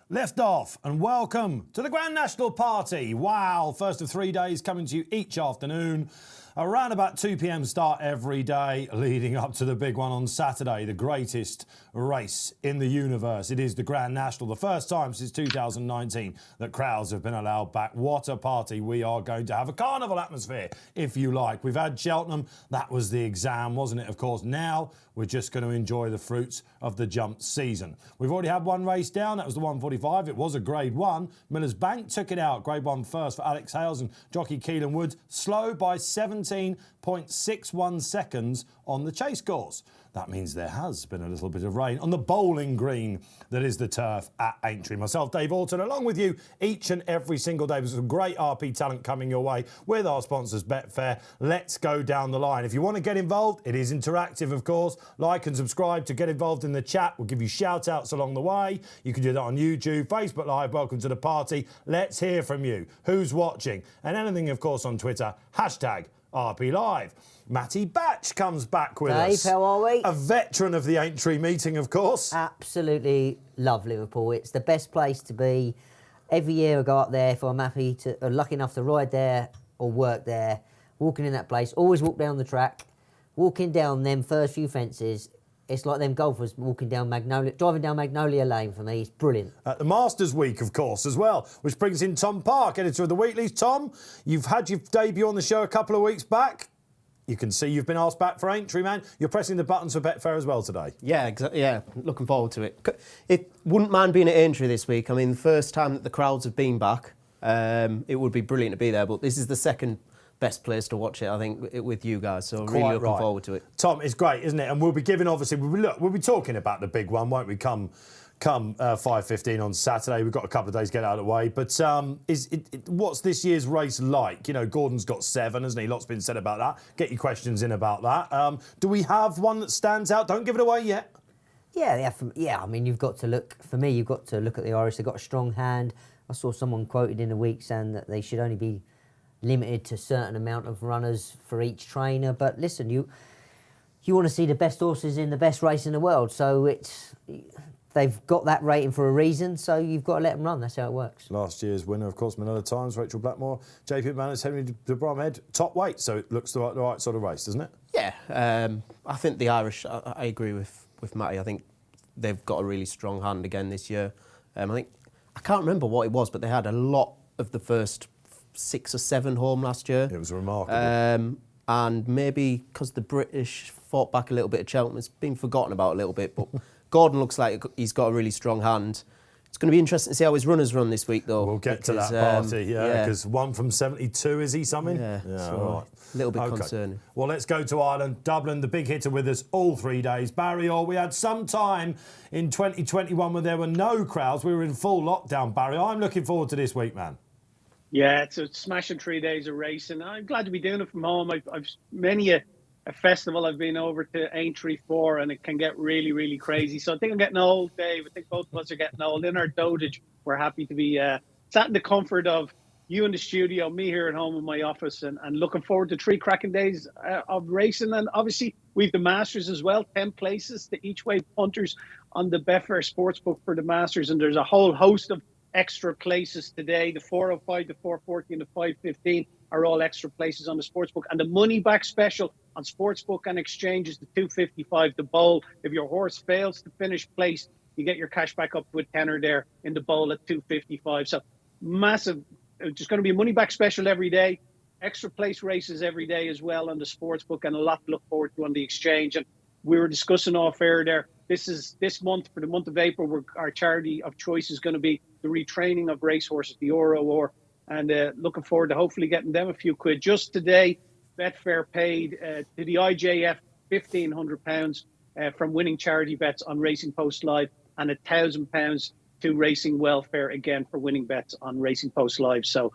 Lift off and welcome to the Grand National Party. Wow, first of 3 days coming to you each afternoon. Around about 2 p.m. start every day, leading up to the big one on Saturday, the greatest race in the universe. It is the Grand National, the first time since 2019 that crowds have been allowed back. What a party we are going to have. A carnival atmosphere, if you like. We've had Cheltenham. That was the exam, wasn't it? Of course, now we're just going to enjoy the fruits of the jump season. We've already had one race down. That was the 145. It was a Grade 1. Miller's Bank took it out. Grade 1 first for Alex Hales and jockey Keelan Woods. Slow by 17.61 seconds on the chase course. That means there has been a little bit of rain on the bowling green that is the turf at Aintree. Myself, Dave Orton, along with you each and every single day. There's some great RP talent coming your way with our sponsors, Betfair. Let's go down the line. If you want to get involved, it is interactive, of course. Like and subscribe to get involved in the chat. We'll give you shout-outs along the way. You can do that on YouTube, Facebook Live. Welcome to the party. Let's hear from you. Who's watching? And anything, of course, on Twitter. Hashtag RP Live. Mattie Batch comes back with us. Dave, how are we? A veteran of the Aintree meeting, of course. Absolutely love Liverpool. It's the best place to be. Every year I go up there if I'm lucky enough to ride there or work there. Walking in that place, always walk down the track. Walking down them first few fences, it's like them golfers driving down Magnolia Lane for me. It's brilliant. The Masters Week, of course, as well, which brings in Tom Park, editor of the Weeklies. Tom, you've had your debut on the show a couple of weeks back. You can see you've been asked back for Aintree, man. You're pressing the buttons for Betfair as well today. Yeah, exactly. Yeah, looking forward to it. It wouldn't mind being at Aintree this week. I mean, the first time that the crowds have been back, it would be brilliant to be there. But this is the second best place to watch it, I think, with you guys. So really looking forward to it. Tom, it's great, isn't it? And we'll be giving, obviously, we'll be talking about the big one, won't we? Come 5:15 on Saturday. We've got a couple of days to get out of the way. But what's this year's race like? You know, Gordon's got 7, hasn't he? Lots been said about that. Get your questions in about that. Do we have one that stands out? Don't give it away yet. Yeah. I mean, you've got to look at the Irish. They've got a strong hand. I saw someone quoted in a week saying that they should only be limited to a certain amount of runners for each trainer. But listen, you want to see the best horses in the best race in the world. So they've got that rating for a reason, so you've got to let them run. That's how it works. Last year's winner, of course, Manila Times, Rachel Blackmore, JP McManus, Henry de Bromhead, top weight. So it looks the right sort of race, doesn't it? Yeah. I think the Irish, I agree with Mattie. I think they've got a really strong hand again this year. I can't remember what it was, but they had a lot of the first 6 or 7 home last year. It was remarkable. And maybe because the British fought back a little bit at Cheltenham, it's been forgotten about a little bit. But Gordon looks like he's got a really strong hand. It's going to be interesting to see how his runners run this week, though. We'll get to that party, because 1 from 72, is he something? Yeah, all right. A little bit concerning. Well, let's go to Ireland. Dublin, the big hitter with us all 3 days. Barry Orr, we had some time in 2021 when there were no crowds. We were in full lockdown, Barry. I'm looking forward to this week, man. Yeah, it's a smashing 3 days of racing. I'm glad to be doing it from home. I've many a festival I've been over to Aintree for, and it can get really, really crazy. So I think I'm getting old, Dave. I think both of us are getting old. In our dotage, we're happy to be sat in the comfort of you in the studio, me here at home in my office, and looking forward to 3 cracking days of racing. And obviously, we've the Masters as well, 10 places to each way punters on the Betfair Sportsbook for the Masters. And there's a whole host of extra places today. The 405, the 440 and the 515 are all extra places on the Sportsbook. And the money back special on Sportsbook and Exchange is the 255, the bowl. If your horse fails to finish place, you get your cash back up to a tenner there in the bowl at 255. So massive. It's just going to be a money back special every day. Extra place races every day as well on the Sportsbook, and a lot to look forward to on the Exchange. And we were discussing off air there. This month, for the month of April, our charity of choice is going to be the retraining of racehorses, the Or, and looking forward to hopefully getting them a few quid. Just today, Betfair paid to the IJF £1,500 from winning charity bets on Racing Post Live, and £1,000 to Racing Welfare again for winning bets on Racing Post Live. So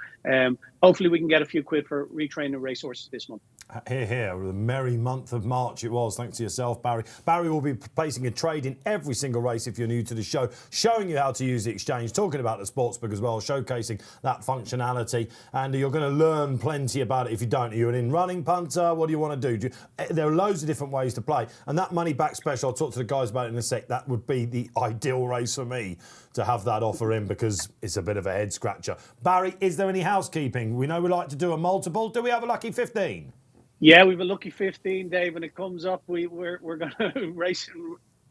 hopefully we can get a few quid for retraining racehorses this month. Here, the merry month of March it was, thanks to yourself, Barry. Barry will be placing a trade in every single race if you're new to the show, showing you how to use the exchange, talking about the sportsbook as well, showcasing that functionality, and you're going to learn plenty about it if you don't. Are you an in-running punter? What do you want to do? There are loads of different ways to play, and that money back special, I'll talk to the guys about it in a sec, that would be the ideal race for me to have that offer in because it's a bit of a head scratcher. Barry, is there any housekeeping? We know we like to do a multiple. Do we have a lucky 15? Yeah, we have a lucky 15, Dave. When it comes up, we're going to race.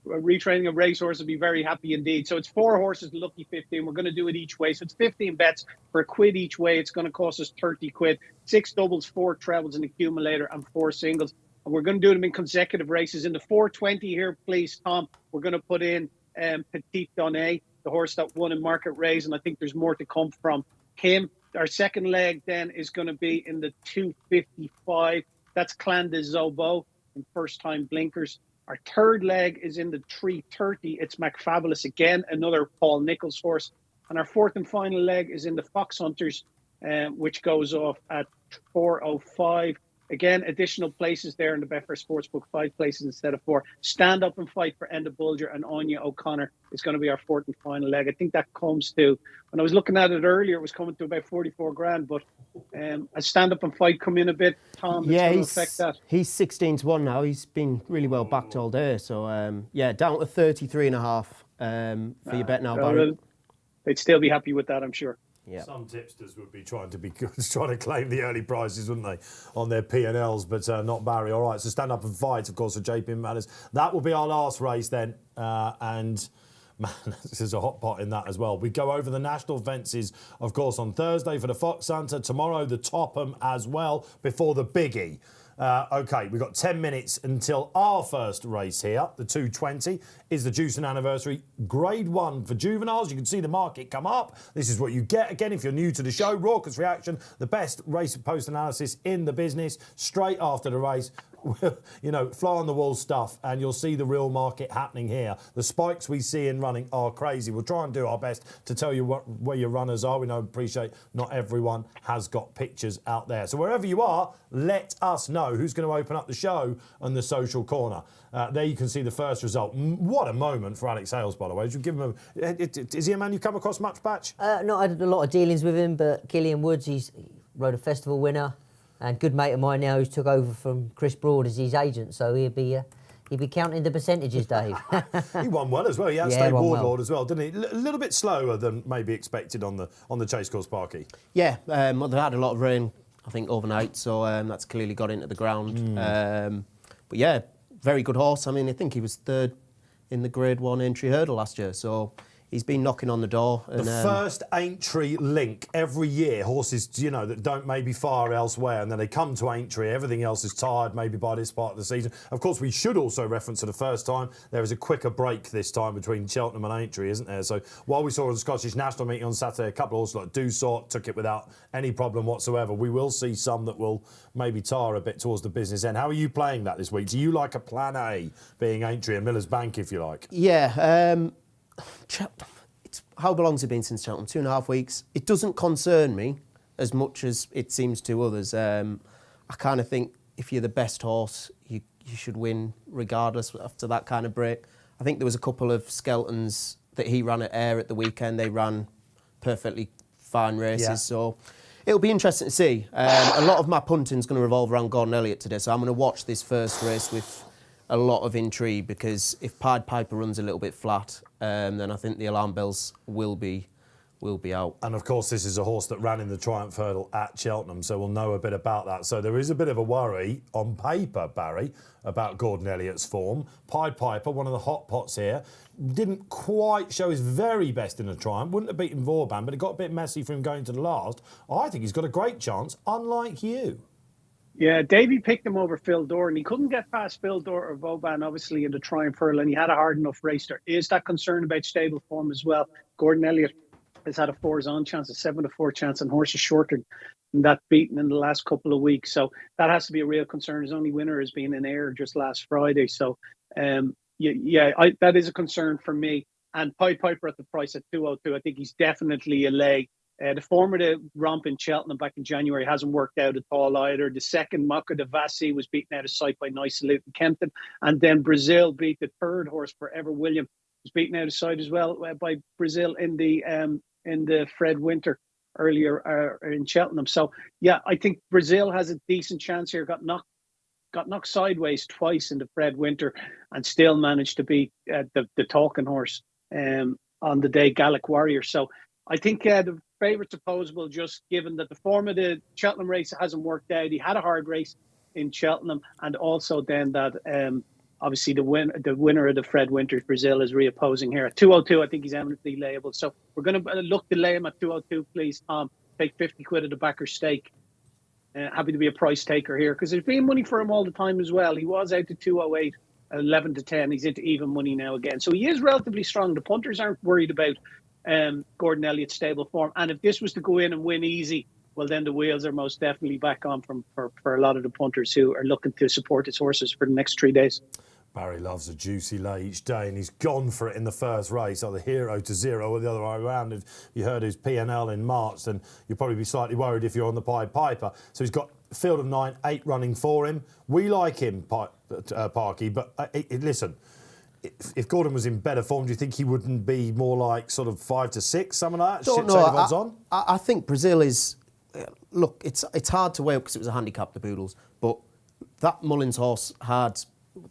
Retraining a racehorse will be very happy indeed. So it's 4 horses, lucky 15. We're going to do it each way. So it's 15 bets for £1 each way. It's going to cost us 30 quid. 6 doubles, 4 trebles, an accumulator, and 4 singles. And we're going to do them in consecutive races. In the 420 here, please, Tom, we're going to put in Petit Donnet, the horse that won in Market Race, and I think there's more to come from him. Our second leg then is going to be in the 255. That's Clan de Zobo in first-time blinkers. Our third leg is in the 330. It's McFabulous again, another Paul Nichols horse. And our fourth and final leg is in the Fox Hunters, which goes off at 405. Again, additional places there in the Betfair Sportsbook, 5 places instead of 4. Stand Up and Fight for Enda Bulger and Anya O'Connor is going to be our fourth and final leg. I think that comes to, when I was looking at it earlier, it was coming to about 44 grand. But as Stand Up and Fight come in a bit, Tom, it's going to affect that. He's 16-1 now. He's been really well backed all day. So, down to 33.5 for your bet now, Barry. They'd still be happy with that, I'm sure. Yeah. Some tipsters would be trying to claim the early prizes, wouldn't they, on their P&Ls, but not Barry. All right, so Stand Up and Fight, of course, for JP Matters. That will be our last race then, and man, this is a hot pot in that as well. We go over the national fences, of course, on Thursday for the Fox Hunter, tomorrow the Topham as well, before the biggie. OK, we've got 10 minutes until our first race here. The 220 is the Juicing Anniversary Grade 1 for juveniles. You can see the market come up. This is what you get. Again, if you're new to the show, raucous reaction, the best race post-analysis in the business, straight after the race. You know, fly on the wall stuff, and you'll see the real market happening here. The spikes we see in running are crazy. We'll try and do our best to tell you where your runners are. We know, appreciate not everyone has got pictures out there. So wherever you are, let us know who's going to open up the show on the social corner. There you can see the first result. What a moment for Alex Hales, by the way. Did you give him is he a man you come across much, Batch? No, I did a lot of dealings with him, but Killian Woods, he rode a festival winner. And good mate of mine now who's took over from Chris Broad as his agent, so he'd be counting the percentages, Dave. He won well as well. He outstayed Wardlord as well, didn't he? A little bit slower than maybe expected on the Chase Course Parky. Yeah, they've had a lot of rain, I think, overnight, so that's clearly got into the ground. But yeah, very good horse. I mean, I think he was third in the Grade 1 Aintree Hurdle last year, so he's been knocking on the door. And, the first Aintree link every year, horses, that don't maybe fire elsewhere, and then they come to Aintree, everything else is tired maybe by this part of the season. Of course, we should also reference for the first time, there is a quicker break this time between Cheltenham and Aintree, isn't there? So while we saw the Scottish National meeting on Saturday, a couple of horses like Dusort took it without any problem whatsoever. We will see some that will maybe tire a bit towards the business end. How are you playing that this week? Do you like a plan A, being Aintree and Miller's Bank, if you like? Yeah, how long's it been since Cheltenham? 2.5 weeks. It doesn't concern me as much as it seems to others. I kind of think if you're the best horse, you should win regardless after that kind of break. I think there was a couple of Skeltons that he ran at Ayr at the weekend. They ran perfectly fine races, so it'll be interesting to see. A lot of my punting's going to revolve around Gordon Elliott today, so I'm going to watch this first race with a lot of intrigue, because if Pied Piper runs a little bit flat, then I think the alarm bells will be out. And of course, this is a horse that ran in the Triumph Hurdle at Cheltenham, so we'll know a bit about that. So there is a bit of a worry on paper, Barry, about Gordon Elliott's form. Pied Piper, one of the hot pots here, didn't quite show his very best in the Triumph. Wouldn't have beaten Vauban, but it got a bit messy for him going to the last. I think he's got a great chance, unlike you. Yeah, Davey picked him over Phil Dore, and he couldn't get past Phil Dore or Vauban, obviously, in the Triumph Hurdle, and he had a hard enough race. There is that concern about stable form as well. Gordon Elliott has had a 4s-on chance, a 7-4 chance, and horses shorter than that beaten in the last couple of weeks. So that has to be a real concern. His only winner has been in Ayr just last Friday. So, that is a concern for me. And Pied Piper at the price at 202, I think he's definitely a lay. The form of the romp in Cheltenham back in January hasn't worked out at all either. The second, Mocha de Vassi, was beaten out of sight by Nice Salute and Kempton. And then Brazil beat the third horse, Forever William, was beaten out of sight as well by Brazil in the Fred Winter earlier in Cheltenham. So, yeah, I think Brazil has a decent chance here. Got knocked sideways twice in the Fred Winter and still managed to beat the talking horse on the day, Gallic Warrior. So I think the favourite's opposable, just given that the form of the Cheltenham race hasn't worked out. He had a hard race in Cheltenham, and also then that obviously the winner of the Fred Winter, Brazil, is reopposing here at 202. I think he's eminently layable. So we're going to look to lay him at 202, please. Take 50 quid of the backer stake. Happy to be a price taker here because there's been money for him all the time as well. He was out to 208, 11 to 10. He's into even money now again. So he is relatively strong. The punters aren't worried about Gordon Elliott's stable form. And if this was to go in and win easy, well, then the wheels are most definitely back on for a lot of the punters who are looking to support his horses for the next 3 days. Barry loves a juicy lay each day, and he's gone for it in the first race, either hero to zero or the other way around. If you heard his P&L in March, then you'll probably be slightly worried if you're on the Pied Piper. So he's got a field of 9, 8 running for him. We like him, Parky, but listen, if Gordon was in better form, do you think he wouldn't be more like sort of 5 to 6, something like that? Don't know. I think Brazil is... Look, it's hard to weigh up because it was a handicap, the Boodles, but that Mullins horse had...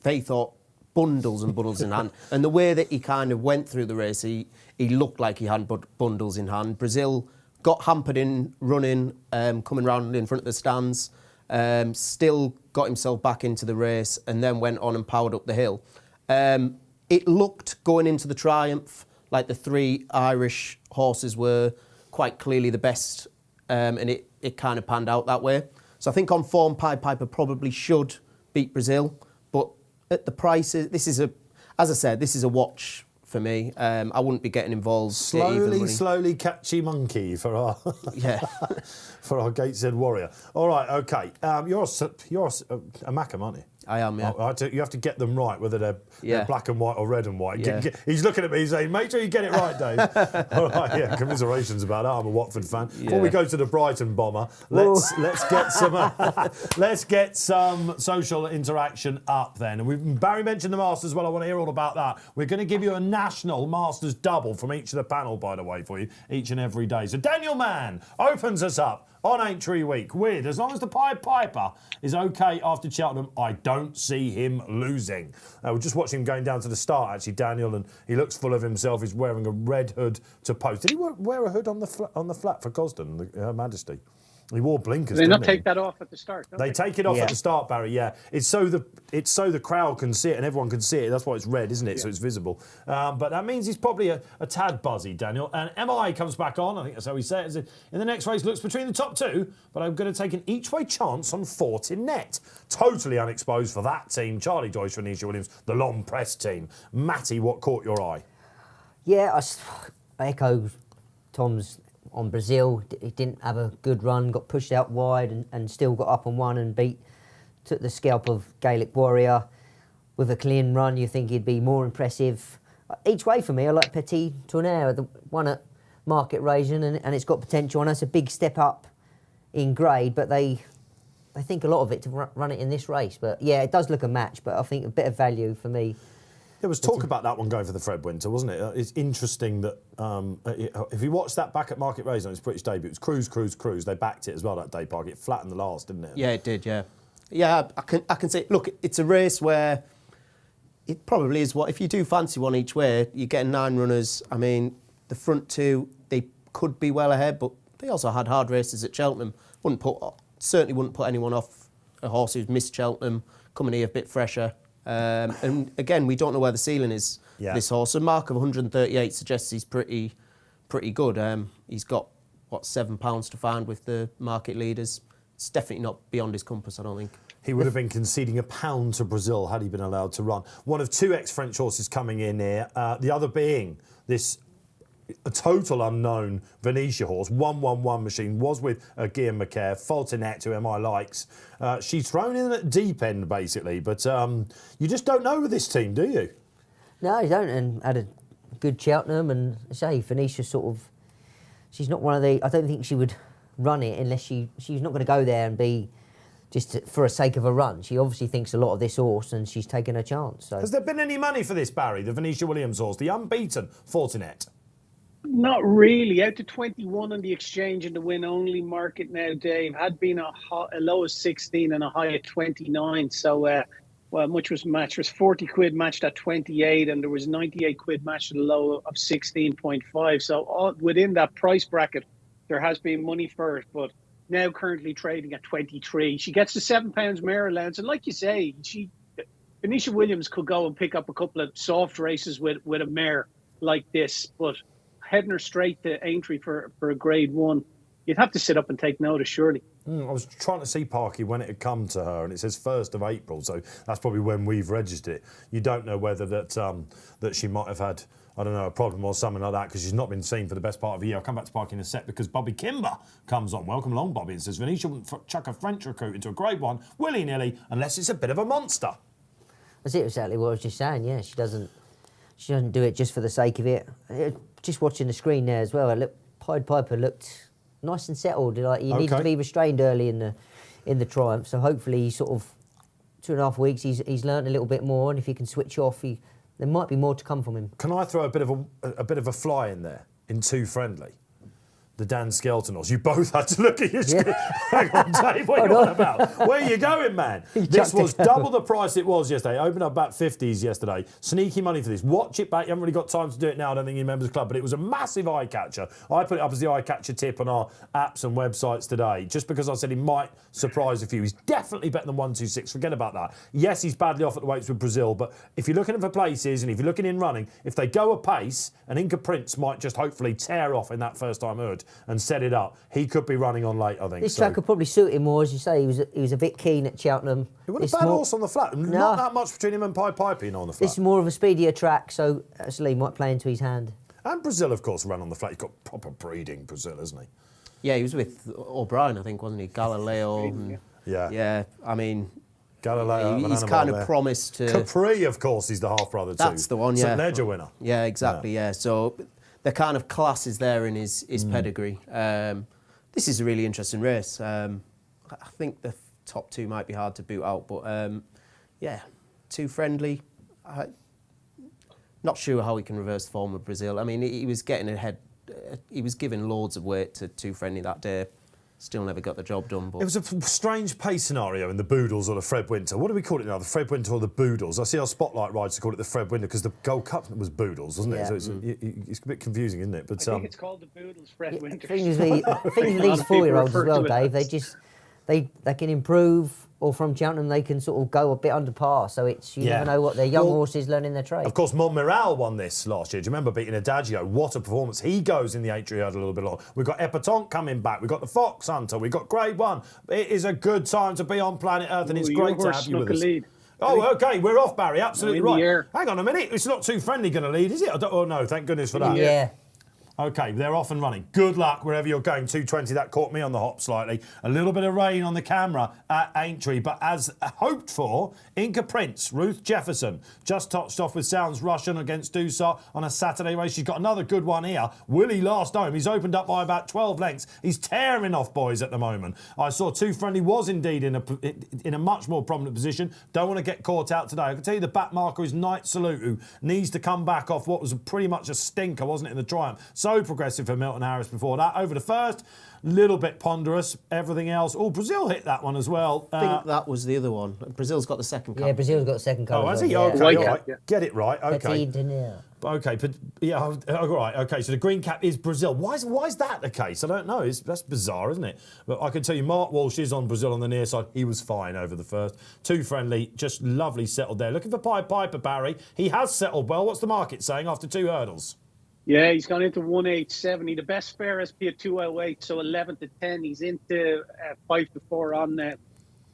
They thought bundles and bundles in hand. And the way that he kind of went through the race, he looked like he had bundles in hand. Brazil got hampered in running, coming round in front of the stands, still got himself back into the race and then went on and powered up the hill. It looked, going into the Triumph, like the 3 Irish horses were quite clearly the best, and it kind of panned out that way. So I think on form, Pied Piper probably should beat Brazil. But at the prices, this is a watch for me. I wouldn't be getting involved. Slowly catchy monkey for our for our Gateshead Warrior. All right, okay. You're a Macam, aren't you? I am, yeah. You have to get them right, whether they're black and white or red and white. Yeah. He's looking at me saying, make sure you get it right, Dave. All right, yeah, commiserations about that. I'm a Watford fan. Yeah. Before we go to the Brighton bomber, let's get some social interaction up then. And Barry mentioned the Masters as well. I want to hear all about that. We're going to give you a national Masters double from each of the panel, by the way, for you, each and every day. So Daniel Mann opens us up on Aintree Week with, as long as the Pied Piper is OK after Cheltenham, I don't see him losing. We're just watching him going down to the start, actually, Daniel, and he looks full of himself. He's wearing a red hood to post. Did he wear a hood on the flat for Gosden, Her Majesty? He wore blinkers. They not take that off at the start. They take it off at the start, Barry. Yeah, it's so the crowd can see it and everyone can see it. That's why it's red, isn't it? Yeah. So it's visible. But that means he's probably a tad buzzy, Daniel. And MI comes back on. I think that's how we say it. In the next race, looks between the top 2, but I'm going to take an each-way chance on Fortinet. Totally unexposed for that team. Charlie Joyce, Venetia Williams, the long press team. Matty, what caught your eye? Yeah, I echo Tom's. On Brazil, he didn't have a good run, got pushed out wide and still got up and won and took the scalp of Gaelic Warrior. With a clean run, you think he'd be more impressive. Each way for me, I like Petit Tonnerre, the one at Market Raisin, and it's got potential. I know it's a big step up in grade, but they think a lot of it to run it in this race. But yeah, it does look a match, but I think a bit of value for me. There was talk about that one going for the Fred Winter, wasn't it? It's interesting that if you watch that back at Market Raisin on its British debut, it was cruise. They backed it as well that day, Park. It flattened the last, didn't it? Yeah, it did, yeah. Yeah, I can say, look, it's a race where it probably is what, if you do fancy one each way, you're getting 9 runners. I mean, the front 2, they could be well ahead, but they also had hard races at Cheltenham. Certainly wouldn't put anyone off a horse who's missed Cheltenham, coming here a bit fresher. And again, we don't know where the ceiling is. Yeah. This horse. A mark of 138 suggests he's pretty good. He's got £7 to find with the market leaders. It's definitely not beyond his compass, I don't think. He would have been conceding £1 to Brazil had he been allowed to run. One of 2 ex-French horses coming in here. The other being this a total unknown Venetia horse, 111 machine, was with Guillaume Macaire, Fortinet, who MI likes. She's thrown in at deep end, basically, but you just don't know with this team, do you? No, you don't, and had a good Cheltenham, and say Venetia sort of she's not one of the. I don't think she would run it unless she's not going to go there and be just for a sake of a run. She obviously thinks a lot of this horse, and she's taken a chance. So. Has there been any money for this, Barry? The Venetia Williams horse, the unbeaten Fortinet. Not really. Out to 21 on the exchange in the win only market now, Dave. Had been a low of 16 and a high of 29. So, much was matched. There was 40 quid matched at 28, and there was 98 quid matched at a low of 16.5. So, within that price bracket, there has been money for it, but now currently trading at 23. She gets the £7 mare allowance, and like you say, Venetia Williams could go and pick up a couple of soft races with a mare like this, but heading her straight to Aintree for a grade 1, you'd have to sit up and take notice, surely. I was trying to see, Parky, when it had come to her, and it says 1st of April, so that's probably when we've registered it. You don't know whether that she might have had, I don't know, a problem or something like that, because she's not been seen for the best part of a year. I'll come back to Parky in a sec, because Bobby Kimber comes on. Welcome along, Bobby, and says Venetia wouldn't chuck a French recruit into a grade 1 willy-nilly unless it's a bit of a monster. That's it, exactly what I was just saying. Yeah, she doesn't do it just for the sake of it. Just watching the screen there as well. Pied Piper looked nice and settled. Like he needed to be restrained early in the Triumph. So hopefully, he sort of 2.5 weeks, he's learned a little bit more. And if he can switch off, there might be more to come from him. Can I throw a bit of a fly in there in Too Friendly? The Dan Skelton horse. You both had to look at your screen. Hang on, Dave, what are you on about? Where are you going, man? This was double the price it was yesterday. Opened up about 50s yesterday. Sneaky money for this. Watch it back. You haven't really got time to do it now, I don't think, in Members Club, but it was a massive eye catcher. I put it up as the eye catcher tip on our apps and websites today, just because I said he might surprise a few. He's definitely better than 126. Forget about that. Yes, he's badly off at the weights with Brazil, but if you're looking for places and if you're looking in running, if they go a pace, and Inca Prince might just hopefully tear off in that first time herd and set it up, he could be running on late, I think. This track could probably suit him more, as you say. He was a bit keen at Cheltenham. He wasn't a bad horse on the flat. No. Not that much between him and Pied Piper, on the flat. This is more of a speedier track, so actually might play into his hand. And Brazil, of course, ran on the flat. He's got proper breeding, Brazil, hasn't he? Yeah, he was with O'Brien, I think, wasn't he? Galileo. And, yeah, I mean, Galileo. He's kind of promised to. Capri, of course, he's the half brother too. That's the one, yeah. St. Ledger winner. Yeah, exactly. Yeah. So the kind of class is there in his pedigree. This is a really interesting race. I think the top two might be hard to boot out, but Too Friendly. Not sure how he can reverse the form of Brazil. I mean, he was getting ahead. He was giving loads of weight to Too Friendly that day. Still never got the job done. But it was a strange pace scenario in the Boodles or the Fred Winter. What do we call it now? The Fred Winter or the Boodles? I see our Spotlight rides to call it the Fred Winter because the Gold Cup was Boodles, wasn't it? So it's a bit confusing, isn't it? But I think it's called the Boodles Fred Winter. Things with these 4-year-olds as well, Dave. They can improve, or from Cheltenham they can sort of go a bit under par. So you never know what their young horses learning their trade. Of course, Montmiral won this last year. Do you remember beating Adagio? What a performance! He goes in the Aintree Hurdle a little bit long. We've got Epatante coming back. We've got the Fox Hunter. We've got Grade 1. It is a good time to be on planet Earth, and it's great to have you with us. Lead. Oh, OK, we're off, Barry. Absolutely right. Hang on a minute. It's not Too Friendly going to lead, is it? Oh, no, thank goodness for that. Yeah. OK, they're off and running. Good luck wherever you're going. 220, that caught me on the hop slightly. A little bit of rain on the camera at Aintree, but as hoped for, Inca Prince, Ruth Jefferson, just touched off with Sounds Russian against Dusart on a Saturday race. She's got another good one here. Willie last home. He's opened up by about 12 lengths. He's tearing off boys at the moment. I saw Too Friendly was indeed in a much more prominent position. Don't want to get caught out today. I can tell you the back marker is Night Salute, who needs to come back off what was pretty much a stinker, wasn't it, in the Triumph? So progressive for Milton Harris before that. Over the first, little bit ponderous. Everything else. Oh, Brazil hit that one as well. I think that was the other one. Brazil's got the second colour. Yeah, Brazil's got the second colour. Oh, has he? Yeah. Okay, all right. Get it right. Okay. Okay, but all right. Okay, so the green cap is Brazil. Why is that the case? I don't know. That's bizarre, isn't it? But I can tell you, Mark Walsh is on Brazil on the near side. He was fine over the first. Too Friendly, just lovely settled there. Looking for Pied Piper, Barry. He has settled well. What's the market saying after 2 hurdles? Yeah, he's gone into 1.870. The best fare SP at 208, so 11 to 10. He's into 5 to 4 on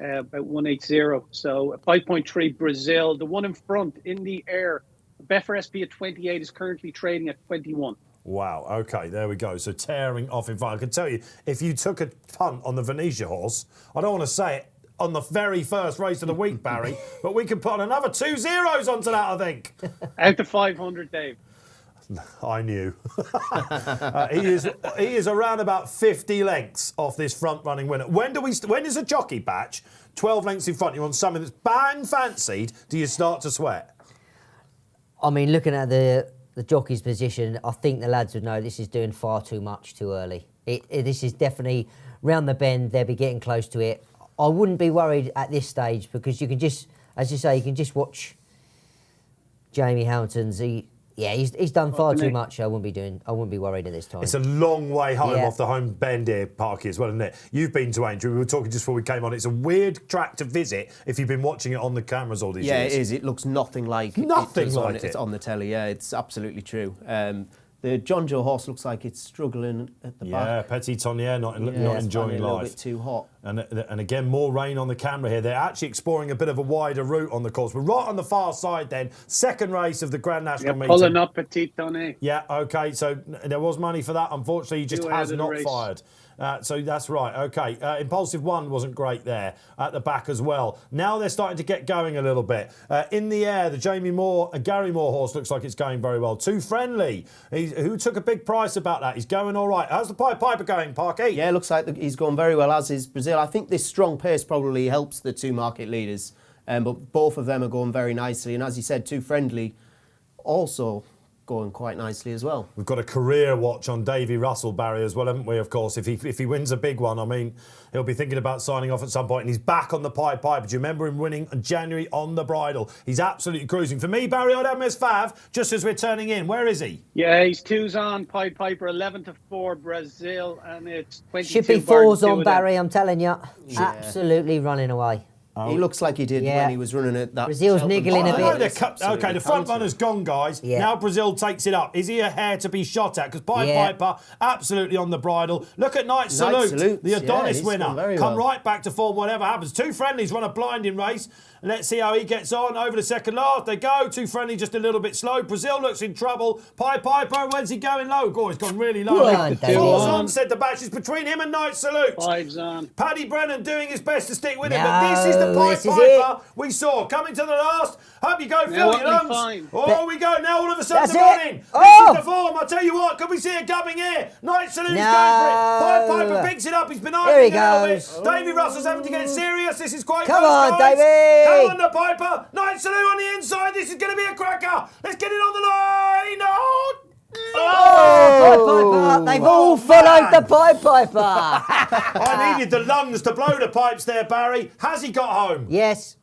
about 180. So 5.3 Brazil. The one in front in the air, Betfair SP at 28 is currently trading at 21. Wow, OK, there we go. So tearing off in front. I can tell you, if you took a punt on the Venetia horse, I don't want to say it on the very first race of the week, Barry, but we could put another 2 zeros onto that, I think. Out to 500, Dave. I knew. He is around about 50 lengths off this front-running winner. When is a jockey patch 12 lengths in front of you on something that's bang fancied, do you start to sweat? I mean, looking at the jockey's position, I think the lads would know this is doing far too much too early. This is definitely round the bend. They'll be getting close to it. I wouldn't be worried at this stage because you can just, as you say, you can just watch Jamie Hamilton's. He's done far too much. I wouldn't be worried at this time. It's a long way home off the home bend here, Parky, as well, isn't it? You've been to Aintree. We were talking just before we came on. It's a weird track to visit if you've been watching it on the cameras all these years. Yeah, it is. It looks nothing like it's on the telly. Yeah, it's absolutely true. The John Joe horse looks like it's struggling at the back. Yeah, Petit Tonnier not enjoying life. A little bit too hot. And again, more rain on the camera here. They're actually exploring a bit of a wider route on the course. We're right on the far side then. Second race of the Grand National meeting. Pulling up Petit Tonnier. Yeah, OK. So there was money for that. Unfortunately, he just has not fired. So that's right. OK. Impulsive One wasn't great there at the back as well. Now they're starting to get going a little bit. In the air, the Gary Moore horse looks like it's going very well. Too Friendly, who took a big price about that. He's going all right. How's the Pied Piper going, Parky? Yeah, looks like he's going very well, as is Brazil. I think this strong pace probably helps the two market leaders. But both of them are going very nicely. And as you said, Too Friendly also going quite nicely as well. We've got a career watch on Davy Russell, Barry, as well, haven't we, of course? If he wins a big one, I mean, he'll be thinking about signing off at some point, and he's back on the Pied Piper. Do you remember him winning in January on the Bridle? He's absolutely cruising. For me, Barry, I'd have him as Fav, just as we're turning in. Where is he? Yeah, he's 2's on, Pied Piper, 11-4 Brazil, and it's 22. Should be 4's on, Barry, I'm telling you. Yeah. Absolutely running away. He looks like he did when he was running at that. Brazil's niggling a bit. OK, the front runner's gone, guys. Yeah. Now Brazil takes it up. Is he a hair to be shot at? Because Pied Piper, absolutely on the bridle. Look at Night Salute, the Adonis winner. Come right back to form, whatever happens. Too Friendly's run a blinding race. Let's see how he gets on over the second last. They go. Too Friendly just a little bit slow. Brazil looks in trouble. Pied Piper, when's he going low? Oh, he's gone really low. 4's on, said the batch. It's between him and Night Salute. 5's on. Paddy Brennan doing his best to stick with him. But this is the Pied Piper we saw coming to the last. Up you go, fill your lungs. Oh, we go. Now all of a sudden the running. This is the form. I'll tell you what, could we see a gubbing here? Night Salute's going for it. Pied Piper picks it up. He's been eyeing it a little bit. Davy Russell's having to get serious. This is quite close. Come on, Davy. Come on, the Piper. Night Salute on the inside. This is going to be a cracker. Let's get it on the line. Pied Piper. They've all followed the Pied Piper. I needed the lungs to blow the pipes there, Barry. Has he got home? Yes.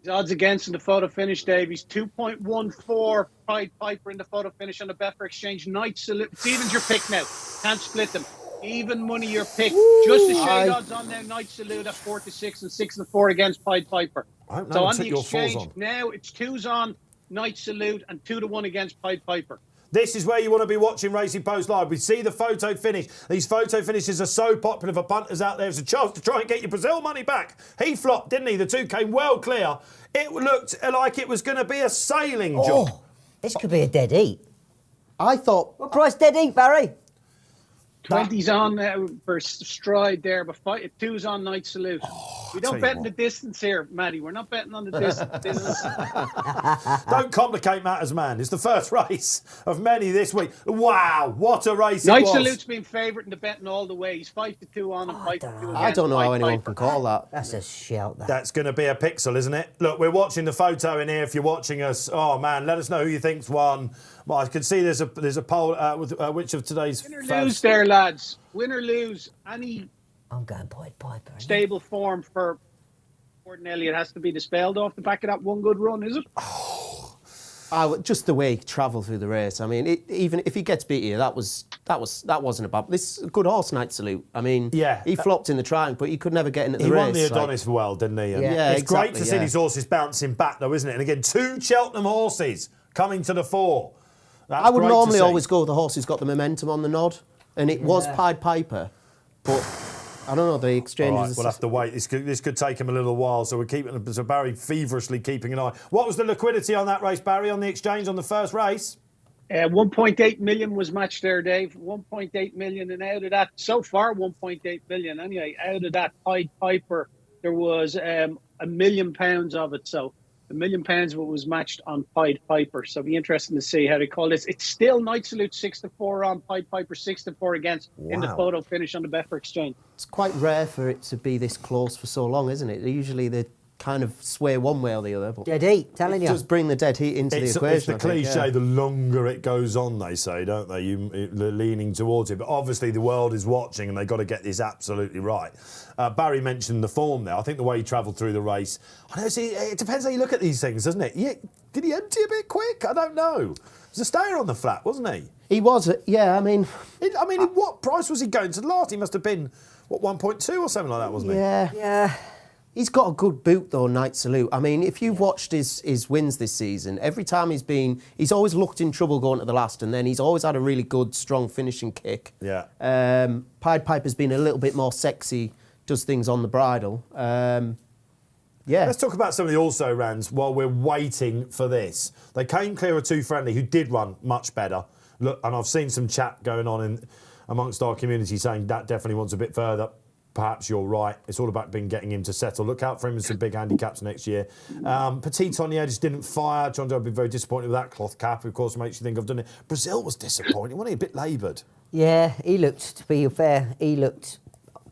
Odds against in the photo finish, Dave. He's 2.14 Pied Piper in the photo finish on the Betfair Exchange. Night Salute. Stevens, your pick now. Can't split them. Even money, your pick. Just the shade odds on there. Night Salute at 4-6 and 6-4 against Pied Piper. So on the exchange now, it's 2's on Night Salute and 2-1 against Pied Piper. This is where you want to be watching Racing Post Live. We see the photo finish. These photo finishes are so popular for punters out there. It's a chance to try and get your Brazil money back. He flopped, didn't he? The two came well clear. It looked like it was going to be a sailing job. This could be a dead eat. I thought... What price dead eat, Barry? 20's on for Stride there, but 2's on Night Salute. We don't bet in the distance here, Matty. We're not betting on the distance. Don't complicate matters, man. It's the first race of many this week. Wow, what a race Night it was. Salute's been favourite in the betting all the way. He's 5-2 on and 5-2 against. I don't know how anyone Piper. can call that. That's a shout. That's going to be a pixel, isn't it? Look, we're watching the photo in here. If you're watching us, oh man, let us know who you think's won. Well, I can see there's a poll with which of today's Win or lose there, lads. Win or lose. Any I'm going Pied Piper. stable form for Gordon Elliott has to be dispelled off the back of that one good run, is it? Just the way he travelled through the race. I mean, even if he gets beat here, that wasn't a bad. This is a good horse, Night Salute. I mean, he flopped in the triumph, but he could never get into the race. He won the Adonis well, didn't he? It's great to see these horses bouncing back, though, isn't it? And again, two Cheltenham horses coming to the fore. That's I would normally always go with the horse who's got the momentum on the nod, and it was Pied Piper, but I don't know, the exchanges... All right, we'll have to wait. This could take him a little while, so so Barry feverishly keeping an eye. What was the liquidity on that race, Barry, on the exchange on the first race? 1.8 million was matched there, Dave. 1.8 million, and out of that, so far 1.8 million. Anyway, out of that Pied Piper, there was £1 million of it. So £1 million was matched on Pied Piper. So it'll be interesting to see how they call this. It's still Night Salute 6-4 on, Pied Piper 6-4 against in the photo finish on the Betfair Exchange. It's quite rare for it to be this close for so long, isn't it? Usually they kind of sway one way or the other. But Dead heat, telling you. just bring the dead heat into the equation. It's the cliche, the longer it goes on, they say, don't they? They're leaning towards it. But obviously the world is watching and they've got to get this absolutely right. Barry mentioned the form there. I think the way he travelled through the race, I know, see, it depends how you look at these things, doesn't it? Yeah, did he empty a bit quick? I don't know. He was a stayer on the flat, wasn't he? He was, yeah, I mean, what price was he going to the last? He must have been, 1.2 or something like that, wasn't he? Yeah. He's got a good boot though, Night Salute. I mean, if you've watched his wins this season, every time he's always looked in trouble going to the last, and then he's always had a really good, strong finishing kick. Yeah. Pied Piper's been a little bit more sexy, does things on the bridle. Yeah. Let's talk about some of the also-rans while we're waiting for this. They came clear of Too Friendly, who did run much better. Look, and I've seen some chat going on amongst our community saying that definitely wants a bit further. Perhaps you're right. It's all about getting him to settle. Look out for him in some big handicaps next year. Petite on the edge didn't fire. John Doe will be very disappointed with that. Cloth Cap, of course, makes you think I've done it. Brazil was disappointing, wasn't he? A bit laboured. Yeah, he looked, to be fair, he looked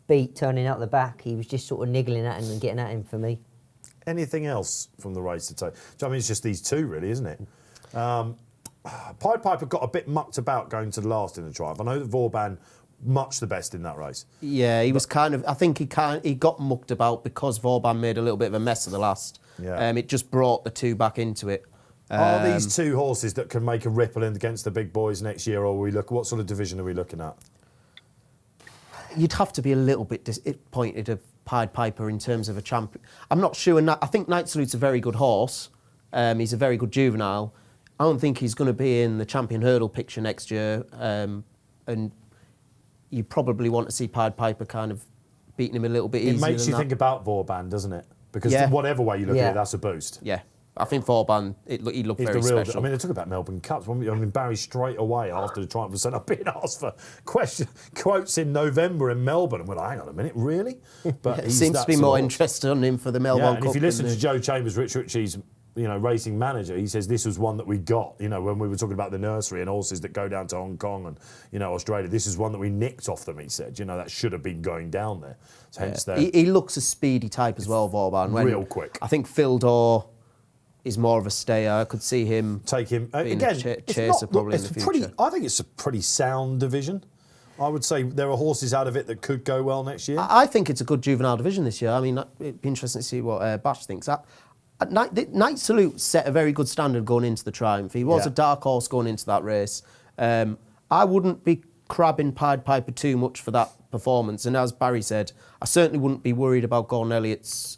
beat turning out the back. He was just sort of niggling at him and getting at him for me. Anything else from the race to take? I mean, it's just these two, really, isn't it? Pied Piper got a bit mucked about going to the last in the triumph. I know that Vauban much the best in that race. Yeah, he was kind of. I think he got mucked about because Vauban made a little bit of a mess of the last. Yeah. It just brought the two back into it. Are these two horses that can make a ripple in against the big boys next year, or what sort of division are we looking at? You'd have to be a little bit disappointed of Pied Piper in terms of a champion. I'm not sure. I think Night Salute's a very good horse. He's a very good juvenile. I don't think he's going to be in the champion hurdle picture next year. And you probably want to see Pied Piper kind of beating him a little bit easier. It makes you think about Vauban, doesn't it? Because whatever way you look at it, that's a boost. Yeah. I think Vauban, he looked very special. I mean, they talk about Melbourne Cups. I mean, Barry straight away after the triumph was sent up being asked for quotes in November in Melbourne. And we're like, hang on a minute, really? But it seems to be more interested on him for the Melbourne Cup. And if you listen to Joe Chambers, Rich Ritchie's racing manager, he says this was one that we got, when we were talking about the nursery and horses that go down to Hong Kong and, Australia, this is one that we nicked off them, he said. That should have been going down there. So hence he looks a speedy type as well, Vauban. Real quick. I think Phil Dorr is more of a stayer. I could see him take him being again. A chaser probably in the future. I think it's a pretty sound division. I would say there are horses out of it that could go well next year. I think it's a good juvenile division this year. I mean, it'd be interesting to see what Bash thinks. Night Salute set a very good standard going into the Triumph. He was a dark horse going into that race. I wouldn't be crabbing Pied Piper too much for that performance. And as Barry said, I certainly wouldn't be worried about Gordon Elliott's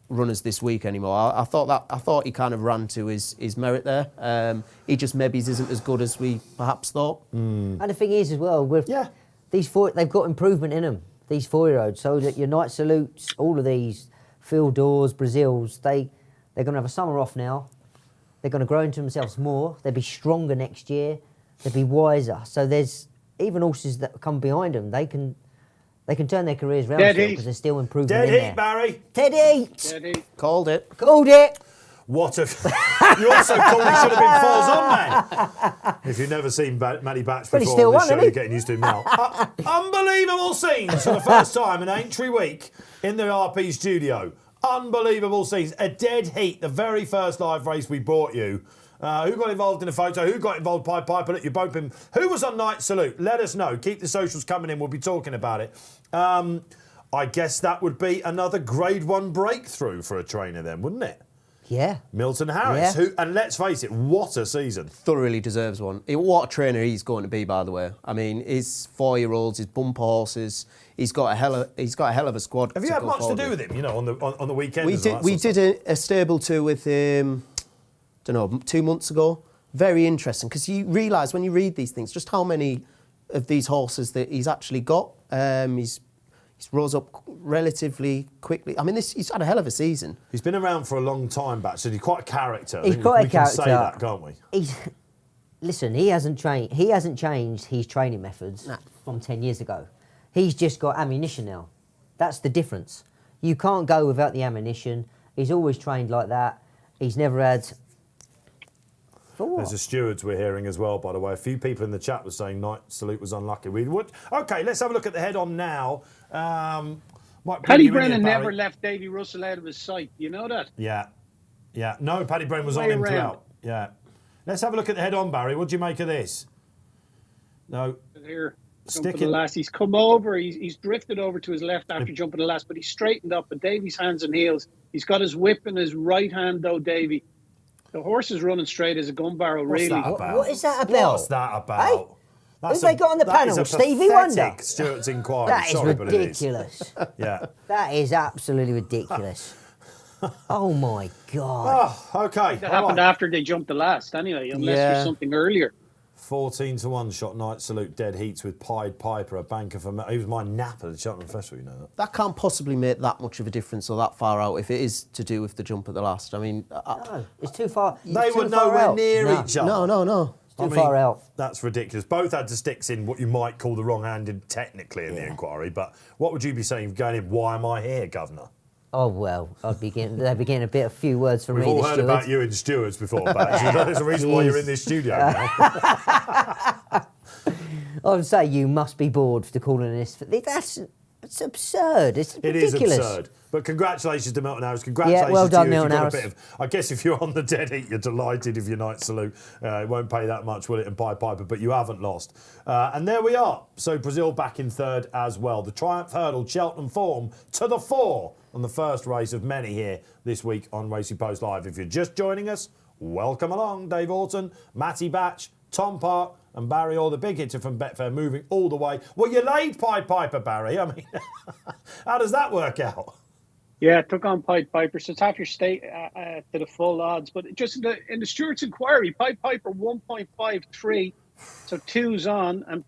runners this week anymore. I thought he kind of ran to his merit there. He just maybe isn't as good as we perhaps thought. And the thing is as well, with these four, they've got improvement in them, these 4-year-olds. So that your Night Salutes, all of these, Phil Dawes, Brazils, they're going to have a summer off now. They're going to grow into themselves more. They'll be stronger next year. They'll be wiser. So there's even horses that come behind them. They can turn their careers round because they're still improving. Dead in heat, there. Barry. Dead heat. Dead heat. Called it. Called it. What if you also called it should have been Falls On Man? If you've never seen Mattie Batchelor before still on this won, show, isn't you're he? getting used to him now. Unbelievable scenes for the first time in Aintree week in the RP studio. Unbelievable scenes. A dead heat, the very first live race we brought you. Who got involved in the photo? Who got involved? Pied Piper, let you both him. Who was on Night Salute? Let us know. Keep the socials coming in. We'll be talking about it. I guess that would be another Grade 1 breakthrough for a trainer then, wouldn't it? Yeah. Milton Harris. Yeah. And let's face it, what a season. Thoroughly deserves one. What a trainer he's going to be, by the way. I mean, his 4-year-olds, his bump horses, he's got a hell of a squad. Have you had much to do with him, on the weekend? We did a stable tour with him, 2 months ago. Very interesting, because you realise when you read these things just how many of these horses that he's actually got. He's rose up relatively quickly. I mean, he's had a hell of a season. He's been around for a long time, Batchelor. He's quite a character. He's quite a character. We can say that, can't we? Listen, he hasn't changed his training methods from 10 years ago. He's just got ammunition now. That's the difference. You can't go without the ammunition. He's always trained like that. He's never had. For what? There's the stewards we're hearing as well, by the way. A few people in the chat were saying Night Salute was unlucky. We would. Okay, let's have a look at the head-on now. Paddy Brennan never left Davy Russell out of his sight. You know that? Yeah. No, Paddy Brennan was on him throughout. Yeah. Let's have a look at the head-on, Barry. What do you make of this? No. Here, jumping the last. He's come over. He's drifted over to his left after jumping the last, but he's straightened up. But Davy's hands and heels. He's got his whip in his right hand, though, Davy. The horse is running straight as a gun barrel, really. What is that about? What's that about? Hey? Who've they got on the panel? Stevie Wonder? Stewart's inquiry. That is ridiculous. Yeah. That is absolutely ridiculous. Oh, my God. Oh, okay. That happened after they jumped the last, anyway, unless there's something earlier. 14-1 shot Night Salute dead heats with Pied Piper, a banker for... He was my nap at the Cheltenham Festival, you know that. That can't possibly make that much of a difference or that far out if it is to do with the jump at the last. I mean... No, it's too far. They were nowhere near each other. No. It's too far out. That's ridiculous. Both had to sticks in what you might call the wrong-handed technically in the inquiry, but what would you be saying going in, why am I here, Governor? Oh, well, they'd be getting a few words from me. We've all heard about you in stewards before, Batch. There's a reason why you're in this studio now. I would say you must be bored to calling this. It's absurd. It's ridiculous. It is absurd. But congratulations to Milton Harris. Congratulations well done, to you. Milton Harris. I guess if you're on the dead heat, you're delighted if your Night Salute. It won't pay that much, will it, in Pied Piper? But you haven't lost. And there we are. So Brazil back in third as well. The Triumph Hurdle, Cheltenham form to the fore on the first race of many here this week on Racing Post Live. If you're just joining us, welcome along. Dave Orton, Mattie Batch, Tom Park and Barry Orr, the big hitter from Betfair, moving all the way. Well, you laid Pied Piper, Barry. I mean, how does that work out? Yeah, took on Pied Piper, so it's half your stake to the full odds. But just in the Stewart's inquiry, Pied Piper 1.53, so 2's on, and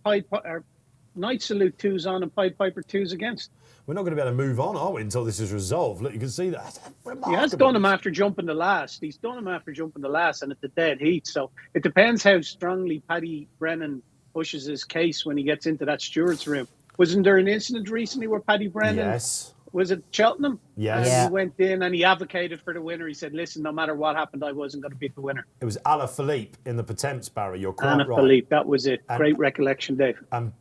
Night Salute 2's on, and Pied Piper 2's against. We're not going to be able to move on, are we, until this is resolved? Look, you can see that. He has done him after jumping the last. He's done him after jumping the last, and it's a dead heat. So it depends how strongly Paddy Brennan pushes his case when he gets into that Stewart's room. Wasn't there an incident recently where Paddy Brennan... Yes. Was it Cheltenham? Yes. And he went in and he advocated for the winner. He said, listen, no matter what happened, I wasn't going to beat the winner. It was Ala Philippe in the Potemps, Barry. You're quite right. Philippe, that was it. Great recollection, Dave. And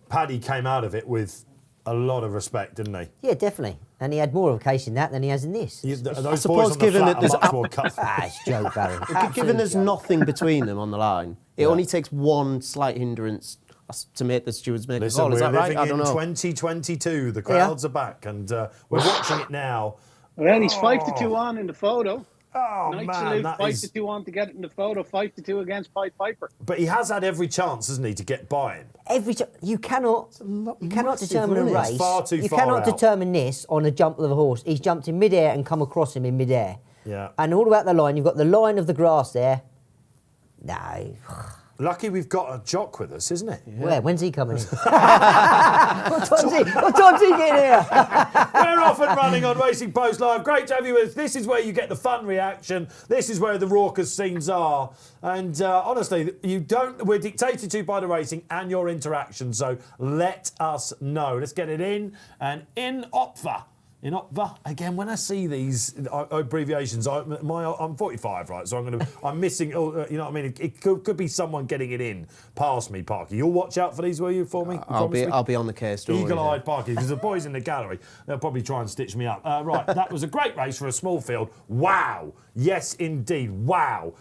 Paddy came out of it with a lot of respect, didn't he? Yeah, definitely. And he had more of a case in that than he has in this. I suppose given that there's much more cut. It's a joke, Barry. Given there's nothing between them on the line, it only takes one slight hindrance to make the stewards make a call. Is that right? I don't know. 2022. The crowds are back, and we're watching it now. Well, he's 5-2 on in the photo. Oh, Night man, Salute, that 5-2 on to get it in the photo, 5-2 against Pied Piper. But he has had every chance, hasn't he, to get by him? You cannot determine a race. It's far too you far cannot out. determine this on a jump of a horse. He's jumped in midair and come across him in midair. Yeah. And all about the line, you've got the line of the grass there. No. Lucky we've got a jock with us, isn't it? Yeah. When's he coming in? What time's he getting here? We're off and running on Racing Post Live. Great to have you with us. This is where you get the fun reaction. This is where the raucous scenes are. And honestly, we're dictated to by the racing and your interaction. So let us know. Let's get it in. And in Opva. Again, when I see these abbreviations, I'm 45, right? So I'm missing. You know what I mean? It could be someone getting it in past me, Parky. You'll watch out for these, will you, for me? I'll be on the case. Eagle-eyed Parky, because the boys in the gallery, they'll probably try and stitch me up. Right, that was a great race for a small field. Wow, yes, indeed, wow.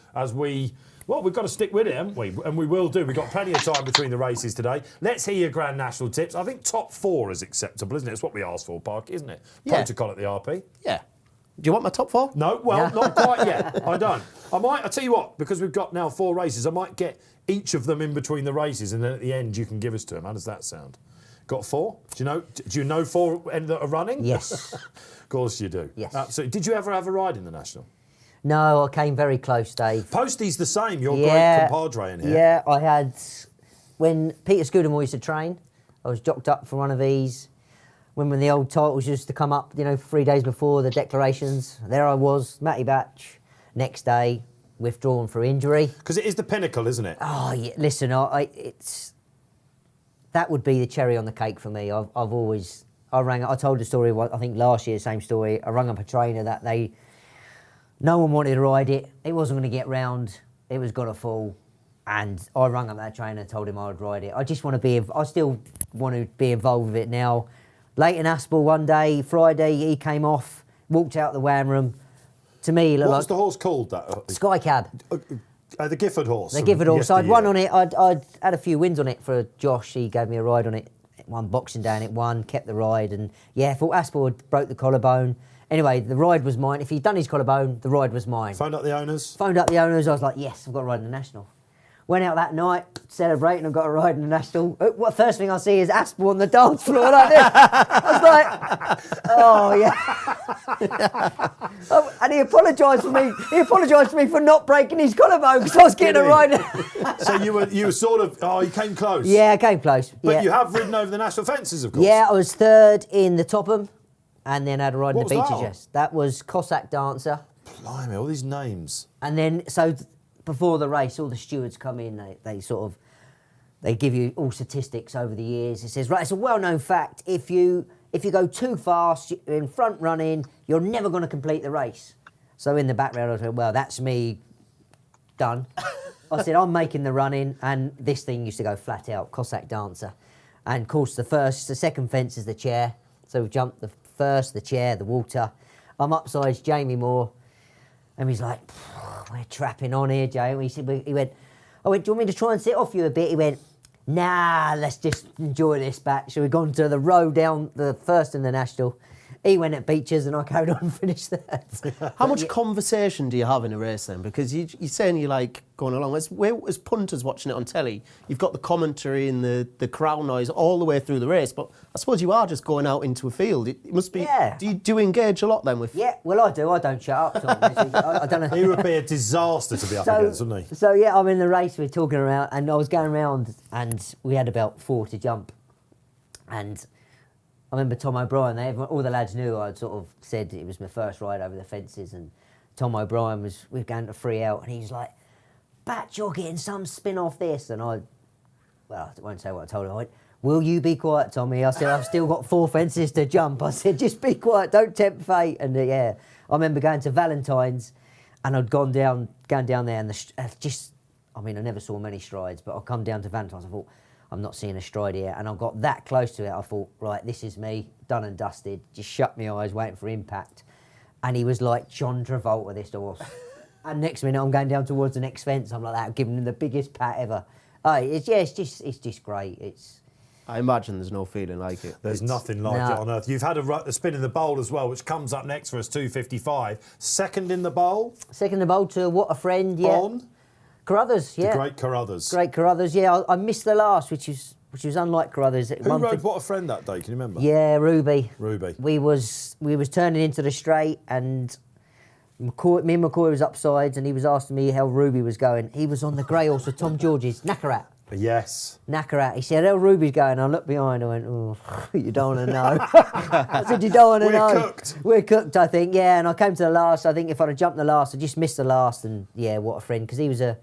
Well, we've got to stick with it, haven't we? And we will do. We've got plenty of time between the races today. Let's hear your Grand National tips. I think top 4 is acceptable, isn't it? It's what we asked for, Parky, isn't it? Yeah. Protocol at the RP. Yeah. Do you want my top 4? No, well, not quite yet. I don't. I'll tell you what, because we've got now 4 races, I might get each of them in between the races, and then at the end you can give us to them. How does that sound? Got 4? Do you know 4 that are running? Yes. Of course you do. Yes. Absolutely. Did you ever have a ride in the National? No, I came very close, Dave. Posty's the same. You're great compadre in here. Yeah, I had... When Peter Scudamore used to train, I was jocked up for one of these. When the old titles used to come up, 3 days before the declarations, there I was, Matty Batch. Next day, withdrawn for injury. Because it is the pinnacle, isn't it? Oh, yeah, listen, that would be the cherry on the cake for me. I told the story, I think last year, same story. I rang up a trainer that No one wanted to ride it. It wasn't going to get round. It was going to fall. And I rung up that trainer and told him I would ride it. I still want to be involved with it now. Leighton Aspel one day, Friday, he came off, walked out the WAM room. To me, he looked What's the horse called? That Sky Cab. The Gifford horse. The Gifford horse. I'd yesteryear. won on it. I'd had a few wins on it for Josh. He gave me a ride on it. Won Boxing Day and it won, kept the ride. And yeah, I thought Aspel had broke the collarbone. Anyway, the ride was mine. If he'd done his collarbone, the ride was mine. Phoned up the owners? Phoned up the owners. I was like, yes, I've got a ride in the National. Went out that night, celebrating, I've got a ride in the National. What first thing I see is Aspel on the dance floor like this. I was like, oh, yeah. Oh, and he apologised for me. He apologised to me for not breaking his collarbone because I was getting a ride. So you were sort of, you came close. Yeah, I came close. But yeah. you have ridden over the national fences, of course. Yeah, I was third in the Topham and then had a ride in the What was Beaches, that on? yes. That was Cossack Dancer. Blimey, all these names. And then, so before the race, all the stewards come in, they give you all statistics over the years. It says, right, it's a well-known fact, if you go too fast, you're in front running, you're never going to complete the race. So in the background, I was like, well, that's me done. I said, I'm making the running, and this thing used to go flat out, Cossack Dancer. And of course, the second fence is the chair. So we jumped the first, the chair, the water. I'm upside Jamie Moore, and he's like, we're trapping on here, Jamie. I went, do you want me to try and sit off you a bit? He went, nah, let's just enjoy this back. So we've gone to the row down the first in the National. He went at Beaches and I carried on and finished that. How much conversation do you have in a race then? Because you're saying you like going along. As punters watching it on telly, you've got the commentary and the crowd noise all the way through the race. But I suppose you are just going out into a field. It must be. Yeah. Do you engage a lot then with? Yeah, well, I do. I don't shut up. I don't know. He would be a disaster to be up against, wouldn't he? So yeah, I'm in the race. We're talking around, and I was going around, and we had about 4 to jump, and I remember Tom O'Brien, all the lads knew I'd sort of said it was my first ride over the fences, and Tom O'Brien we were going to 3 out, and he was like, Bat, you're getting some spin off this. And I won't say what I told him. I went, will you be quiet, Tommy? I said, I've still got 4 fences to jump. I said, just be quiet, don't tempt fate. And yeah, I remember going to Valentine's, and I'd gone down there, and I never saw many strides, but I'd come down to Valentine's, I thought, I'm not seeing a stride here. And I got that close to it, I thought, right, this is me, done and dusted. Just shut my eyes, waiting for impact. And he was like John Travolta, this horse. And next minute, I'm going down towards the next fence. I'm like that, giving him the biggest pat ever. It's just great. I imagine there's no feeling like it. There's nothing like it on earth. You've had a spin in the bowl as well, which comes up next for us, 2:55. Second in the bowl. Second in the bowl to What a Friend, yeah. On? Carruthers, yeah. The great Carruthers. Great Carruthers, yeah. I missed the last, which was unlike Carruthers. Who rode What a Friend that day? Can you remember? Yeah, Ruby. Ruby. We was turning into the straight, and me and McCoy was upsides, and he was asking me how Ruby was going. He was on the grey horse with Tom George's Nakarat. Yes. Nakarat. He said, how Ruby's going? I looked behind, I went, oh, you don't want to know. I said, you don't want to know. We're cooked. We're cooked, I think, yeah. And I came to the last. I think if I'd have jumped the last, I just missed the last. And yeah, What a Friend, because I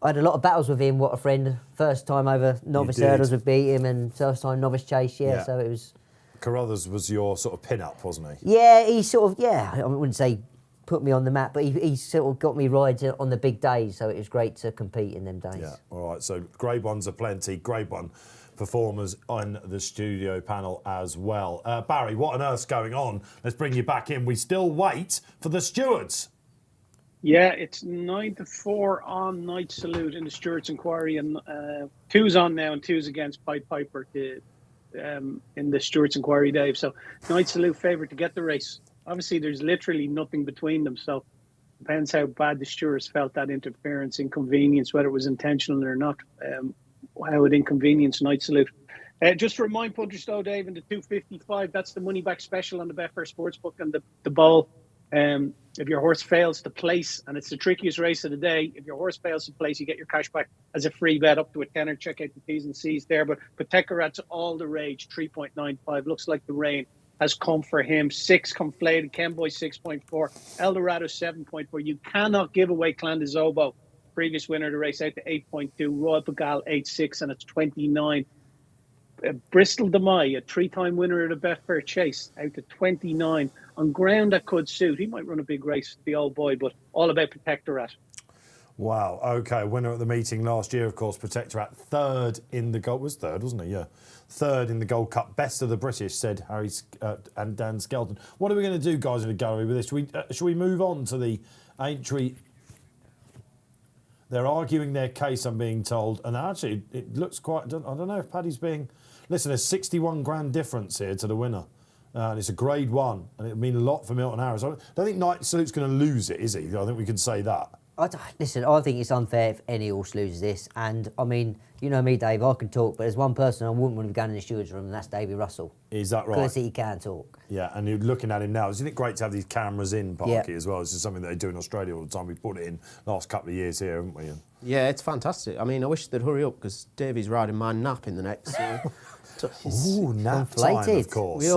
had a lot of battles with him, What a Friend. First time over novice hurdles, we beat him, and first time novice chase, yeah. So it was. Carruthers was your sort of pin-up, wasn't he? Yeah, he sort of, I wouldn't say put me on the map, but he sort of got me rides on the big days, so it was great to compete in them days. Yeah, all right, so Grade 1s are plenty. Grade 1 performers on the studio panel as well. Barry, what on earth's going on? Let's bring you back in. We still wait for the stewards. Yeah, it's 9-4 on Night Salute in the Stewards' Inquiry, and 2's on now, and 2's against Pied Piper in the Stewards' Inquiry, Dave. So Night Salute favourite to get the race. Obviously, there's literally nothing between them, so depends how bad the stewards felt that interference, inconvenience, whether it was intentional or not, how it inconvenienced Night Salute. Just to remind punters, though, Dave, in the 2:55, that's the money back special on the Betfair Sportsbook and the bowl. If your horse fails to place, and it's the trickiest race of the day, if your horse fails to place, you get your cash back as a free bet up to a tenner. Check out the T's and C's there. But Tekarat's all the rage, 3.95. Looks like the rain has come for him. 6 conflated, Kenboy 6.4, Eldorado 7.4. You cannot give away Clandazobo, previous winner of the race, out to 8.2. Royal Pagal 8.6, and it's 29. Bristol Demai, a 3-time winner of the Betfair Chase, out to 29. on ground that could suit. He might run a big race, the old boy, but all about Protectorat. Wow. Okay. Winner at the meeting last year, of course, Protectorat, third in the Gold. Was third, wasn't he? Yeah. Third in the Gold Cup. Best of the British, said Harry and Dan Skelton. What are we going to do, guys, in the gallery with this? Should we move on to the Aintree? They're arguing their case, I'm being told. And actually, it looks quite... I don't know if Paddy's being... Listen, there's 61 grand difference here to the winner. And it's a grade 1. And it'll mean a lot for Milton Harris. I don't think Knight Salute's going to lose it, is he? I think we can say that. Listen, I think it's unfair if any horse loses this. And, I mean, you know me, Dave, I can talk, but there's one person I wouldn't want to be going in the steward's room, and that's Davy Russell. Is that right? Because he can talk. Yeah, and you're looking at him now. Isn't it great to have these cameras in, Parky, Yeah. as well? This is something that they do in Australia all the time. We've put it in the last couple of years here, haven't we? Yeah, it's fantastic. I mean, I wish they'd hurry up because Davy's riding my nap in the next. Ooh, nap time, of inflated. course. We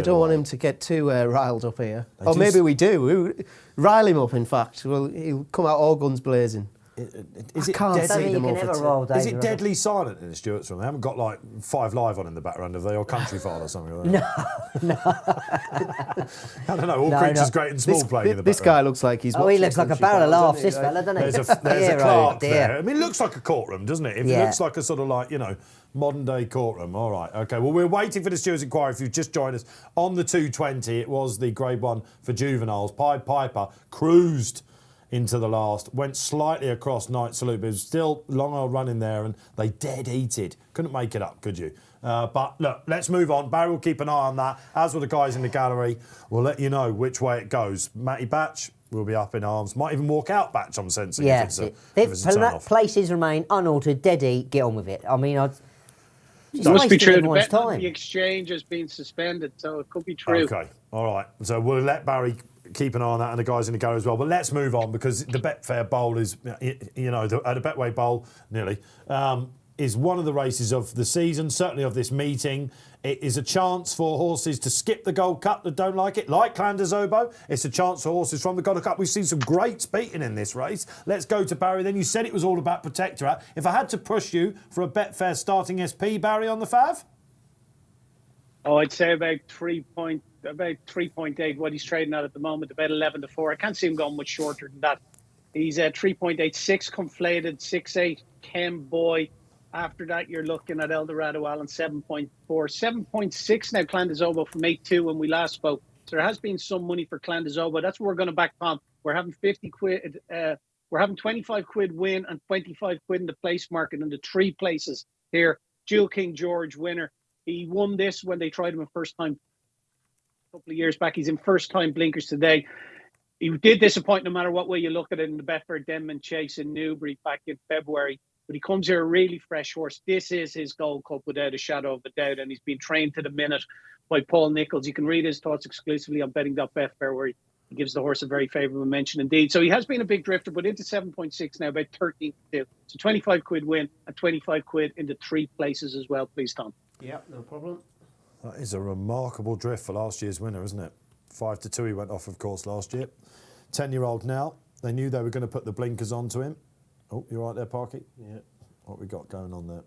don't want him to get too riled up here. Or maybe we do. Rile him up, in fact. Well, he'll come out all guns blazing. Is it I don't think you can ever roll Davy Is it Russell. deadly silent in the Stewart's room? They haven't got like 5 Live on in the background, have they? Or Countryfile or something like that? No. I don't know. All No, Creatures no. Great and Small playing in the This background. guy looks like he's. Oh, he watching looks like a Countryfile, barrel of laughs, doesn't he? this fella, doesn't he? There's a Dear, clerk oh, dear. there. I mean, it looks like a courtroom, doesn't it? It Yeah. looks like a sort of like, modern day courtroom. All right, OK. Well, we're waiting for the Stewards' inquiry. If you've just joined us on the 220, it was the grade 1 for juveniles. Pied Piper cruised into the last, went slightly across Knight Salute, but it was still long old run in there, and they dead-heated. Couldn't make it up, could you? But look, let's move on. Barry will keep an eye on that, as will the guys in the gallery. We'll let you know which way it goes. Matty Batch will be up in arms. Might even walk out Batch, I'm sensing, Yeah, if it's a turn-off. places remain unaltered, dead eat, get on with it. I mean, just It must be wasting true. The everyone's bet on time. the exchange has been suspended, so it could be true. OK, all right. So we'll let Barry keep an eye on that and the guys in the gallery as well. But let's move on because the Betfair Bowl is, the Betway Bowl, nearly, is one of the races of the season, certainly of this meeting. It is a chance for horses to skip the Gold Cup that don't like it, like Clanderzobo. It's a chance for horses from the Gold Cup. We've seen some greats beaten in this race. Let's go to Barry. Then you said it was all about Protectorat. If I had to push you for a Betfair starting SP, Barry, on the Fav? Oh, I'd say about 3.8. What he's trading at the moment, about 11-4. I can't see him going much shorter than that. He's at 3.86 conflated, 6.8 Ken Boy. After that, you're looking at Eldorado Allen 7.4, 7.6 now Clanderzobo from 8.2 when we last spoke. So there has been some money for Clanderzobo. That's what we're going to back on. We're having 50 quid. We're having 25 quid win and 25 quid in the place market in the 3 places here. Jewel King George winner. He won this when they tried him a first time a couple of years back. He's in first time blinkers today. He did disappoint no matter what way you look at it in the Betfair Denman Chase in Newbury back in February. But he comes here a really fresh horse. This is his Gold Cup without a shadow of a doubt. And he's been trained to the minute by Paul Nichols. You can read his thoughts exclusively on betting.betfair where he gives the horse a very favourable mention indeed. So he has been a big drifter, but into 7.6 now, about 13 to 2. So 25 quid win and 25 quid into 3 places as well, please, Tom. Yeah, no problem. That is a remarkable drift for last year's winner, isn't it? 5-2 he went off, of course, last year. 10-year-old now. They knew they were going to put the blinkers onto him. Oh, you right there, Parky? Yeah. What we got going on there?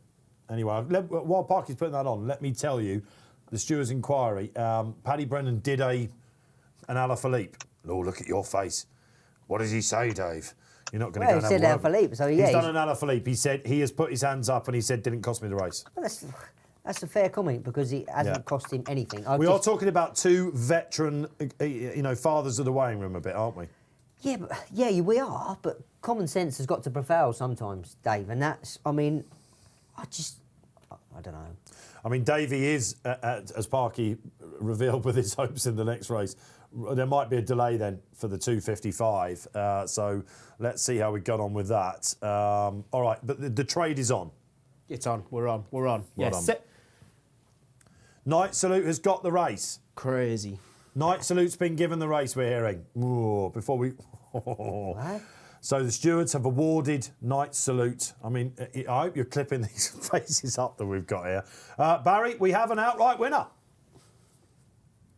Anyway, while Parky's putting that on, let me tell you, the Stewards' inquiry, Paddy Brennan did an Alaphilippe. Oh, look at your face. What does he say, Dave? You're not going to go and have a he said word. Alaphilippe, so yeah. He's done an Alaphilippe. He said he has put his hands up and he said didn't cost me the race. Well, that's a fair comment because it hasn't cost him anything. We are talking about 2 veteran, fathers of the weighing room a bit, aren't we? Yeah, we are, but common sense has got to prevail sometimes, Dave, and that's, I don't know. I mean, Davey is, as Parky revealed with his hopes in the next race, there might be a delay then for the 255. So let's see how we got on with that. All right, but the trade is on. It's on. We're on. Well Yes. done. Knight Salute has got the race. Crazy. Knight Salute's been given the race, we're hearing. Ooh, before we... What? So the stewards have awarded Knight Salute. I mean, I hope you're clipping these faces up that we've got here. Barry, we have an outright winner.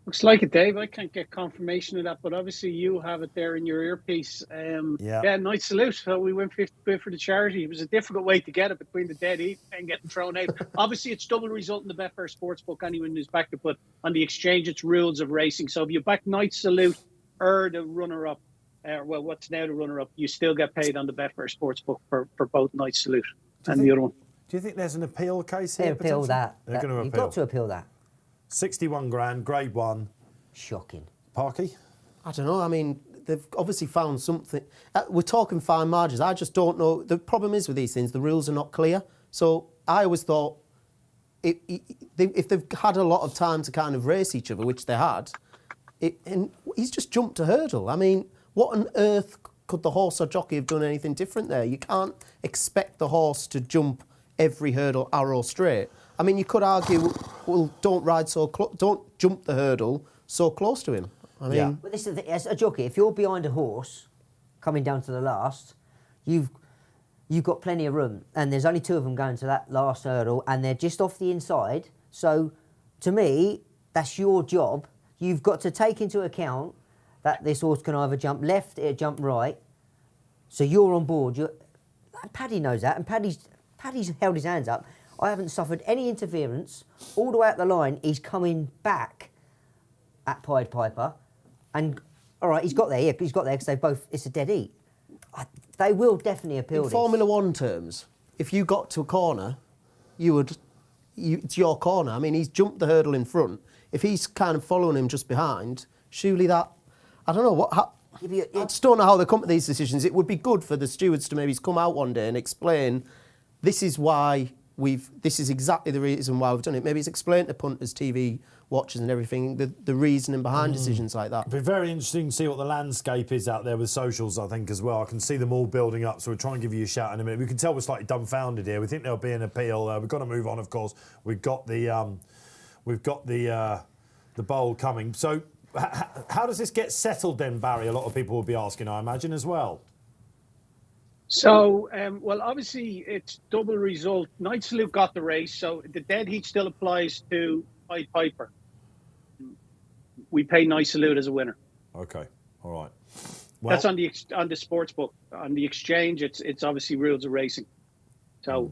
Looks like it, Dave. I can't get confirmation of that, but obviously you have it there in your earpiece. Yeah, nice salute. So we went 50 quid for the charity. It was a difficult way to get it between the dead heat and getting thrown out. Obviously, it's double result in the Betfair Sportsbook. Anyone who's backed it, but on the exchange, it's rules of racing. So if you back nice salute or the runner-up, what's now the runner-up, you still get paid on the Betfair Sportsbook for both nice salute and the other one. Do you think there's an appeal case here? They appeal that. They're going to appeal. You've got to appeal that. 61 grand, grade 1. Shocking. Parky? I don't know. I mean, they've obviously found something. We're talking fine margins. I just don't know. The problem is with these things, the rules are not clear. So I always thought if they've had a lot of time to kind of race each other, which they had, and he's just jumped a hurdle. I mean, what on earth could the horse or jockey have done anything different there? You can't expect the horse to jump every hurdle arrow straight. I mean, you could argue, well, don't ride so close, don't jump the hurdle so close to him. I mean, But this is the thing, as a jockey, if you're behind a horse coming down to the last, you've got plenty of room, and there's only 2 of them going to that last hurdle, and they're just off the inside. So, to me, that's your job. You've got to take into account that this horse can either jump left or jump right. So you're on board. Paddy knows that, and Paddy's held his hands up. I haven't suffered any interference. All the way up the line, he's coming back at Pied Piper. And, all right, he's got there. Yeah, he's got there because it's a dead heat. They will definitely appeal in Formula One terms, if you got to a corner, it's your corner. I mean, he's jumped the hurdle in front. If he's kind of following him just behind, surely that... I don't know, I just don't know how they come to these decisions. It would be good for the stewards to maybe come out one day and explain, this is exactly the reason why we've done it. Maybe it's explained to punters, TV watchers and everything, the reasoning behind decisions like that. It'd be very interesting to see what the landscape is out there with socials, I think, as well. I can see them all building up, so we'll try and give you a shout in a minute. We can tell we're slightly dumbfounded here. We think there'll be an appeal. We've got to move on, of course. We've got the bowl coming. So how does this get settled then, Barry? A lot of people will be asking, I imagine, as well. So, well, obviously, it's double result. Night Salute got the race, so the dead heat still applies to Pied Piper. We pay Night Salute as a winner. Okay, all right. Well, that's on the sports book. On the exchange, it's obviously rules of racing. So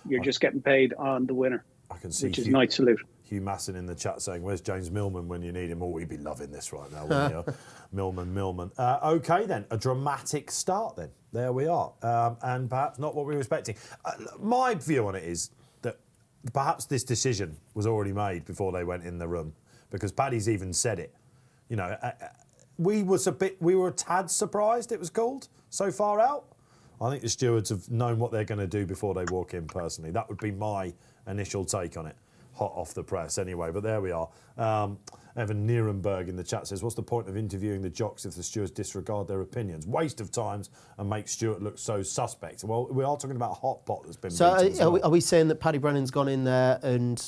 you're just getting paid on the winner, I can see which is Night Salute. Hugh Masson in the chat saying, where's James Millman when you need him? Oh, we'd be loving this right now, wouldn't you? Millman. OK, then. A dramatic start, then. There we are. And perhaps not what we were expecting. My view on it is that perhaps this decision was already made before they went in the room, because Paddy's even said it. You know, we were a tad surprised it was called so far out. I think the stewards have known what they're going to do before they walk in, personally. That would be my initial take on it. Hot off the press anyway, but there we are. Evan Nierenberg in the chat says, what's the point of interviewing the jocks if the stewards disregard their opinions? Waste of times and make Stewart look so suspect. Well, we are talking about a hot pot that's been beaten. So are we saying that Paddy Brennan's gone in there and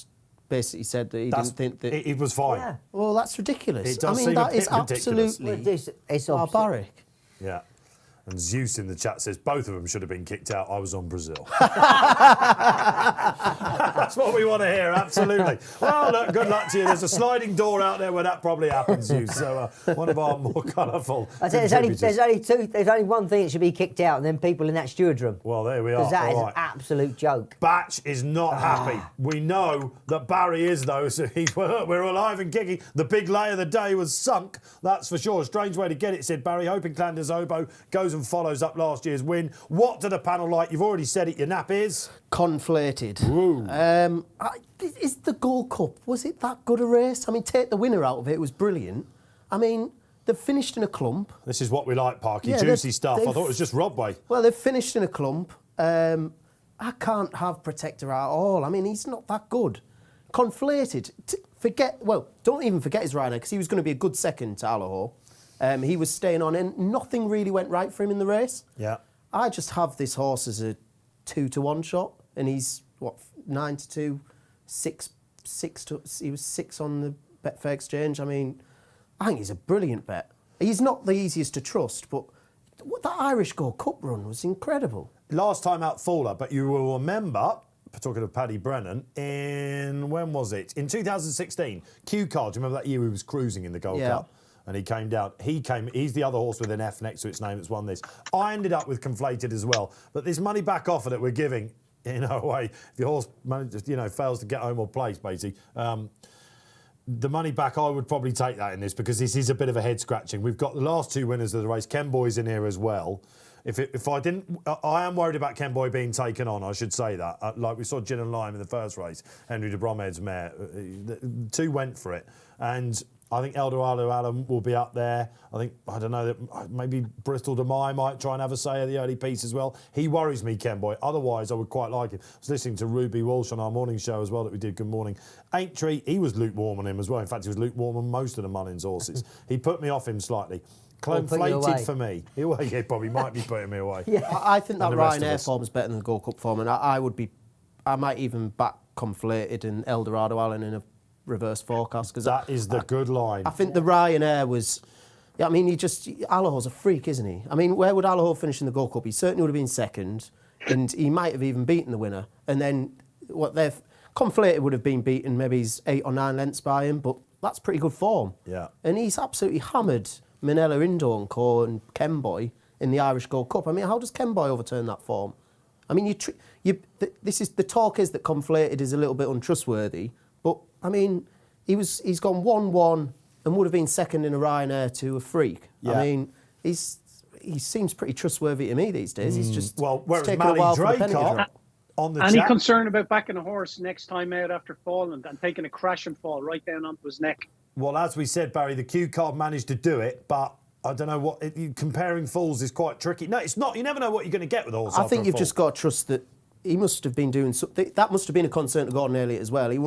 basically said that he didn't think that... It was fine. Yeah. Well, that's ridiculous. It does seem that is ridiculous. absolutely it's barbaric. Yeah. And Zeus in the chat says, both of them should have been kicked out. I was on Brazil. That's what we want to hear, absolutely. Well, look, good luck to you. There's a sliding door out there where that probably happens, Zeus. So one of our more colourful there's only one thing that should be kicked out, and then people in that steward's room. Well, there we are. Because that is an absolute joke. Batch is not happy. We know that Barry is, though. So we're alive and kicking. The big lay of the day was sunk, that's for sure. Strange way to get it, said Barry. Hoping Clanders Oboe goes and follows up last year's win. What do the panel like? You've already said it. Your nap is? Conflated. Is the Gold Cup, was it that good a race? I mean, take the winner out of it. It was brilliant. I mean, they've finished in a clump. This is what we like, Parky. Yeah, juicy stuff. I thought it was just Rodway. Well, they've finished in a clump. I can't have Protector at all. I mean, he's not that good. Conflated. Don't even forget his rider, because he was going to be a good second to Allaho. He was staying on, and nothing really went right for him in the race. Yeah. I just have this horse as a 2-to-1 shot, and he's 9-2, 6 to. He was 6 on the Betfair Exchange. I mean, I think he's a brilliant bet. He's not the easiest to trust, but that Irish Gold Cup run was incredible. Last time out faller, but you will remember talking of Paddy Brennan, when was it? In 2016, Q Card. Do you remember that year he was cruising in the Gold Cup? And he came down. He's the other horse with an F next to its name that's won this. I ended up with Conflated as well. But this money back offer that we're giving, in a way, if your horse fails to get home or place, basically, the money back, I would probably take that in this, because this is a bit of a head scratching. We've got the last 2 winners of the race. Ken Boy's in here as well. I am worried about Ken Boy being taken on, I should say that. Like we saw Gin and Lime in the first race, Henry de Bromhead's mare. 2 went for it. And I think Eldorado Allen will be up there. I don't know, that maybe Bristol de Mai might try and have a say at the early piece as well. He worries me, Ken Boy. Otherwise, I would quite like him. I was listening to Ruby Walsh on our morning show as well that we did. Good morning. Aintree, he was lukewarm on him as well. In fact, he was lukewarm on most of the Mullins horses. He put me off him slightly. Conflated for me. He probably might be putting me away. I think that Ryanair form is better than the Gold Cup form, and I might even back Conflated and Eldorado Allen in a reverse forecast, because that is the good line. I think the Ryanair was. Yeah, I mean, Allaho's a freak, isn't he? I mean, where would Allaho finish in the Gold Cup? He certainly would have been second, and he might have even beaten the winner. And then Conflated would have been beaten, maybe he's 8 or 9 lengths by him, but that's pretty good form. Yeah. And he's absolutely hammered Minella Indo and Co and Ken Boy in the Irish Gold Cup. I mean, how does Ken Boy overturn that form? I mean, the talk is that Conflated is a little bit untrustworthy. But, I mean, he's gone 1-1 and would have been second in a Ryanair to a freak. Yeah. I mean, he seems pretty trustworthy to me these days. He's just whereas taken a while for the penny to drop. Any concern about backing a horse next time out after falling and taking a crash and fall right down onto his neck? Well, as we said, Barry, the Q Card managed to do it, but I don't know comparing falls is quite tricky. No, it's not. You never know what you're going to get with a horse. I think you've just got to trust that he must have been doing something. That must have been a concern to Gordon Elliott as well. He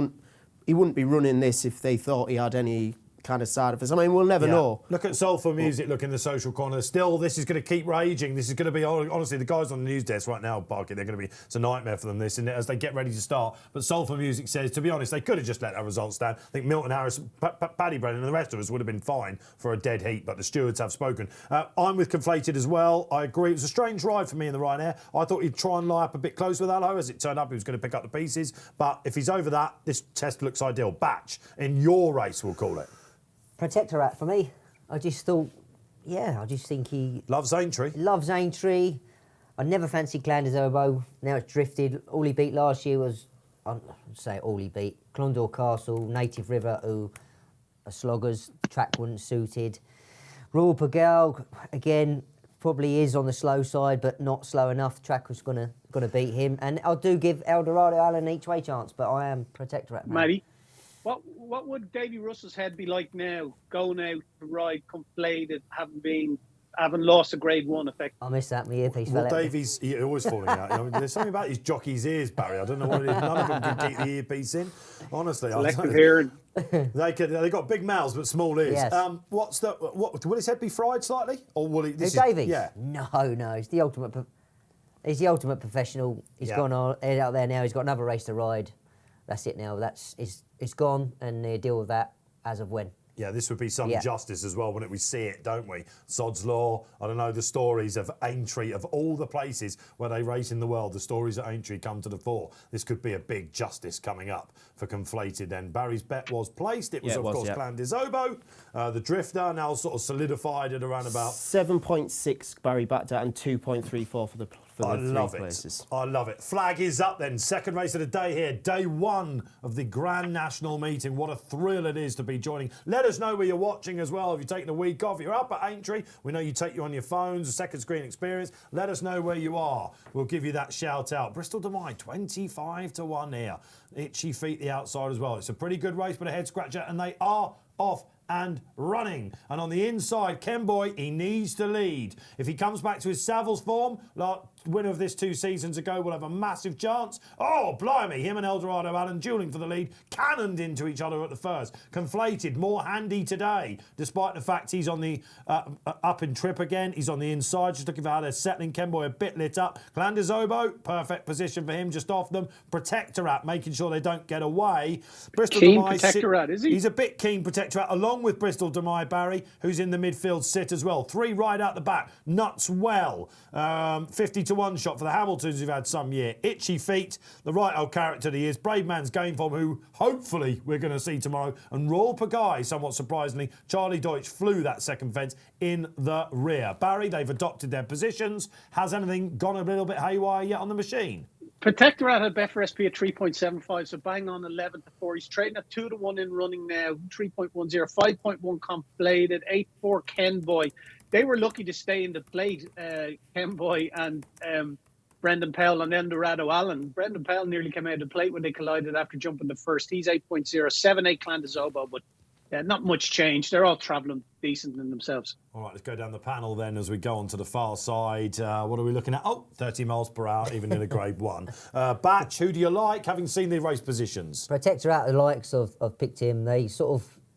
wouldn't be running this if they thought he had any kind of side effects. I mean, we'll never know. Look at Soulful Music, look in the social corner. Still, this is going to keep raging. This is going to be, honestly, the guys on the news desk right now, Barky, they're going to be, it's a nightmare for them, this, and as they get ready to start. But Soulful Music says, to be honest, they could have just let our results stand. I think Milton Harris, Paddy Brennan and the rest of us would have been fine for a dead heat, but the stewards have spoken. I'm with Conflated as well. I agree. It was a strange ride for me in the Ryanair. I thought he'd try and lie up a bit close with Allo. As it turned up, he was going to pick up the pieces. But if he's over that, this test looks ideal. Batch, in your race, we'll call it. Protectorate for me. I just think he... Loves Aintree. Loves Aintree. I never fancied Clanders Oboe. Now it's drifted. All he beat last year was, I'd say all he beat, Clondor Castle, Native River, who are sloggers. Track wasn't suited. Royal Pagal, again, probably is on the slow side, but not slow enough. Track was gonna beat him. And I do give Eldorado Allen each way chance, but I am Protectorate. Mattie? What would Davy Russell's head be like now, going out to ride Conflated, having lost a Grade 1 effect? I miss that, my earpiece Well, fell out. Davy's always falling out. I mean, there's something about his jockey's ears, Barry. I don't know what it is. None of them can keep the earpiece in. Honestly, Selective hearing. They got big mouths but small ears. Yes. Will his head be fried slightly, or will he? Davy? Yeah. No. He's the ultimate. He's the ultimate out there now. He's got another race to ride. That's it now. It's gone, and they deal with that as of when. Yeah, this would be some justice as well, wouldn't it? We see it, don't we? Sod's Law, I don't know, the stories of Aintree, of all the places where they race in the world, the stories of Aintree come to the fore. This could be a big justice coming up for Conflated then. Barry's bet was placed. It was, of course, Clandis Oboe. The Drifter now sort of solidified at around about... 7.6 Barry backed out and 2.34 for the I three love places. I love it. Flag is up then. Second race of the day here. Day 1 of the Grand National Meeting. What a thrill it is to be joining. Let us know where you're watching as well. If you're taking a week off, you're up at Aintree. We know you take you on your phones, a second screen experience. Let us know where you are. We'll give you that shout out. Bristol de Mai, 25-1 here. Itchy Feet the outside as well. It's a pretty good race, but a head scratcher, and they are off and running. And on the inside, Ken Boy, he needs to lead. If he comes back to his Savills form, like winner of this 2 seasons ago, will have a massive chance. Oh, blimey, him and Eldorado Allen duelling for the lead, cannoned into each other at the first. Conflated, more handy today, despite the fact he's on the up and trip again. He's on the inside, just looking for how they're settling. Ken Boy a bit lit up. Clandis Oboe, perfect position for him, just off them. Protectorate, making sure they don't get away. Bristol Keen Protectorate, is he? He's a bit keen Protectorate. A lot along with Bristol Demai Barry, who's in the midfield sit as well. 3 right out the back. Nuts well. 50-1 shot for the Hamiltons who've had some year. Itchy Feet, the right old character he is. Brave Man's Game Form, who hopefully we're going to see tomorrow. And Royal Pagaille, somewhat surprisingly, Charlie Deutsch flew that second fence in the rear. Barry, they've adopted their positions. Has anything gone a little bit haywire yet on the machine? Protectorate had Betfair SP at 3.75, so bang on 11 to 4. He's trading at 2 to 1 in running now, 3.10, 5.1 completed, 8-4 Ken Boy. They were lucky to stay in the plate, Ken Boy and Brendan Powell and Eldorado Allen. Brendan Powell nearly came out of the plate when they collided after jumping the first. He's 8.0, 7-8 Clandazobo, but not much change. They're all travelling decent in themselves. All right, let's go down the panel then as we go on to the far side. What are we looking at? 30 miles per hour, even in a Grade 1. Batch, who do you like, having seen the race positions? Protectorate, the likes of picked him. They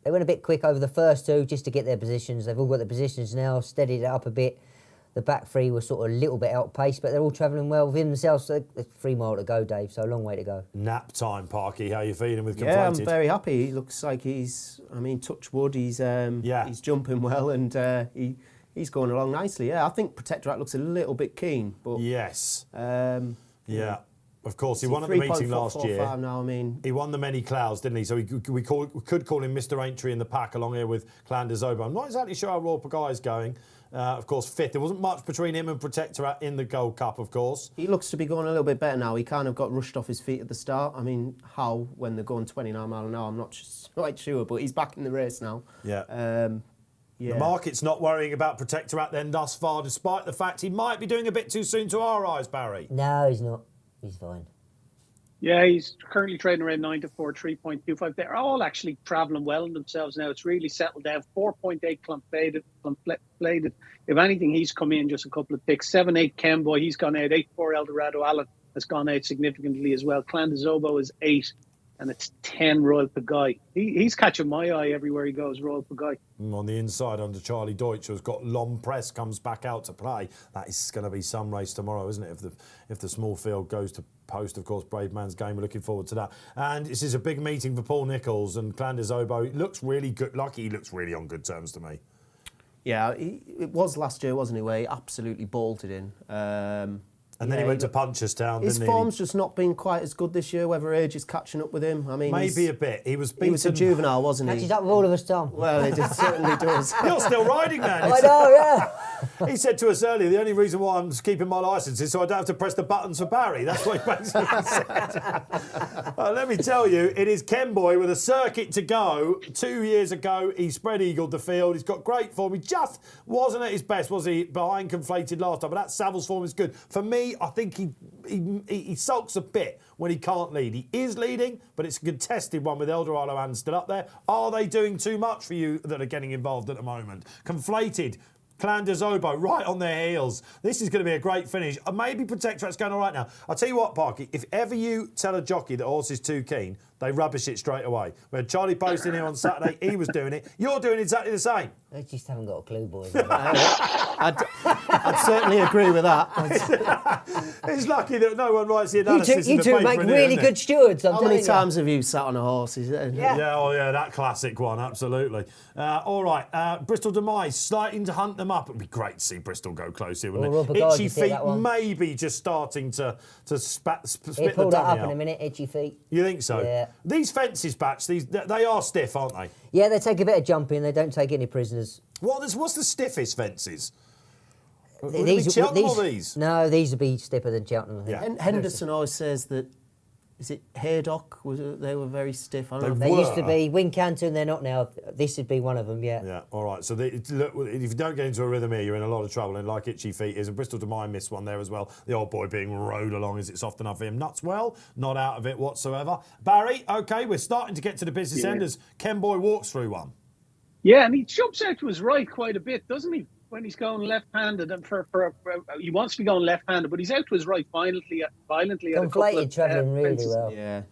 went a bit quick over the first 2 just to get their positions. They've all got their positions now, steadied it up a bit. The back 3 were sort of a little bit outpaced, but they're all travelling well within themselves. So 3 mile to go, Dave, so a long way to go. Nap time, Parky. How are you feeling with Conflated? Yeah, I'm very happy. He looks like he's touch wood, he's jumping well and he's going along nicely. Yeah, I think Protectorate looks a little bit keen, but... Yes. Yeah. Of course, he won at the meeting last year. Now, he won the many clouds, didn't he? So we could call him Mr. Aintree in the pack along here with Clandazobo. I'm not exactly sure how Royal Pagaille's going. Of course, 5th. There wasn't much between him and Protectorate in the Gold Cup, of course. He looks to be going a little bit better now. He kind of got rushed off his feet at the start. I mean, how when they're going 29 mile an hour, I'm not quite sure, but he's back in the race now. Yeah. The market's not worrying about Protectorate then thus far, despite the fact he might be doing a bit too soon to our eyes, Barry. No, he's not. He's fine. Yeah, he's currently trading around 9 to 4, 3.25. They're all actually travelling well in themselves now. It's really settled down. 4.8 Conflated. If anything, he's come in just a couple of picks. 7-8 Ken Boy, he's gone out. 8-4 Eldorado Allen has gone out significantly as well. Clandazobo is 8, and it's 10 Royal Pagaille. He's catching my eye everywhere he goes, Royal Pagaille. On the inside under Charlie Deutsch, who's got Lom Press, comes back out to play. That is going to be some race tomorrow, isn't it? If the small field goes to post, of course, Brave Man's Game. We're looking forward to that. And this is a big meeting for Paul Nicholls and Clandazobo. It looks really good. He looks really on good terms to me. Yeah, it was last year, wasn't it, where he absolutely bolted in. And then he went to Punchestown, didn't he? His form's just not been quite as good this year, whether age is catching up with him. I mean, maybe a bit. He was a juvenile, wasn't he? Catches up with all of us, Tom. Well, it certainly does. You're still riding, man. I know, yeah. He said to us earlier, the only reason why I'm keeping my licence is so I don't have to press the buttons for Barry. That's what he basically said. Let me tell you, it is Ken Boy with a circuit to go. 2 years ago, he spread-eagled the field. He's got great form. He just wasn't at his best, was he, behind Conflated last time? But that Savills form is good. For me, I think he sulks a bit when he can't lead. He is leading, but it's a contested one with Eldorado and still up there. Are they doing too much for you that are getting involved at the moment? Conflated, Clandazobo right on their heels. This is going to be a great finish. Maybe Protectorate's going all right now. I'll tell you what, Parky, if ever you tell a jockey that horse is too keen, they rubbish it straight away. We had Charlie Post in here on Saturday. He was doing it. You're doing exactly the same. They just haven't got a clue, boys. I'd certainly agree with that. It's lucky that no one writes the analysis You two make really good stewards. How many times have you sat on a horse? Yeah, that classic one, absolutely. All right, Bristol Demai starting to hunt them up. It'd be great to see Bristol go close here, wouldn't it? Itchy Feet maybe just starting to spit the pull that up out. in a minute, Itchy Feet. You think so? Yeah. These fences, Batch, they are stiff, aren't they? Yeah, they take a bit of jumping. They don't take any prisoners. What's the stiffest fences? Would it be Cheltenham or these? No, these would be stiffer than Cheltenham, I think. Yeah. Henderson always says that, is it Haydock? They were very stiff. I don't know. They used to be Wincanton, they're not now. This would be one of them, yeah. Yeah, all right. So look, if you don't get into a rhythm here, you're in a lot of trouble. And like Itchy Feet is, and Bristol Demai missed one there as well. The old boy being rode along as it's soft enough for him. Nuts well, not out of it whatsoever. Barry, OK, we're starting to get to the business end as Ken Boy walks through one. Yeah, and he jumps out to his right quite a bit, doesn't he? When he's going left-handed, and he wants to be going left-handed, but he's out to his right violently. Conflated travelling really well. Yeah.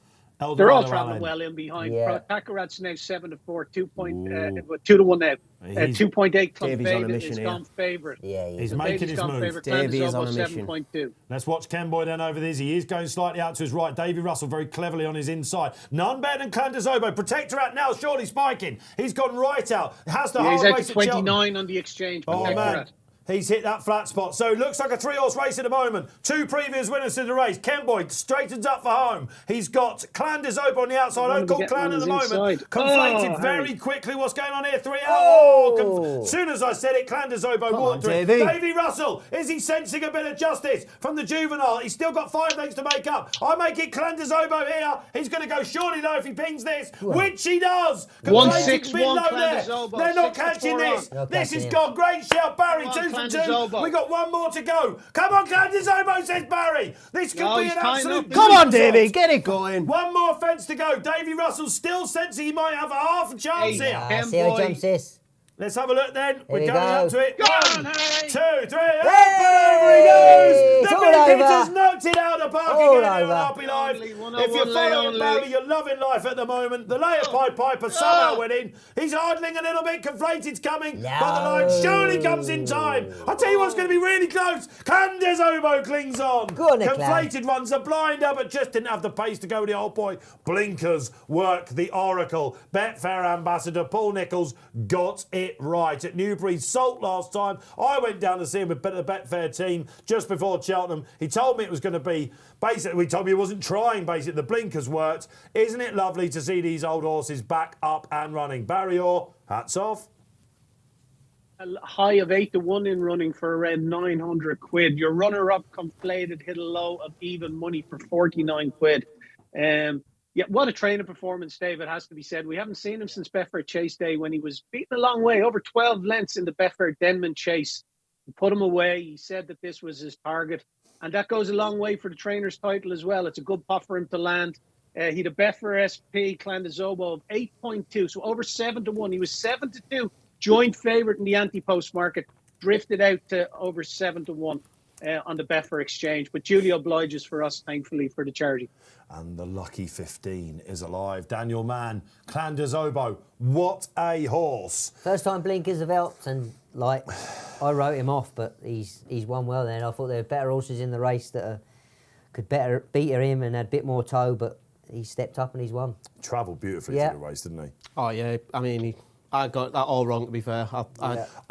They're all Eldorado travelling Allen. well in behind. Yeah. Takarat's now 7-4, 2-1 now. He's- 2.8 club Davey's on a favourite. mission It's here. gone favourite. Yeah, He's So making Davey's his gone move. favourite. Davey is on Clandazobo a mission. 7.2. Let's watch Ken Boy then over this. He is going slightly out to his right. Davy Russell very cleverly on his inside. None better than Clandazobo. Protectorate now surely spiking. He's gone right out. Has the Yeah, whole he's out race to at Cheltenham. 29 on the exchange. Oh, man. Protectorate. He's hit that flat spot. So it looks like a 3-horse race at the moment. 2 previous winners to the race. Ken Boyd straightens up for home. He's got Clandazobo on the outside. One I to call get Clan one at the is moment. inside. Conflated Oh, very Harry. quickly. What's going on here? 3 out. Oh. As soon as I said it, Clandazobo on, walked through it. Davey. Davy Russell, is he sensing a bit of justice from the juvenile? He's still got 5 lengths to make up. I make it Clandazobo here. He's going to go surely though if he pings this, which he does. 1-6-1 Conflated's been low there. Clandazobo, They're not 6-4 catching on. this. Not This catching has him. gone great shout. Barry, Come on, 2 from 2. Clandazobo. We got 1 more to go. Come on, Clandazobo, says Barry. This could No, be he's an tying absolute... up. Come on, beautiful Davey, shot. get it going. 1 more fence to go. Davy Russell still sensing he might have a half a chance Hey, here. Ken See how he Boy. jumps this. Let's have a look then. We're we coming go. up to it. Go 1, on, Harry. 2, 3. Up Hey! and over he goes. It's The all big over. hitters knocked it out of the park All again here on over. Happy Live. Only one If on you're one, following Leon Barry, Lee. you're loving life at the moment. The layer Piper somehow winning. He's idling a little bit. Conflated's coming. No. But the line surely comes in time. I tell you what's going to be really close. Clandazobo clings on. Go on, Nick Lamb. Conflated runs a blinder, but just didn't have the pace to go with the old boy. Blinkers work the oracle. Betfair ambassador Paul Nicholls got it right at Newbury Salt last time. I went down to see him with the Betfair team just before Cheltenham. He told me it was going to be basically, he told me he wasn't trying, basically. The blinkers worked. Isn't it lovely to see these old horses back up and running? Barry Orr, hats off. A high of 8-1 in running for around 900 quid. Your runner-up Conflated hit a low of even money for 49 quid. Yeah, what a training performance, Dave, it has to be said. We haven't seen him since Betfair Chase Day when he was beaten a long way, over 12 lengths in the Betfair Denman Chase. He put him away. He said that this was his target. And that goes a long way for the trainer's title as well. It's a good pot for him to land. He had a Betfair SP Clandazobo of 8.2, so over 7-1. He was 7-2, joint favourite in the anti-post market, drifted out to over 7-1 on the Betfair Exchange. But Julie obliges for us, thankfully, for the charity. And the lucky 15 is alive. Daniel Mann, Clandazobo, what a horse. First time blinkers have helped, and like I wrote him off, but he's won well. Then I thought there were better horses in the race that could better beat him and had a bit more toe, but he stepped up and he's won. Travelled beautifully Yeah. through the race, didn't he? Oh, yeah, I mean, I got that all wrong, to be fair. I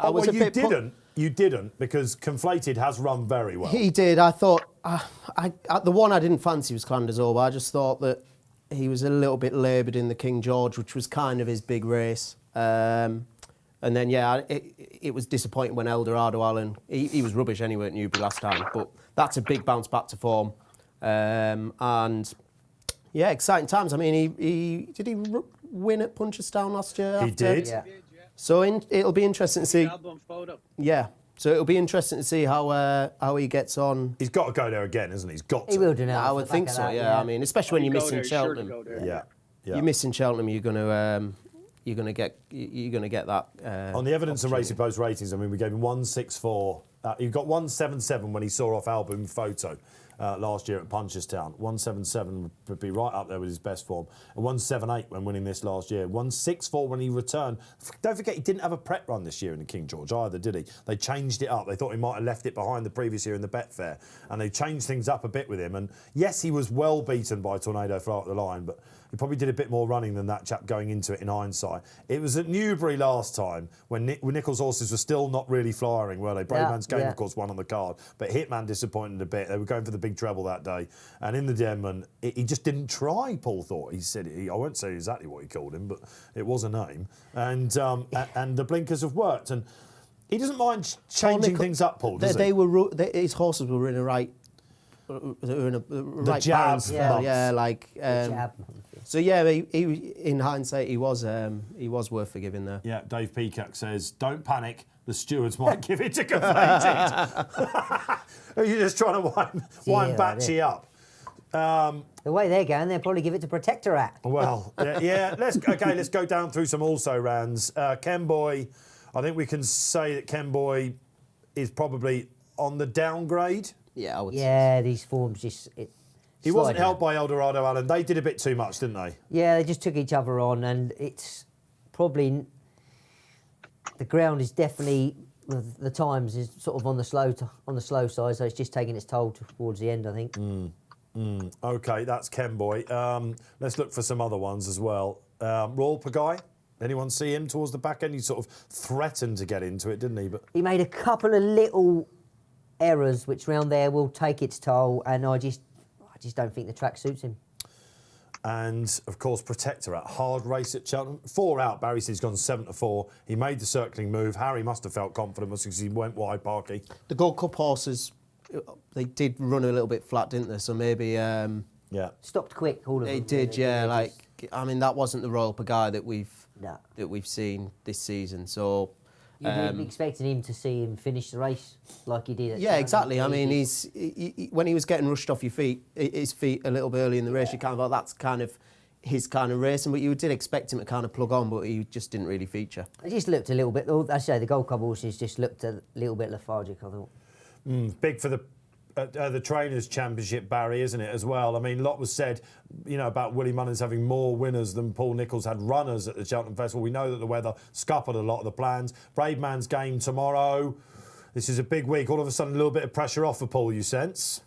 Oh, was well, a you bit didn't. You didn't, because Conflated has run very well. He did. I thought the one I didn't fancy was Clandazobo. I just thought that he was a little bit laboured in the King George, which was kind of his big race. And then, yeah, it was disappointing when Eldorado Allen, he was rubbish anyway at Newbury last time, but that's a big bounce back to form. And, yeah, exciting times. I mean, did he win at Punchestown last year? He did. Yeah. So it'll be interesting to see. Album photo. Yeah. So it'll be interesting to see how he gets on. He's got to go there again, isn't he? He's got to. He will do now. I off would the back think of so. that, Yeah. I mean, especially when you're missing Cheltenham. Yeah. Yeah. You're missing Cheltenham. You're gonna get that. On the evidence and Racing Post ratings, I mean, we gave him 164. He got 177 when he saw off album photo last year at Punchestown. 177 would be right up there with his best form. And 178 when winning this last year. 164 when he returned. Don't forget, he didn't have a prep run this year in the King George either, did he? They changed it up. They thought he might have left it behind the previous year in the Betfair. And they changed things up a bit with him. And yes, he was well beaten by Tornado Flow at the line, but he probably did a bit more running than that chap going into it in hindsight. It was at Newbury last time when Nicholls' horses were still not really flying, were they? Braveman's Game, of course, won on the card. But Hitman disappointed a bit. They were going for the big treble that day. And in the Denman, he just didn't try, Paul thought. He said, I won't say exactly what he called him, but it was a name. And the blinkers have worked. And he doesn't mind changing things up, Paul, does he? His horses were in a right. Right jab balance, bumps. yeah, like. Jab. So yeah, he in hindsight he was worth forgiving there. Yeah, Dave Peacock says, don't panic. The stewards might give it to Conflated. You're just trying to wind Batchy up. The way they're going, they'll probably give it to Protectorate. Well, yeah. Let's go down through some also rans. Ken Boy, I think we can say that Ken Boy is probably on the downgrade. Yeah, I would. Yeah, these forms just He wasn't sliding. helped by Eldorado, Alan. They did a bit too much, didn't they? Yeah, they just took each other on, and it's probably the ground is definitely the times is sort of on the slow side, so it's just taking its toll towards the end, I think. Okay, that's Ken Boy. Let's look for some other ones as well. Royal Pagaille. Anyone see him towards the back end? He sort of threatened to get into it, didn't he? But He made a couple of little errors, which round there will take its toll, and I just don't think the track suits him. And, of course, Protector at hard race at Cheltenham. 4 out, Barry says he's gone 7-4. He made the circling move. Harry must have felt confident because he went wide, Parky. The Gold Cup horses, they did run a little bit flat, didn't they? So maybe... Yeah. Stopped quick, all of them. They did, yeah. Like, I mean, that wasn't the Royal Pagaille that No. we've seen this season. So... You'd be expecting him to see him finish the race like he did. Yeah, exactly. I mean, he when he was getting rushed off his feet a little bit early in the race, you kind of thought that's kind of his kind of racing. But you did expect him to kind of plug on, but he just didn't really feature. It just looked a little bit. I say the Gold Cup horses just looked a little bit lethargic, I thought. Big for the Trainers' Championship, Barry, isn't it, as well? I mean, a lot was said, about Willie Mullins having more winners than Paul Nicholls had runners at the Cheltenham Festival. We know that the weather scuppered a lot of the plans. Brave Man's game tomorrow. This is a big week. All of a sudden, a little bit of pressure off for Paul, you sense?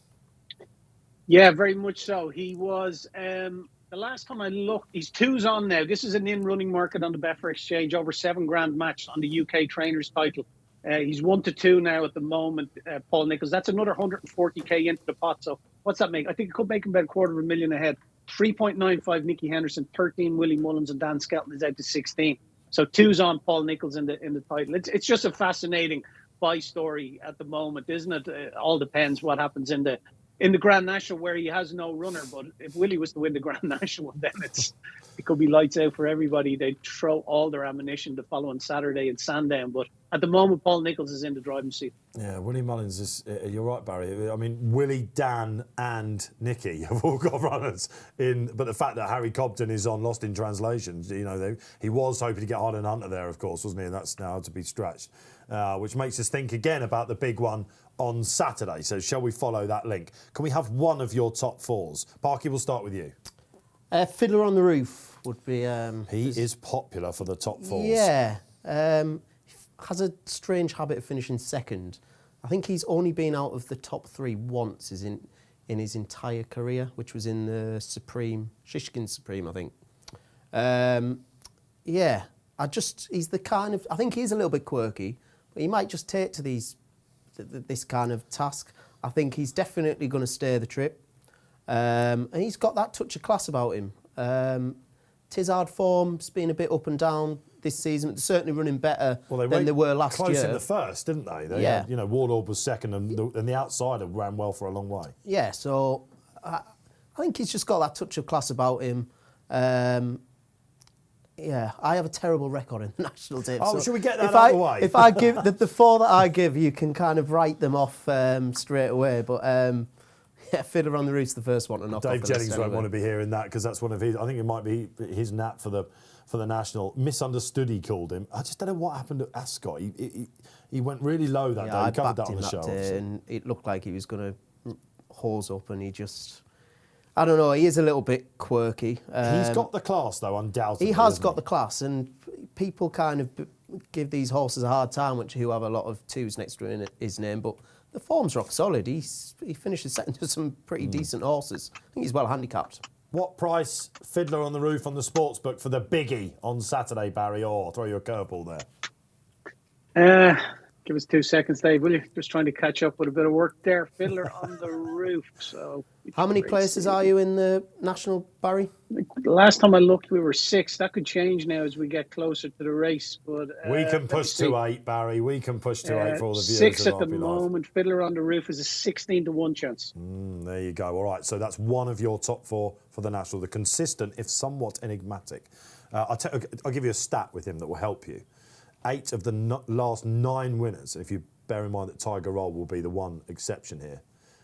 Yeah, very much so. He was, the last time I looked, he's 2s on now. This is an in-running market on the Betfair Exchange, over $7,000 match on the UK Trainers title. He's 1-2 now at the moment, Paul Nicholls. That's another 140k into the pot. So what's that make? I think it could make him about $250,000 ahead. 3.95 Nicky Henderson, 13 Willie Mullins, and Dan Skelton is out to 16. So 2's on Paul Nicholls in the title. It's just a fascinating buy story at the moment, isn't it? It all depends what happens in the Grand National, where he has no runner. But if Willie was to win the Grand National, then it could be lights out for everybody. They'd throw all their ammunition the following Saturday in Sandown. But at the moment, Paul Nicholls is in the driving seat. Yeah, Willie Mullins is... you're right, Barry. I mean, Willie, Dan and Nicky have all got runners in... But the fact that Harry Cobden is on Lost in Translation, he was hoping to get Harden Hunter there, of course, wasn't he? And that's now to be stretched, which makes us think again about the big one on Saturday. So shall we follow that link? Can we have one of your top 4s? Parky, we'll start with you. Fiddler on the Roof would be... he is popular for the top 4s. Yeah. Has a strange habit of finishing second. I think he's only been out of the top 3 once in his entire career, which was in the Shishkin Supreme, I think. Yeah, he's the kind of... I think he's a little bit quirky, but he might just take to this kind of task. I think he's definitely going to stay the trip. And he's got that touch of class about him. Tizard form's been a bit up and down this season, but certainly running better than they were last year. Close in the first, didn't they? Yeah. Warlord was second and the outsider ran well for a long way. Yeah, so I think he's just got that touch of class about him. Yeah, I have a terrible record in the national team. Oh, so should we get that out of the way? If I give the 4 that I give, you can kind of write them off straight away. But yeah, Fiddler on the Roof's the first one to knock off. Dave Jennings won't want to be hearing that because that's one of his. I think it might be his nap for the national. Misunderstood, he called him. I just don't know what happened to Ascot. He went really low that day. He covered that on the show, and it looked like he was going to hose up, and he just. I don't know, he is a little bit quirky. He's got the class, though, undoubtedly. He has got the class, and people kind of give these horses a hard time, who have a lot of 2s next to his name, but the form's rock solid. He finishes second to some pretty decent horses. I think he's well handicapped. What price Fiddler on the Roof on the sportsbook for the biggie on Saturday, Barry? Or throw you a curveball there. Give us 2 seconds, Dave, will you? Just trying to catch up with a bit of work there. Fiddler on the Roof. So, how many places are you in the national, Barry? The last time I looked, we were 6. That could change now as we get closer to the race. But we can push to 8, Barry. We can push to 8 for all the viewers. 6 at the moment. Fiddler on the Roof is a 16-1 chance. There you go. All right. So that's one of your top 4 for the national. The consistent, if somewhat enigmatic. I'll give you a stat with him that will help you. 8 of the last 9 winners, if you bear in mind that Tiger Roll will be the one exception here,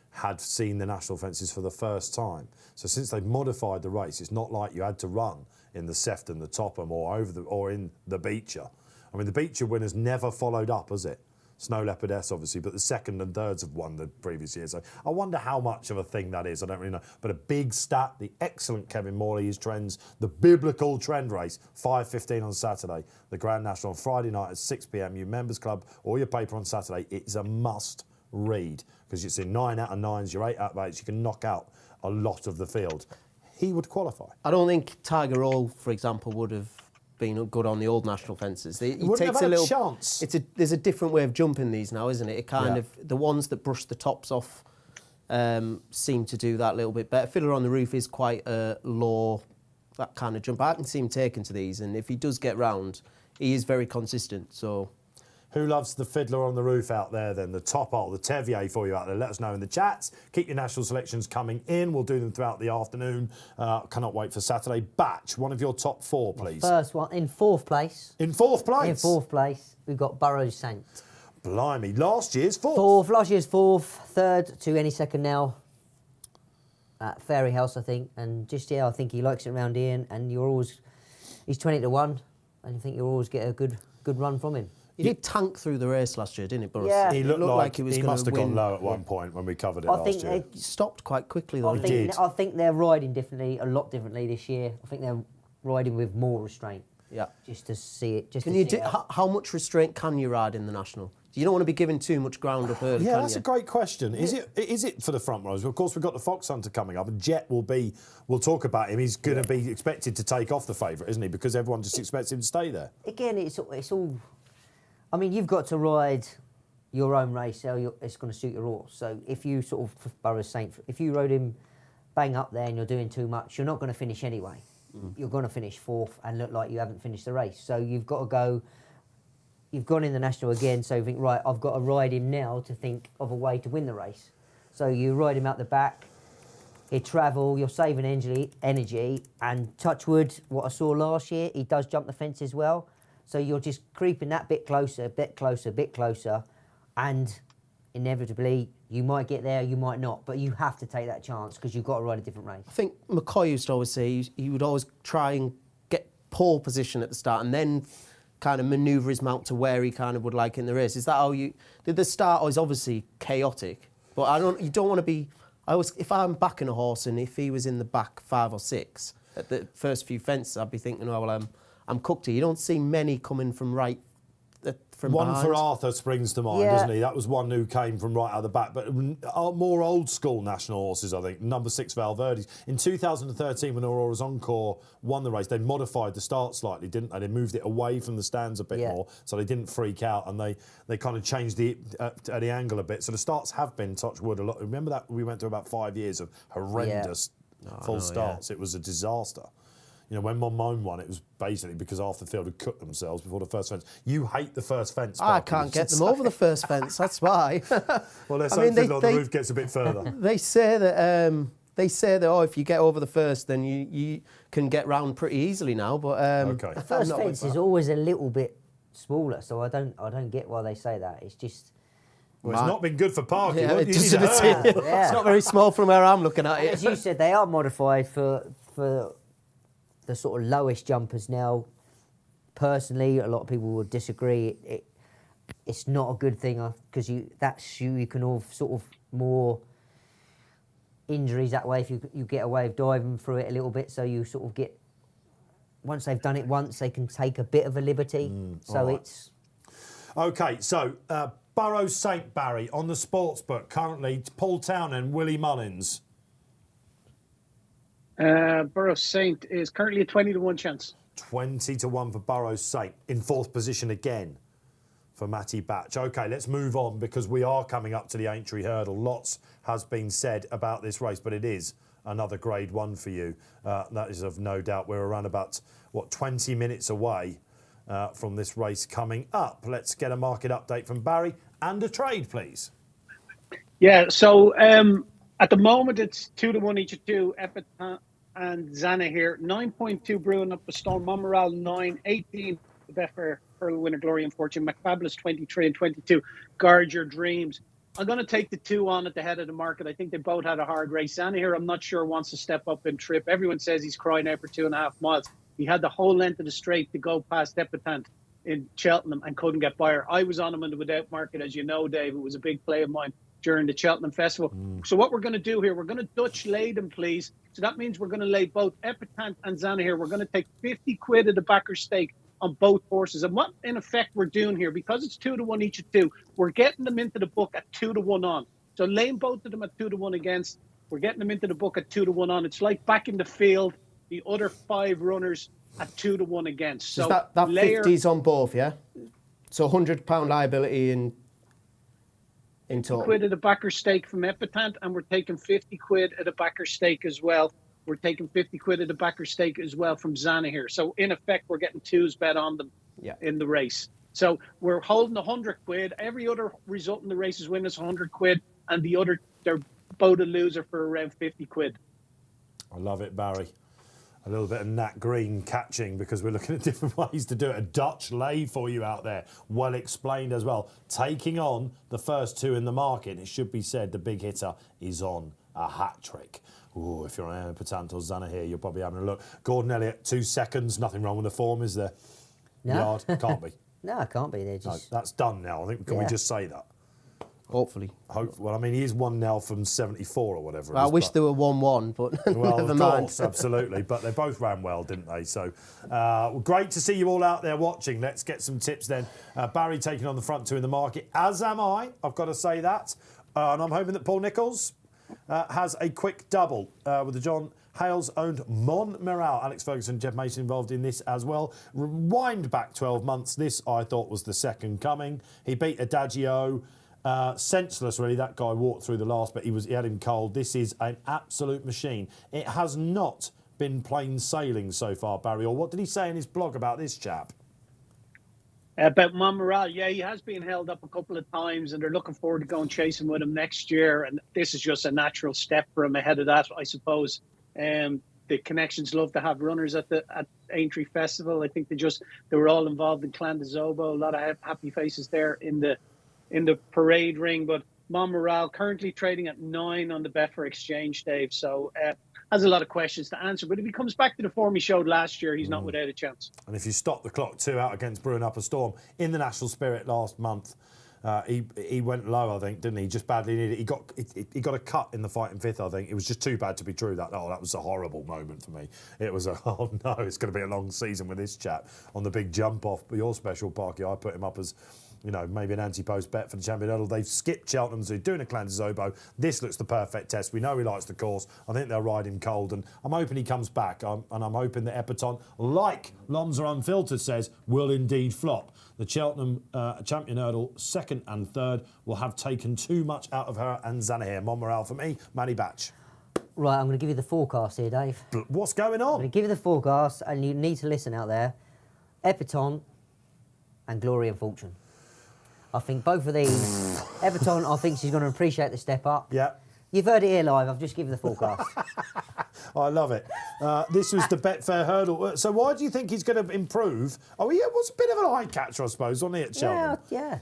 had seen the national fences for the first time. So since they've modified the race, it's not like you had to run in the Sefton, the Topham, or in the Beecher. I mean, the Beecher winners never followed up, has it? Snow Leopardess, obviously, but the second and thirds have won the previous year. So I wonder how much of a thing that is. I don't really know. But a big stat, the excellent Kevin Morley, his trends, the biblical trend race, 5:15 on Saturday. The Grand National on Friday night at 6 p.m. Your members club or your paper on Saturday. It's a must read because it's in 9 out of 9s, your 8 out of 8s. You can knock out a lot of the field. He would qualify. I don't think Tiger Roll, for example, would have been good on the old national fences. He wouldn't takes have had a little chance. There's a different way of jumping these now, isn't it? It kind Yeah. of the ones that brush the tops off seem to do that a little bit better. Fiddler on the Roof is quite a low, that kind of jump. I can see him taking to these, and if he does get round, he is very consistent. So. Who loves the Fiddler on the Roof out there then? The top hole, the Tevier for you out there. Let us know in the chats. Keep your national selections coming in. We'll do them throughout the afternoon. Cannot wait for Saturday. Batch, one of your top 4, please. First one, in 4th place. In 4th place? In 4th place, we've got Burrows Saint. Blimey, last year's 4th. 4th, last year's 4th, 3rd to any second now at Fairy House, I think. And just, I think he likes it around here. And he's 20 to 1. And I think you'll always get a good run from him. He did tank through the race last year, didn't he, Burrows? Yeah. He looked like he was he going must to have win. gone low at one point when we covered it last year. He stopped quite quickly, though. I think they're riding a lot differently this year. I think they're riding with more restraint. Yeah. Just to see it. How much restraint can you ride in the national? You don't want to be giving too much ground up early, Yeah, can that's you? a great question. Is it for the front rows? Of course, we've got the Fox Hunter coming up, and Jet we'll talk about him. He's going to be expected to take off the favourite, isn't he? Because everyone just expects him to stay there. Again, it's all. I mean, you've got to ride your own race. It's going to suit your horse. So if you sort of Burrows Saint, if you rode him bang up there and you're doing too much, you're not going to finish anyway. You're going to finish 4th and look like you haven't finished the race. So you've got to go. You've gone in the national again, so you think, right, I've got to ride him now to think of a way to win the race. So you ride him out the back, he'll travel, you're saving energy, and touch wood, what I saw last year, he does jump the fence as well. So you're just creeping that bit closer, and inevitably you might get there, you might not, but you have to take that chance because you've got to ride a different race. I think McCoy used to always say he would always try and get pole position at the start and then kind of manoeuvre his mount to where he kind of would like in the race. Is that how you... The start is obviously chaotic, but you don't want to be... if I'm backing a horse and if he was in the back 5 or 6 at the first few fences, I'd be thinking, oh, well, I'm cooked here. You don't see many coming from right... From one behind. for Arthur springs to mind, doesn't he? That was one who came from right out of the back. But more old school national horses, I think. Number 6, Valverde's. In 2013, when Aurora's Encore won the race, they modified the start slightly, didn't they? They moved it away from the stands a bit more, so they didn't freak out, and they kind of changed the angle a bit. So the starts have been, touch wood, a lot. Remember that we went through about 5 years of horrendous false starts. It was a disaster. You know, when Monmouth won, it was basically because half the field had cooked themselves before the first fence. You hate the first fence. I can't get them over the first fence, that's why. Well, let's hope Fiddler on the Roof gets a bit further. They say that if you get over the first, then you can get round pretty easily now. But okay. The first fence is always a little bit smaller, so I don't get why they say that. It's just... Well, it's not been good for parking. Yeah, It's not very small from where I'm looking at it. As you said, they are modified for the sort of lowest jumpers now. Personally, a lot of people would disagree. It's not a good thing because you can all sort of more injuries that way if you get away with diving through it a little bit. So you sort of get, once they've done it once, they can take a bit of a liberty. So right. it's... Okay, so Burrows St Barry on the sportsbook currently. Paul Townend, Willie Mullins. Burrows Saint is currently a 20 to 1 chance. 20 to 1 for Burrows Saint. In 4th position again for Mattie Batch. Okay, let's move on because we are coming up to the Aintree Hurdle. Lots has been said about this race, but it is another Grade 1 for you. That is of no doubt. We're around about, 20 minutes away from this race coming up. Let's get a market update from Barry and a trade, please. Yeah, so at the moment it's 2 to 1 each of 2. Epitaph and Zana here. 9.2 brewing up the Stone. Monmoral 9, 18 the Betfair Hurdle winner Glory and Fortune. McFabulous 23 and 22. Guard Your Dreams. I'm going to take the 2 on at the head of the market. I think they both had a hard race. Zana here, I'm not sure wants to step up and trip. Everyone says he's crying out for 2.5 miles. He had the whole length of the straight to go past Epitaph in Cheltenham and couldn't get buyer. I was on him in the without market, as you know, Dave. It was a big play of mine during the Cheltenham Festival. So what we're going to do here, we're going to Dutch lay them, please. So that means we're going to lay both Epitant and Zana here. We're going to take 50 quid at the backer stake on both horses. And what, in effect, we're doing here, because it's 2-1 each of two, we're getting them into the book at 2-1 on. So laying both of them at 2-1 against, we're getting them into the book at 2-1 on. It's like back in the field, the other 5 runners at 2-1 against. So that 50's on both, yeah? So £100 liability in total. Quid at a backer stake from Epitant, and we're taking 50 quid at a backer stake as well. We're taking 50 quid at a backer stake as well from Zana here. So in effect, we're getting 2s bet on them in the race. So we're holding 100 quid. Every other result in the race is winning us 100 quid, and the other, they're both a loser for around 50 quid. I love it, Barry. A little bit of Nat Green catching, because we're looking at different ways to do it. A Dutch lay for you out there. Well explained as well. Taking on the first 2 in the market. It should be said the big hitter is on a hat-trick. Ooh, if you're on Epitant or Zana here, you're probably having a look. Gordon Elliott, 2 seconds. Nothing wrong with the form, is there? No. Yard? Can't be. No, it can't be. They're No, just... that's done now. I think. Can we just say that? Hopefully. Well, I mean, he is 1-0 from 74 or whatever. Well, I wish they were 1-1, but well, never of mind. course, absolutely. But they both ran well, didn't they? So, great to see you all out there watching. Let's get some tips then. Barry taking on the front 2 in the market, as am I. I've got to say that. And I'm hoping that Paul Nicholls has a quick double with the John Hales-owned Montmiral. Alex Ferguson, Jeff Mason involved in this as well. Rewind back 12 months. This, I thought, was the second coming. He beat Adagio. Senseless, really. That guy walked through the last, but he had him cold. This is an absolute machine. It has not been plain sailing so far, Barry. Or what did he say in his blog about this chap? About Montmiral, yeah, he has been held up a couple of times, and they're looking forward to going chasing with him next year. And this is just a natural step for him ahead of that, I suppose. The connections love to have runners at Aintree Festival. I think they were all involved in Clan de Zobo. A lot of happy faces there in the parade ring. But Montmiral currently trading at 9 on the Betfair Exchange, Dave. So has a lot of questions to answer. But if he comes back to the form he showed last year, he's not without a chance. And if you stop the clock 2 out against Brewing Up a Storm in the National Spirit last month, he went low, I think, didn't he? Just badly needed. He got a cut in the fight in 5th, I think. It was just too bad to be true. That was a horrible moment for me. It was oh no, it's going to be a long season with this chap on the big jump off. Your special, Parky, I put him up as, maybe an anti-post bet for the Champion Hurdle. They've skipped Cheltenham, so doing a Clan de Zobo. This looks the perfect test. We know he likes the course. I think they'll ride him cold, and I'm hoping he comes back. And I'm hoping that Epitant, like Lonza Unfiltered says, will indeed flop. The Cheltenham Champion Hurdle, 2nd and 3rd, will have taken too much out of her and Zana here. Montmiral for me, Mattie Batch. Right, I'm going to give you the forecast here, Dave. But what's going on? I'm going to give you the forecast, and you need to listen out there. Epitant and Glory and Fortune. I think both of these, Epitant, I think she's going to appreciate the step up. Yeah. You've heard it here live. I've just given the forecast. I love it. This was the Betfair Hurdle. So why do you think he's going to improve? Oh, he was a bit of an eye catcher, I suppose, wasn't he, at Cheltenham? Yeah.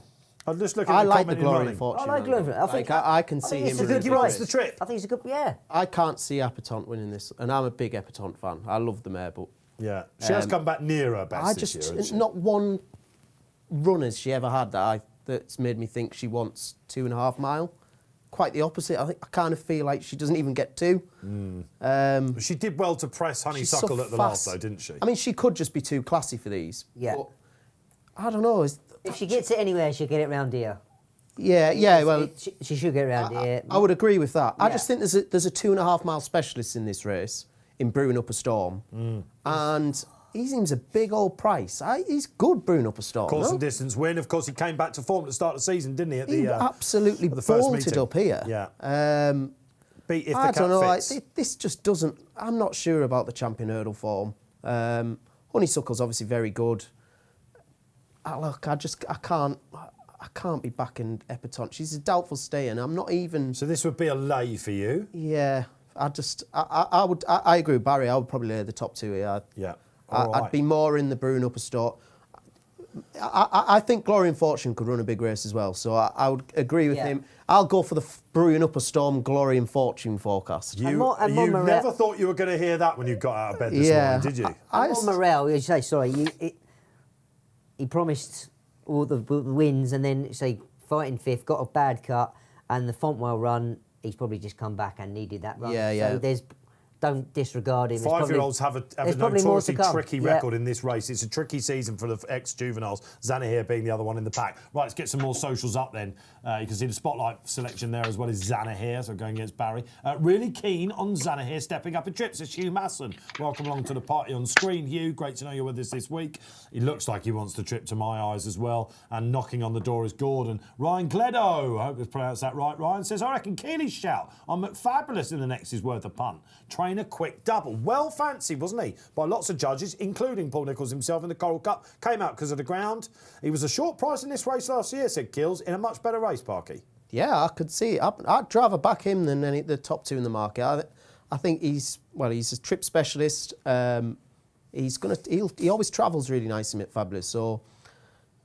I'm just looking at I the like the comment in Glory running. and Fortune. I like Glory and Fortune. I can see him it's a winning good He this likes the race. trip. I think it's a good, yeah. I can't see Epitant winning this, and I'm a big Epitant fan. I love the mare, but Yeah. She has come back near her best this year, hasn't she? not one run has she ever had that's made me think she wants 2.5 mile. Quite the opposite. I kind of feel like she doesn't even get 2. She did well to press Honeysuckle so at the last, fast. though, didn't she? I mean, she could just be too classy for these. Yeah. But I don't know. If she gets it anywhere, she'll get it round here. Yeah. Well, She should get round here. I would agree with that. I Yeah. just think there's a 2.5 mile specialist in this race in Brewing Up a Storm, and he seems a big old price. He's good brewing up a storm. Course no? and distance win. Of course, he came back to form at the start of the season, didn't he? At He the absolutely at the first bolted meeting. up here. Yeah. Beat if I the don't know. cat fits. This just doesn't. I'm not sure about the Champion Hurdle form. Honeysuckle's obviously very good. I can't be backing Epitant. She's a doubtful stay, and I'm not even. So this would be a lay for you. Yeah, I agree with Barry. I would probably lay the top 2 here. Yeah. All I'd right. be more in the brewing up a store. I think Glory and Fortune could run a big race as well, so I would agree with him. I'll go for the brewing up a storm Glory and Fortune forecast. You Montmiral- never thought you were going to hear that when you got out of bed this morning, did you? I On Morel, you say sorry. he promised all the wins, and then say fighting fifth, got a bad cut, and the Fontwell run, he's probably just come back and needed that run. Yeah. So don't disregard him. 5-year-olds have a probably more to notoriously come. tricky record in this race. It's a tricky season for the ex-juveniles, Zanahiyr being the other one in the pack. Right, let's get some more socials up then. You can see the spotlight selection there as well as Zanahiyr, so going against Barry. Really keen on Zanahiyr stepping up in trips. It's Hugh Masson. Welcome along to the party on screen, Hugh. Great to know you're with us this week. He looks like he wants the trip to my eyes as well. And knocking on the door is Gordon. Ryan Gledo, I hope I've pronounced that right. Ryan says, I reckon Keely's shout on McFabulous in the next is worth a punt. Trainer quick double. Well fancied, wasn't he? By lots of judges, including Paul Nicholls himself in the Coral Cup. Came out because of the ground. He was a short price in this race last year, said Kills, in a much better race, Parky. Yeah, I could see it. I'd rather back him than the top two in the market. I think he's a trip specialist. He always travels really nicely at Fabulous, so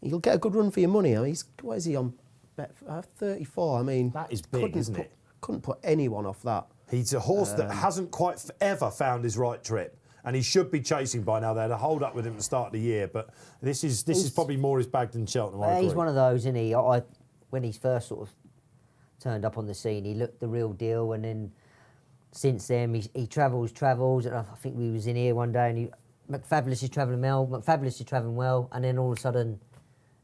he'll get a good run for your money. I mean, what is he on? 34. I mean, that is big, isn't it? Couldn't put anyone off that. He's a horse that hasn't quite ever found his right trip, and he should be chasing by now. They had a hold up with him at the start of the year, but this is probably more his bag than Cheltenham. He's one of those, isn't he? When he's first sort of turned up on the scene, he looked the real deal, and then since then he travels, and I think we was in here one day, and McFabulous is travelling well, and then all of a sudden,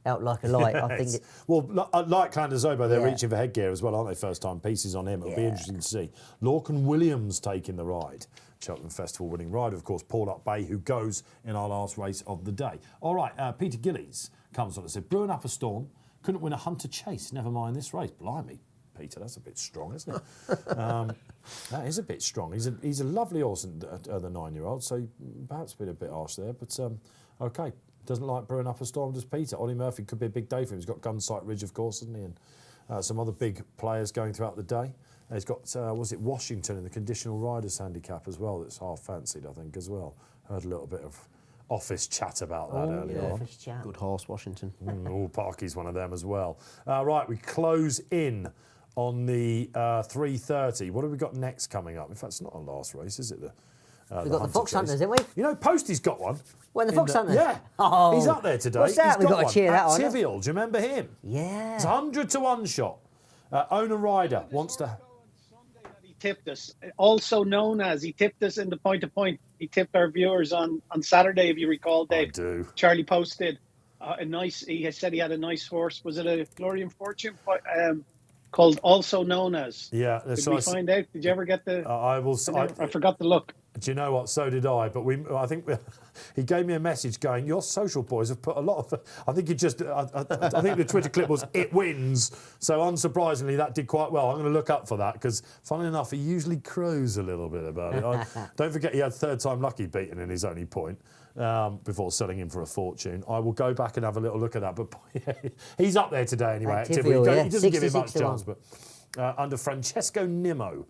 out like a light. I think. Like Clandazobo, they're reaching for headgear as well, aren't they? First time pieces on him. It'll be interesting to see. Lorcan Williams taking the ride. Cheltenham Festival winning ride, of course. Paul Up Bay, who goes in our last race of the day. All right, Peter Gillies comes on and said, brewing up a storm, couldn't win a Hunter Chase. Never mind this race. Blimey, Peter, that's a bit strong, isn't it? That is a bit strong. He's a lovely horse, the 9-year-old, so perhaps been a bit harsh there, but okay. Doesn't like brewing up a storm, does Peter. Ollie Murphy could be a big day for him. He's got Gunsight Ridge, of course, hasn't he? And some other big players going throughout the day. He's got, Washington in the conditional riders handicap as well, that's half fancied, I think, as well. Heard a little bit of office chat about that earlier on. Good horse, Washington. Parky's one of them as well. Right, we close in on the 3:30. What have we got next coming up? In fact, it's not our last race, is it? We've got the Fox Hunters, haven't we? You know, Posty's got one. When the Fox Hunters? Yeah. Oh, he's up there today. What's that? We've got to cheer that on. Tivial, do you remember him? Yeah. It's 100 to 1 shot. Owner Rider wants to... He tipped us, also known as, he tipped us in the point-to-point. He tipped our viewers on Saturday, if you recall, Dave. I do. Charlie posted he said he had a nice horse. Was it a Glory and Fortune? Called Also Known As. Yeah. Did we find out? Did you ever get the... I forgot the look. Do you know what? So did I. But I think he gave me a message going, your social boys have put a lot of... I think I think the Twitter clip was, it wins. So unsurprisingly, that did quite well. I'm going to look up for that because, funnily enough, he usually crows a little bit about it. Don't forget he had third time lucky beaten in his only point before selling him for a fortune. I will go back and have a little look at that. But he's up there today anyway. He doesn't give him much chance. But under Francesco Nimmo.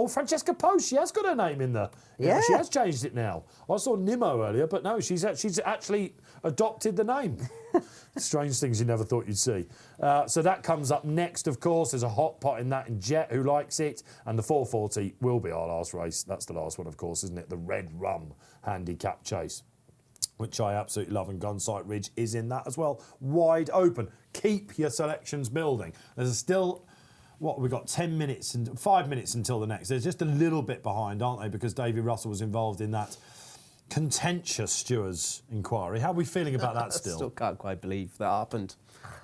Francesca Post, she has got her name in there. Yeah. She has changed it now. I saw Nimmo earlier, but no, she's actually adopted the name. Strange things you never thought you'd see. So that comes up next, of course. There's a hot pot in that in Jet, who likes it. And the 440 will be our last race. That's the last one, of course, isn't it? The Red Rum Handicap Chase, which I absolutely love. And Gunsight Ridge is in that as well. Wide open. Keep your selections building. There's still... we've got 10 minutes and 5 minutes until the next. They're just a little bit behind, aren't they? Because David Russell was involved in that contentious stewards' inquiry. How are we feeling about that still? I still can't quite believe that happened.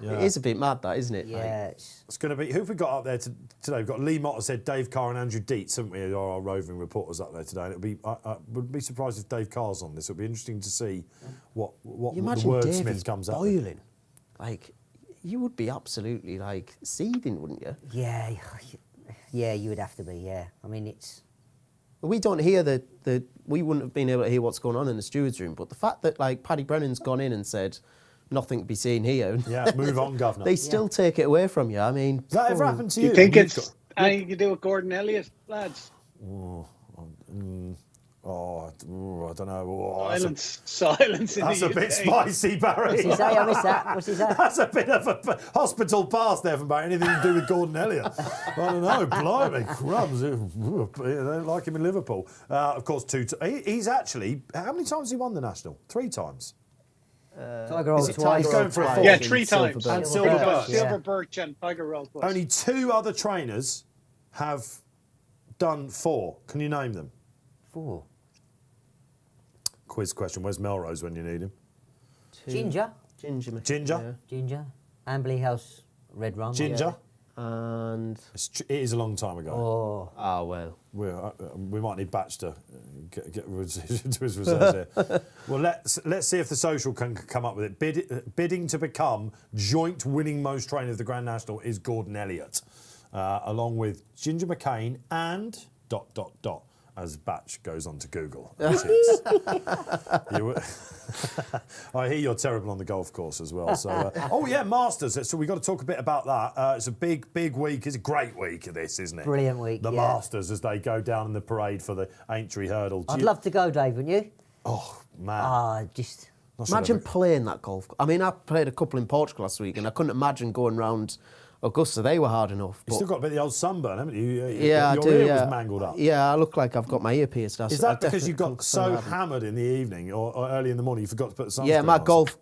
Yeah. It is a bit mad, that, isn't it? Yeah. It's going to be... Who have we got up there today? We've got Lee Motter said Dave Carr and Andrew Dietz, haven't we? Are our roving reporters up there today. And I would be surprised if Dave Carr's on this. It'll be interesting to see what the wordsmith comes up with. Boiling. Like... You would be absolutely, seething, wouldn't you? Yeah, you would have to be, yeah. I mean, it's... We don't hear we wouldn't have been able to hear what's going on in the steward's room, but the fact that, Paddy Brennan's gone in and said, nothing to be seen here... Yeah, move on, Governor. They still take it away from you, I mean... Has that ever happened to you? You think it's anything to do with Gordon Elliott, lads? I don't know. Silence in That's the a bit UK. spicy, Barry. What's he say? I missed that. What's he say? That's a bit of a hospital pass there from Barry. Anything to do with Gordon Elliott? I don't know. Blimey, crumbs. They don't like him in Liverpool. Of course, he's actually... How many times has he won the National? 3 times. Tiger Roll Is it twice. Tiger going for a Twice. fourth? Yeah, And 3 times. Silver And Birch. Silver Birch. Silver Birch and Tiger Roll twice. Only 2 other trainers have done 4. Can you name them? 4. Quiz question. Where's Melrose when you need him? Ginger. Ginger. Ginger? Ginger. Amberley House Red Rum. Ginger? And It is a long time ago. Oh. ah well. We might need Batch to get to his reserves here. Well, let's see if the social can come up with it. Bidding to become joint winning most trainer of the Grand National is Gordon Elliott, along with Ginger McCain and ... as Batch goes on to Google. I hear you're terrible on the golf course as well. So, oh yeah, Masters. So we've got to talk a bit about that. It's a big week. It's a great week of this, isn't it? Brilliant week, The yeah. Masters as they go down in the parade for the Aintree Hurdle. I'd love to go, Dave, wouldn't you? Oh man. Just... Not sure Imagine if I- playing that golf. I mean, I played a couple in Portugal last week, and I couldn't imagine going round Augusta. They were hard enough. You've still got a bit of the old sunburn, haven't you? Yeah, your I do. ear Yeah, was mangled up. Yeah, I look like I've got my ear pierced. Is that because you got so hammered in the evening or early in the morning you forgot to put the sunscreen Yeah, on?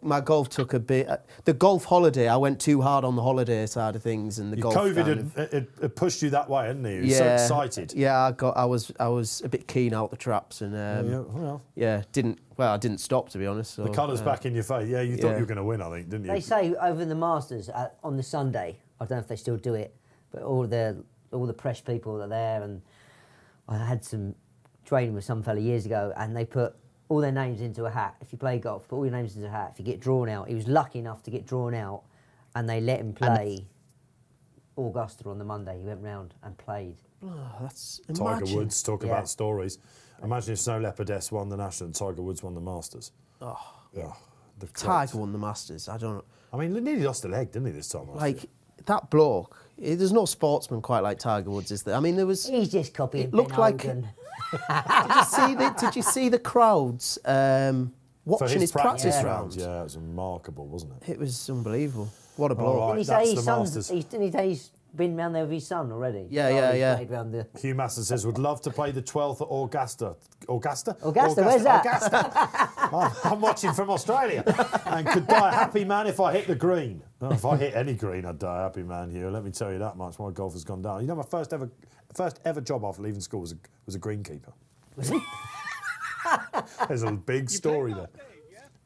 my golf took a bit. The golf holiday, I went too hard on the holiday side of things, and the golf. COVID kind of- had pushed you that way, hadn't it? You were so excited. Yeah, I was a bit keen out the traps, and I didn't stop, to be honest. So, The colours back in your face. Yeah, you thought yeah. you were going to win, I think, didn't you? They say over the Masters on the Sunday, I don't know if they still do it, but all the press people are there, and I had some training with some fella years ago, and they put all their names into a hat. If you play golf, put all your names into a hat. If you get drawn out, he was lucky enough to get drawn out, and they let him play Augusta on the Monday. He went round and played. Oh, that's Tiger imagine. Woods, talk Yeah. about stories. Imagine if Snow Leopardess won the National and Tiger Woods won the Masters. Oh, Yeah. The Tiger won the Masters. I don't I mean, he nearly lost a leg, didn't he, this time last year? like that bloke. There's no sportsman quite like Tiger Woods, is there? I mean, there was. He's just copying It looked Ben like- Hogan. Did you see the crowds For watching his practice rounds, rounds? yeah, it was remarkable, wasn't it? It was unbelievable. What a All bloke! right. Didn't he that's say his the son's? Masters. Didn't he say he's been round there with his son already? Yeah, He's yeah. played round the... Hugh Masson says, would love to play the 12th at Augusta. Augusta? Where's that? Augusta. I'm watching from Australia. And could die a happy man if I hit the green. Oh, if I hit any green, I'd die a happy man, Hugh. Let me tell you that much. My golf has gone down. You know, my first ever job after leaving school was a greenkeeper. There's a big story there.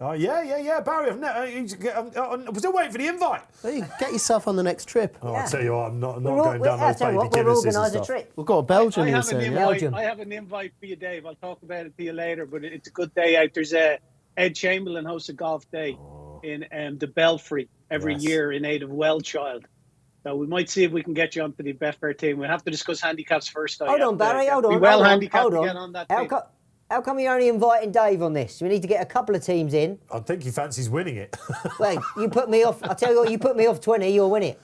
Oh, yeah, Barry. I'm still waiting for the invite. Well, you get yourself on the next trip. Oh, Yeah. I'll tell you what, I'm not We're all- going down I'll those tell you baby what, we'll Guinnesses and organise a stuff. trip. We'll go to Belgium. I You were have, an saying, yeah? invite, Belgium. I have an invite for you, Dave. I'll talk about it to you later, but it's a good day out. There's Ed Chamberlain hosts a golf day in the Belfry every Yes. year in aid of Wellchild. So we might see if we can get you onto the Betfair team. We'll have to discuss handicaps first. though. Hold You on, have to Barry, get- hold be on. well hold on, handicapped hold to on. get on that How, team. how come you're only inviting Dave on this? We need to get a couple of teams in. I think he fancies winning it. Wait, you put me off. I tell you what, you put me off 20, you'll win it.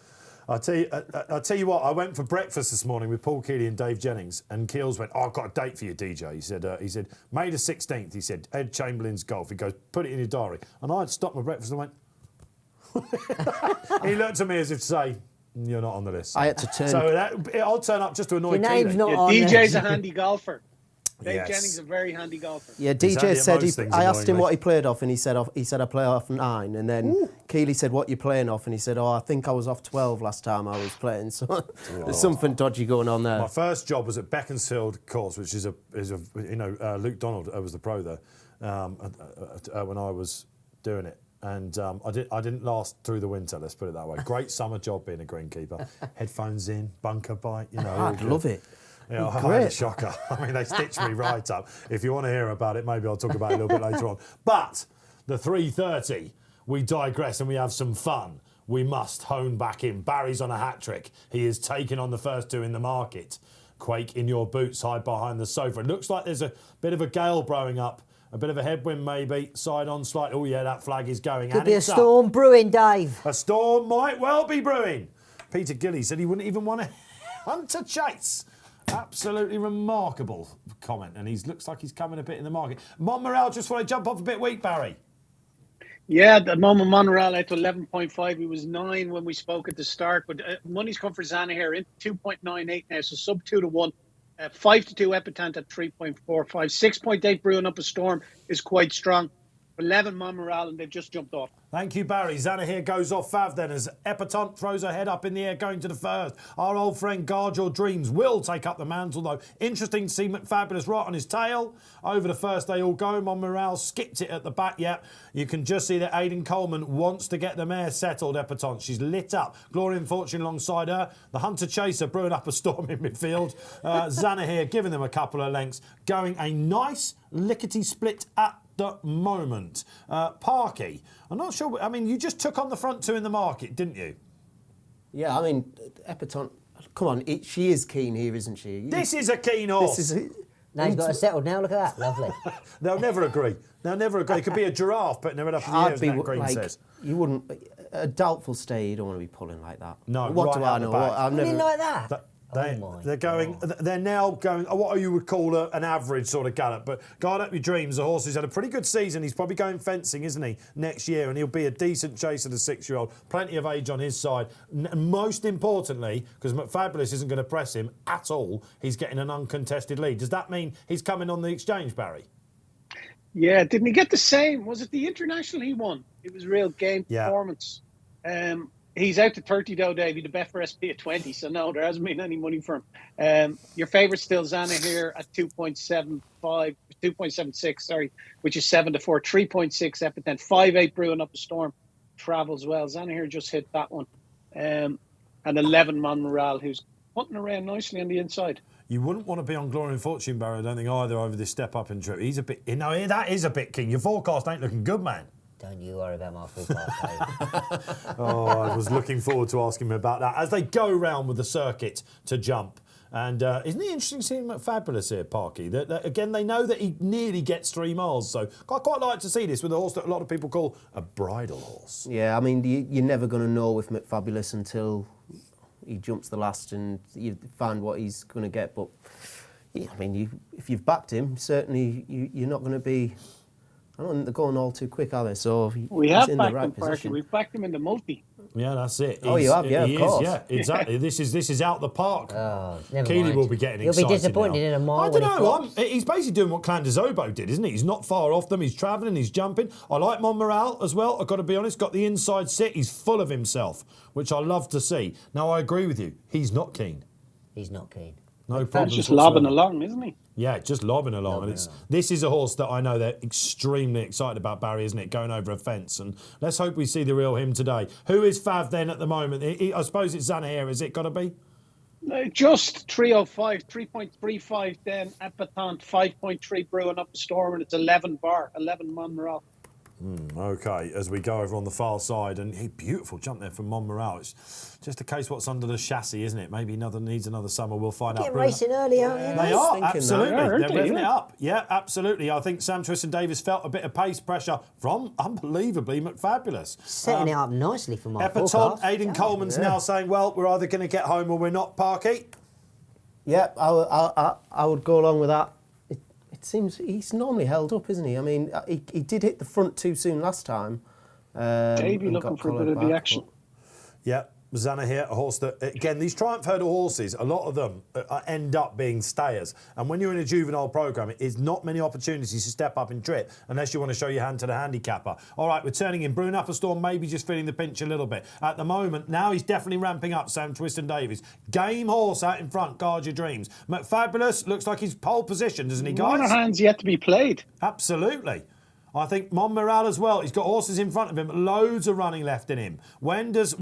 I'll tell you what, I went for breakfast this morning with Paul Keeley and Dave Jennings, and Keels went, I've got a date for you, DJ. He said, May the 16th, he said, Ed Chamberlain's golf. He goes, put it in your diary. And I had stopped my breakfast and went, he looked at me as if to say, you're not on the list. I had to turn. So I'll turn up just to annoy Your name's Keeley. not on DJ's there. a handy golfer. Dave Yes. Jennings is a very handy golfer. Yeah, He's handy DJ at said most things, I asked him annoyingly. what he played off, and he said I play off 9, and then Keeley said, "What you playing off?" And he said, "Oh, I think I was off 12 last time I was playing." So there's something dodgy going on there. My first job was at Beaconsfield Course, which is Luke Donald was the pro there when I was doing it. And I didn't last through the winter, let's put it that way. Great summer job being a greenkeeper. Headphones in, bunker bite, all I'd good. love it. Yeah, I had a Great. shocker. I mean, they stitched me right up. If you want to hear about it, maybe I'll talk about it a little bit later on. But the 3:30, we digress and we have some fun. We must hone back in. Barry's on a hat-trick. He is taking on the first 2 in the market. Quake in your boots, hide behind the sofa. It looks like there's a bit of a gale blowing up. A bit of a headwind maybe, side on slightly. Oh yeah, that flag is going. Could and be a it's up. storm brewing, Dave. A storm might well be brewing. Peter Gilly said he wouldn't even want to hunt a chase. Absolutely remarkable comment, and he looks like he's coming a bit in the market. Montmorel, just want to jump off a bit weak, Barry. Yeah, at the moment, Monreal out to 11.5. He was 9 when we spoke at the start, but money's come for Zana here in 2.98 now, so sub 2 to 1. 5 to 2 Epitant at 3.45. 6.8 brewing up a storm is quite strong. 11 Monmoral, and they've just jumped off. Thank you, Barry. Zanna here goes off Fav then as Epatante throws her head up in the air going to the first. Our old friend Guard Your Dreams will take up the mantle though. Interesting to see McFabulous right on his tail. Over the first they all go. Monmoral skipped it at the back. Yep, you can just see that Aidan Coleman wants to get the mare settled, Epatante. She's lit up. Glory and Fortune alongside her. The Hunter Chaser brewing up a storm in midfield. Zanna here giving them a couple of lengths. Going a nice lickety split at the moment. Parky, I'm not sure. I mean, you just took on the front two in the market, didn't you? Yeah, I mean, Epatante, come on, she is keen here, isn't she? This is a keen horse. Now he's got it settled now, look at that, lovely. They'll never agree. It could be a giraffe putting their head up in the air, as Nat Green says. You wouldn't, a doubtful stay, you don't want to be pulling like that. No, what right do out I the know? back. I've never. Like that? They're now going what you would call an average sort of gallop. But Guard Up Your Dreams, the horse who's had a pretty good season. He's probably going fencing, isn't he, next year? And he'll be a decent chaser, the 6-year-old. Plenty of age on his side. Most importantly, because McFabulous isn't going to press him at all, he's getting an uncontested lead. Does that mean he's coming on the exchange, Barry? Yeah, didn't he get the same? Was it the International he won? It was real game performance. He's out to 30 though, Davey. The Betfair SP at 20, so no, there hasn't been any money for him. Your favourite still Zanna here at 2.76, sorry, which is 7-4, 3.6 Epatante, 5-8 brewing up a storm, travels well. Zanna here just hit that one. And 11 Monmoral, who's hunting around nicely on the inside. You wouldn't want to be on Glory and Fortune, Barry, I don't think either, over this step up in trip. He's a bit, that is a bit king. Your forecast ain't looking good, man. Don't you worry about my forecast, Oh, I was looking forward to asking him about that as they go round with the circuit to jump. And isn't it interesting seeing McFabulous here, Parky? That again, they know that he nearly gets 3 miles. So I quite like to see this with a horse that a lot of people call a bridle horse. Yeah, I mean, you're never going to know with McFabulous until he jumps the last and you find what he's going to get. But yeah, I mean, if you've backed him, certainly you're not going to be. I don't think they're going all too quick, are they? So we have in backed the right him, position. We've backed him in the multi. Yeah, that's it. Oh, you have, yeah, of course. Yeah, exactly. This is out the park. Oh, never Keely mind. will be getting He'll excited be disappointed now. in a mile. I don't know. He's basically doing what Clandezobo did, isn't he? He's not far off them. He's travelling. He's jumping. I like Monmoral as well. I've got to be honest. Got the inside sit. He's full of himself, which I love to see. Now, I agree with you. He's not keen. He's not keen. No problem. He's just lobbing along, isn't he? Yeah, just lobbing along. This is a horse that I know they're extremely excited about, Barry, isn't it? Going over a fence. And let's hope we see the real him today. Who is Fav then at the moment? I suppose it's Zanna here, is it got to be? Just 305, 3.35 then Epatante, 5.3 brewing up a storm, and it's 11 Monmoral. Okay, as we go over on the far side, and beautiful jump there from Monmoral. It's just a case what's under the chassis, isn't it? Maybe needs another summer. We'll find out. Getting racing early, aren't you? They are, Thinking absolutely. that. They're revving it up. Yeah, absolutely. I think Sam Twiston-Davies felt a bit of pace pressure from, unbelievably, McFabulous. Setting it up nicely for my Epatante, forecast. Aidan Coleman's now saying, well, we're either going to get home or we're not, Parky. Yeah, I would go along with that. It seems he's normally held up, isn't he? I mean, he did hit the front too soon last time. Davey looking for a bit of the action. Yeah, Zanna here, a horse that, again, these Triumph Hurdle horses, a lot of them end up being stayers. And when you're in a juvenile programme, it is not many opportunities to step up and trip unless you want to show your hand to the handicapper. All right, we're turning in. Brewing up a storm, maybe just feeling the pinch a little bit. At the moment, now he's definitely ramping up, Sam Twiston-Davies. Game horse out in front, Guard Your Dreams. McFabulous looks like he's pole position, doesn't he, guys? Monahan's yet to be played. Absolutely. I think Monmoral as well. He's got horses in front of him, loads of running left in him. When does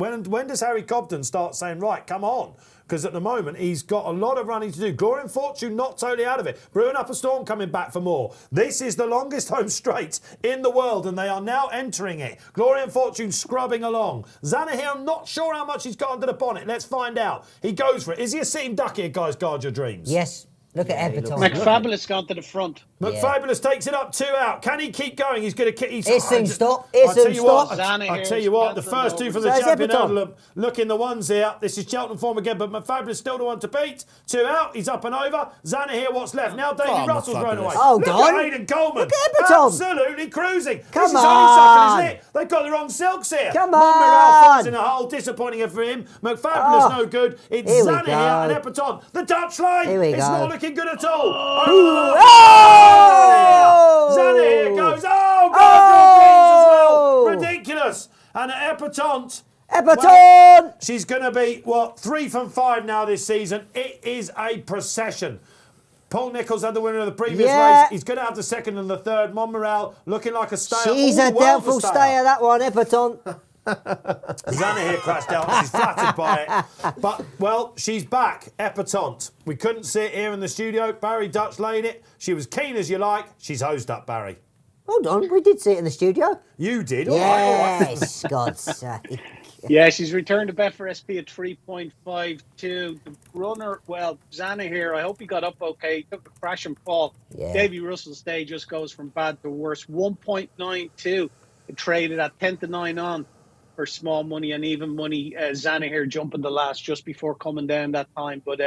Harry Cobden start saying, right, come on? Because at the moment, he's got a lot of running to do. Glory and Fortune not totally out of it. Brewing Up a Storm coming back for more. This is the longest home straight in the world, and they are now entering it. Glory and Fortune scrubbing along. Zanna here, I'm not sure how much he's got under the bonnet. Let's find out. He goes for it. Is he a sitting duck here, guys? Guard Your Dreams. Yes. Look at Epatante. McFabulous gone to the front. McFabulous takes it up, 2 out. Can he keep going? He's going to kick. It's him stop. It's him stop. I tell you what, the first two from the champion hurdle looking the ones here. This is Cheltenham form again, but McFabulous still the one to beat. 2 out. He's up and over. Zanna here. What's left now? Davey Russell's run away. Oh, look God. at Aidan Coleman. Look at Epatante. Absolutely cruising. Come this is on. honeysuckle, isn't it? They They've got the wrong silks here. Come Monmiral falls on. in a hole, disappointing for him. McFabulous no good. It's Here we Zanna go. here and Epperton. The Dutch line. Here we It's go. not looking good at all. Oh! Zanna here goes. Oh, God, good greens as well. Ridiculous. And Epperton. Everton! Well, she's going to be, 3 from 5 now this season. It is a procession. Paul Nicholls had the winner of the previous race. He's going to have the second and the third. Monmiral looking like a stayer. She's a doubtful stayer, that one, Everton. Zanna here crashed out. She's flattered by it. But, she's back. Epperton. We couldn't see it here in the studio. Barry Dutch laid it. She was keen as you like. She's hosed up, Barry. Hold on, we did see it in the studio. You did? All right. Yes, God's sake. Yeah, she's returned to Betfair SP at 3.52. The runner, Zanna here, I hope he got up okay. He took a crash and fall. Yeah. Davy Russell's day just goes from bad to worse. 1.92. It traded at 10 to 9 on for small money and even money. Zanna here jumping the last just before coming down that time. But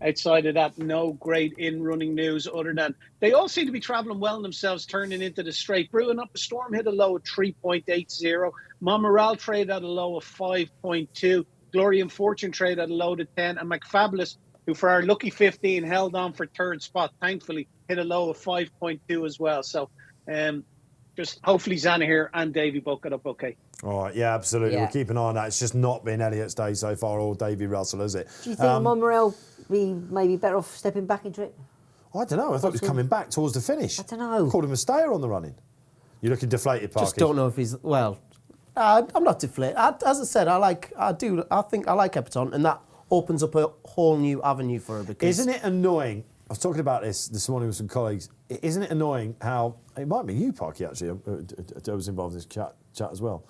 outside of that, no great in-running news other than they all seem to be travelling well themselves, turning into the straight. Brewing Up a Storm hit a low of 3.80. Monmiral traded at a low of 5.2. Glory and Fortune traded at a low of 10. And McFabulous, who for our lucky 15 held on for third spot, thankfully hit a low of 5.2 as well. So just hopefully Zanna here and Davy both got up okay. All right, yeah, absolutely. Yeah. We'll keep an eye on that. It's just not been Elliot's day so far, or Davy Russell, is it? Do you think Monmiral be maybe better off stepping back into it? I don't know. I thought he was coming back towards the finish. I don't know. Called him a stayer on the running. You're looking deflated, Parky. Just don't know if he's I'm not deflated. As I said, I think I like Epperton, and that opens up a whole new avenue for her. Because Isn't it annoying? I was talking about this morning with some colleagues. Isn't it annoying how it might be you, Parky? Actually, I was involved in this chat as well.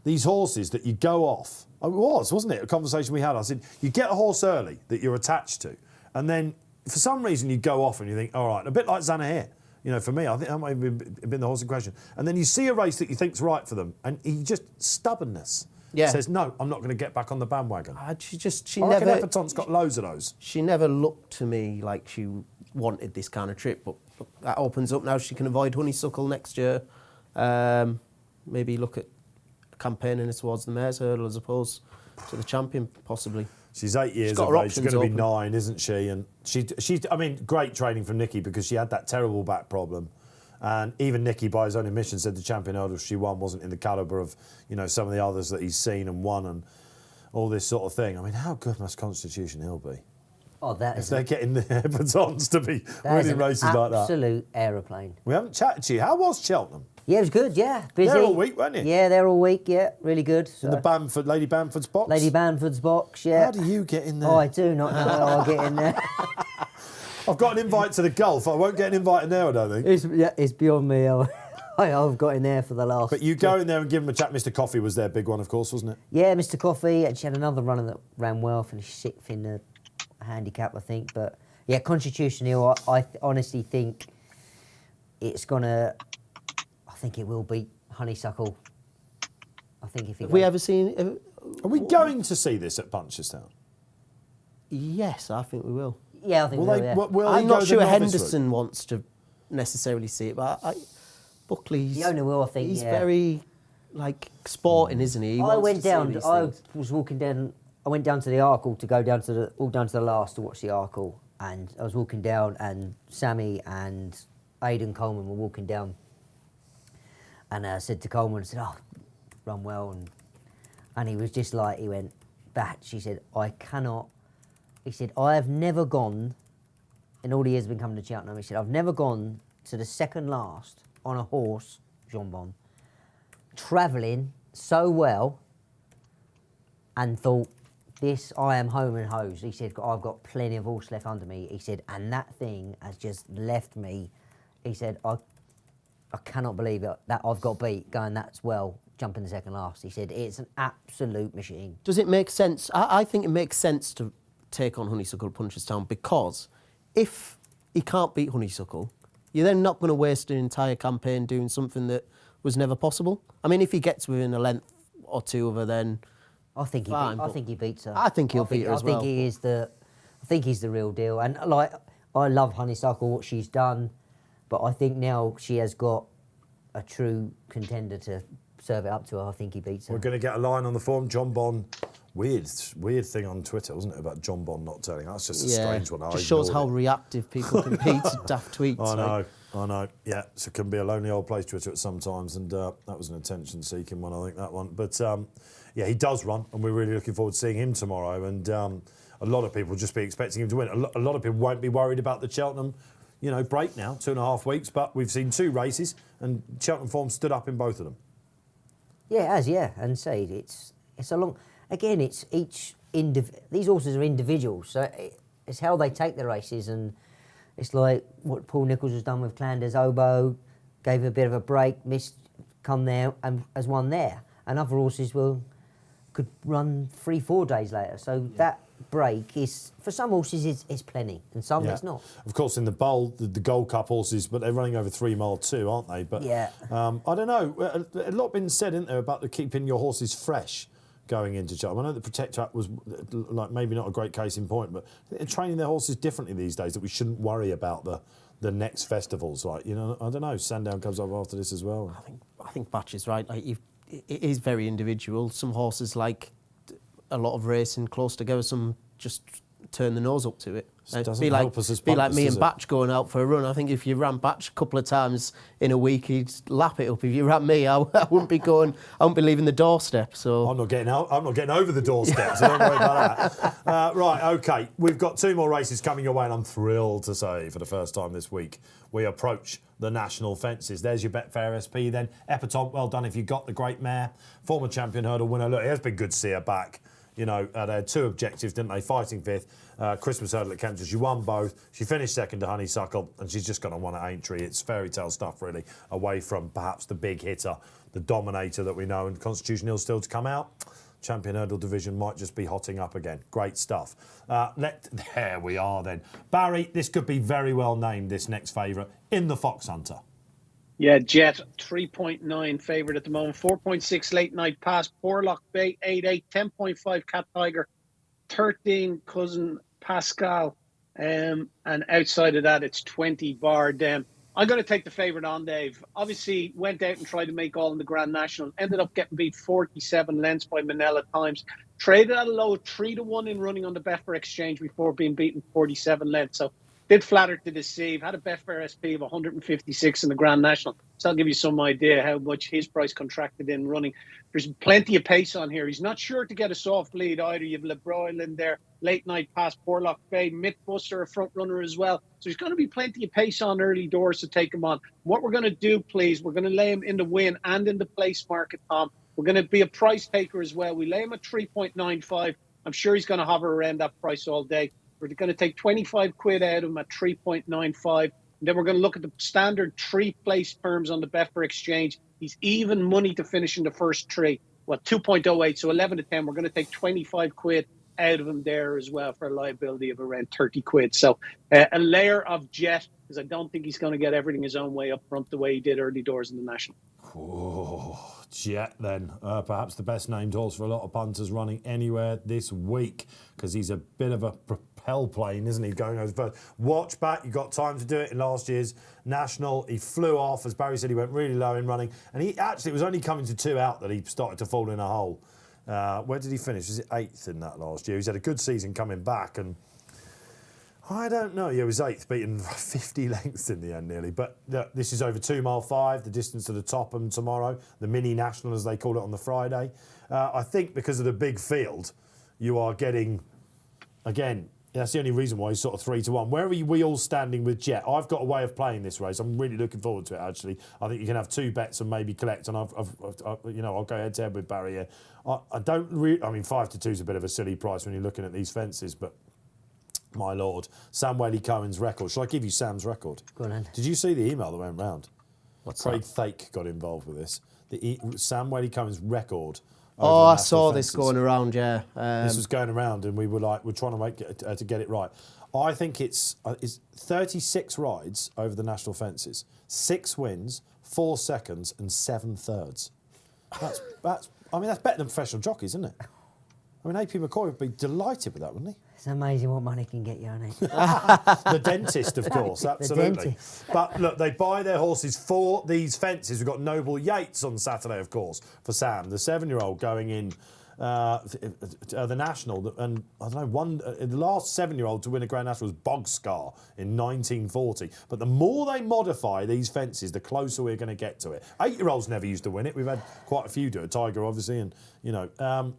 These horses that you go off. It wasn't it? A conversation we had. I said you get a horse early that you're attached to, and then for some reason you go off and you think, all right, a bit like Zanna here. You know, for me, I think that might have been the horse in question. And then you see a race that you think's right for them, and he just stubbornness says, no, I'm not going to get back on the bandwagon. she I reckon never. Epperton's got loads of those. She never looked to me like she wanted this kind of trip, but that opens up now. She can avoid Honeysuckle next year. Maybe look at campaigning towards the Mares Hurdle as opposed to the Champion, possibly. She's 8 years got of her age. She's options going to be open. 9, isn't she? And she's great training from Nikki because she had that terrible back problem. And even Nikki, by his own admission, said the Champion Hurdle she won wasn't in the calibre of, some of the others that he's seen and won and all this sort of thing. I mean, how good must Constitution Hill be? Oh, that If is they're getting the Eppertons to be winning races like that. absolute aeroplane. We haven't chatted to you. How was Cheltenham? Yeah, it was good, yeah. Busy. They're all week, weren't you? Yeah, they're all week, yeah. Really good. In the Lady Bamford's box? Lady Bamford's box, yeah. How do you get in there? Oh, I do not know how I get in there. I've got an invite to the golf. I won't get an invite in there, I don't think. It's beyond me. I've got in there for the last... But you go in there and give him a chat. Mr. Coffee was their big one, of course, wasn't it? Yeah, Mr. Coffee, and she had another runner that ran well, finished 6th in the handicap, I think. But, yeah, Constitution Hill, I honestly think it's going to... I think it will beat Honeysuckle. I think if it Have we ever seen... Are we going to see this at Punchestown? Yes, I think we will. Yeah, I think Will we they? will, yeah. Will he I'm go not the sure novice Henderson wants to necessarily see it, but Buckley's... The owner will, I think, He's yeah. very, sporting, isn't he? I went down. I was walking down. I went down to the Arkle to go down to the last to watch the Arkle, and I was walking down, and Sammy and Aidan Coleman were walking down, and I said to Coleman, I said, "Oh, run well," and he was just like, he went, "Batch," he said, "I cannot." He said, "I have never gone in all the years I've been coming to Cheltenham." He said, "I've never gone to the second last on a horse, Jean-Bon, travelling so well and thought, this, I am home and hosed." He said, "I've got plenty of horse left under me." He said, "And that thing has just left me." He said, I cannot believe it, that I've got beat going that well, jumping the second last." He said, "It's an absolute machine." Does it make sense? I think it makes sense to take on Honeysuckle Punchestown, because if he can't beat Honeysuckle, you're then not going to waste an entire campaign doing something that was never possible. I mean, if he gets within a length or two of her, then I think he beats her. I think he'll beat her as well. I think he's the real deal. And I love Honeysuckle, what she's done, but I think now she has got a true contender to serve it up to her. I think he beats her. We're going to get a line on the form. John Bond, weird thing on Twitter, wasn't it, about John Bond not telling? That's just a strange one. Just shows how reactive people can be to daft tweets. I know. Yeah, so it can be a lonely old place, Twitter, at sometimes, and that was an attention-seeking one, I think, that one. But, yeah, he does run, and we're really looking forward to seeing him tomorrow, and a lot of people will just be expecting him to win. A lot of people won't be worried about the Cheltenham, break now, 2.5 weeks, but we've seen 2 races, and Cheltenham form stood up in both of them. Yeah, it has, yeah, and say it's a long... Again, it's each... These horses are individuals, so it's how they take the races, and it's like what Paul Nicholls has done with Clanders Oboe, gave a bit of a break, missed, come there, and has won there. And other horses could run 3-4 days later, so that break is, for some horses, is plenty, and some it's not. Of course, in the Bowl, the Gold Cup horses, but they're running over 3 mile too, aren't they? But yeah. I don't know. A lot been said, isn't there, about keeping your horses fresh going into Cheltenham. I know the Protector was like maybe not a great case in point, but they're training their horses differently these days. That we shouldn't worry about the next festivals. Like I don't know. Sandown comes up after this as well. I think Batch is right. Like it is very individual. Some horses like a lot of racing close together. Some just turn the nose up to it. Doesn't help us as be like punters, me and Batch going out for a run. I think if you ran Batch a couple of times in a week, he'd lap it up. If you ran me, I wouldn't be going. I wouldn't be leaving the doorstep. So I'm not getting out. I'm not getting over the doorstep. So don't worry about that. Right, okay. We've got 2 more races coming your way, and I'm thrilled to say, for the first time this week, we approach the national fences. There's your Betfair SP. Then Epatante, well done if you got the great mare, former champion hurdle winner. Look, it has been good to see her back. They had 2 objectives, didn't they? Fighting 5th, Christmas hurdle at Kempton. She won both. She finished 2nd to Honeysuckle, and she's just going to win at Aintree. It's fairy tale stuff, really, away from perhaps the big hitter, the dominator that we know. And Constitution Hill still to come out. Champion hurdle division might just be hotting up again. Great stuff. There we are then. Barry, this could be very well named, this next favourite, in the Fox Hunter. Yeah, Jet, 3.9 favourite at the moment. 4.6 Late Night Pass. Porlock Bay, 8.8. 10.5 Cat Tiger. 13 Cousin Pascal. And outside of that, it's 20 Bardem. I'm going to take the favourite on, Dave. Obviously, went out and tried to make all in the Grand National. Ended up getting beat 47 lengths by Manila Times. Traded at a low 3-1 in running on the Betfair Exchange before being beaten 47 lengths. So did flatter to deceive. Had a Betfair SP of 156 in the Grand National. So that'll give you some idea how much his price contracted in running. There's plenty of pace on here. He's not sure to get a soft lead either. You have LeBroil in there, Late Night Pass, Porlock Bay, Mythbuster, a front runner as well. So there's going to be plenty of pace on early doors to take him on. What we're going to do, please, we're going to lay him in the win and in the place market, Tom. We're going to be a price taker as well. We lay him at 3.95. I'm sure he's going to hover around that price all day. We're going to take 25 quid out of him at 3.95. And then we're going to look at the standard 3 place terms on the Betfair Exchange. He's even money to finish in the first 3. Well, 2.08, so 11 to 10. We're going to take 25 quid out of him there as well for a liability of around 30 quid. So a layer of Jet, because I don't think he's going to get everything his own way up front the way he did early doors in the National. Oh, Jet then. Perhaps the best named horse for a lot of punters running anywhere this week, because he's a bit of a propel plane, isn't he, going over first. Watch back, you got time to do it in last year's National. He flew off, as Barry said, he went really low in running, and he actually, it was only coming to 2 out that he started to fall in a hole. Where did he finish? Was it 8th in that last year? He's had a good season coming back, and I don't know. Yeah, he was 8th, beaten 50 lengths in the end nearly. But this is over 2 mile 5, the distance to the Topham tomorrow, the mini national as they call it on the Friday. I think because of the big field, you are getting, again, that's the only reason why he's sort of 3-1. Where are we all standing with Jet? I've got a way of playing this race. I'm really looking forward to it, actually. I think you can have 2 bets and maybe collect, and I'll go head to head with Barry here. I don't really, I mean, 5-2 is a bit of a silly price when you're looking at these fences, but my lord, Sam Wadey-Cohen's record. Shall I give you Sam's record? Go on then. Did you see the email that went round? What's Craig that? Thake got involved with this. Sam Wadey-Cohen's record. Oh, I saw this going around, yeah. This was going around, and we're trying to make to get it right. I think it's 36 rides over the national fences, 6 wins, 4 seconds, and 7 thirds. That's better than professional jockeys, isn't it? I mean, AP McCoy would be delighted with that, wouldn't he? It's amazing what money can get you, isn't it? The dentist, of course, absolutely. dentist. But look, they buy their horses for these fences. We've got Noble Yates on Saturday, of course, for Sam, the 7-year-old going in the National. And I don't know, the last 7-year-old to win a Grand National was Bogscar in 1940. But the more they modify these fences, the closer we're going to get to it. 8-year-olds never used to win it. We've had quite a few do it. Tiger, obviously, and, you know...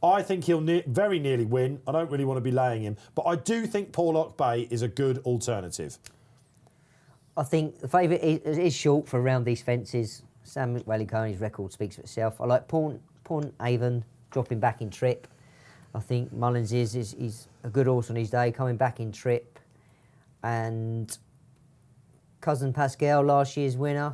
I think he'll very nearly win. I don't really want to be laying him. But I do think Porlock Bay is a good alternative. I think the favourite is short for around these fences. Sam Welly-Cohen's record speaks for itself. I like Pawn Avon dropping back in trip. I think Mullins is a good horse on his day, coming back in trip. And Cousin Pascal, last year's winner.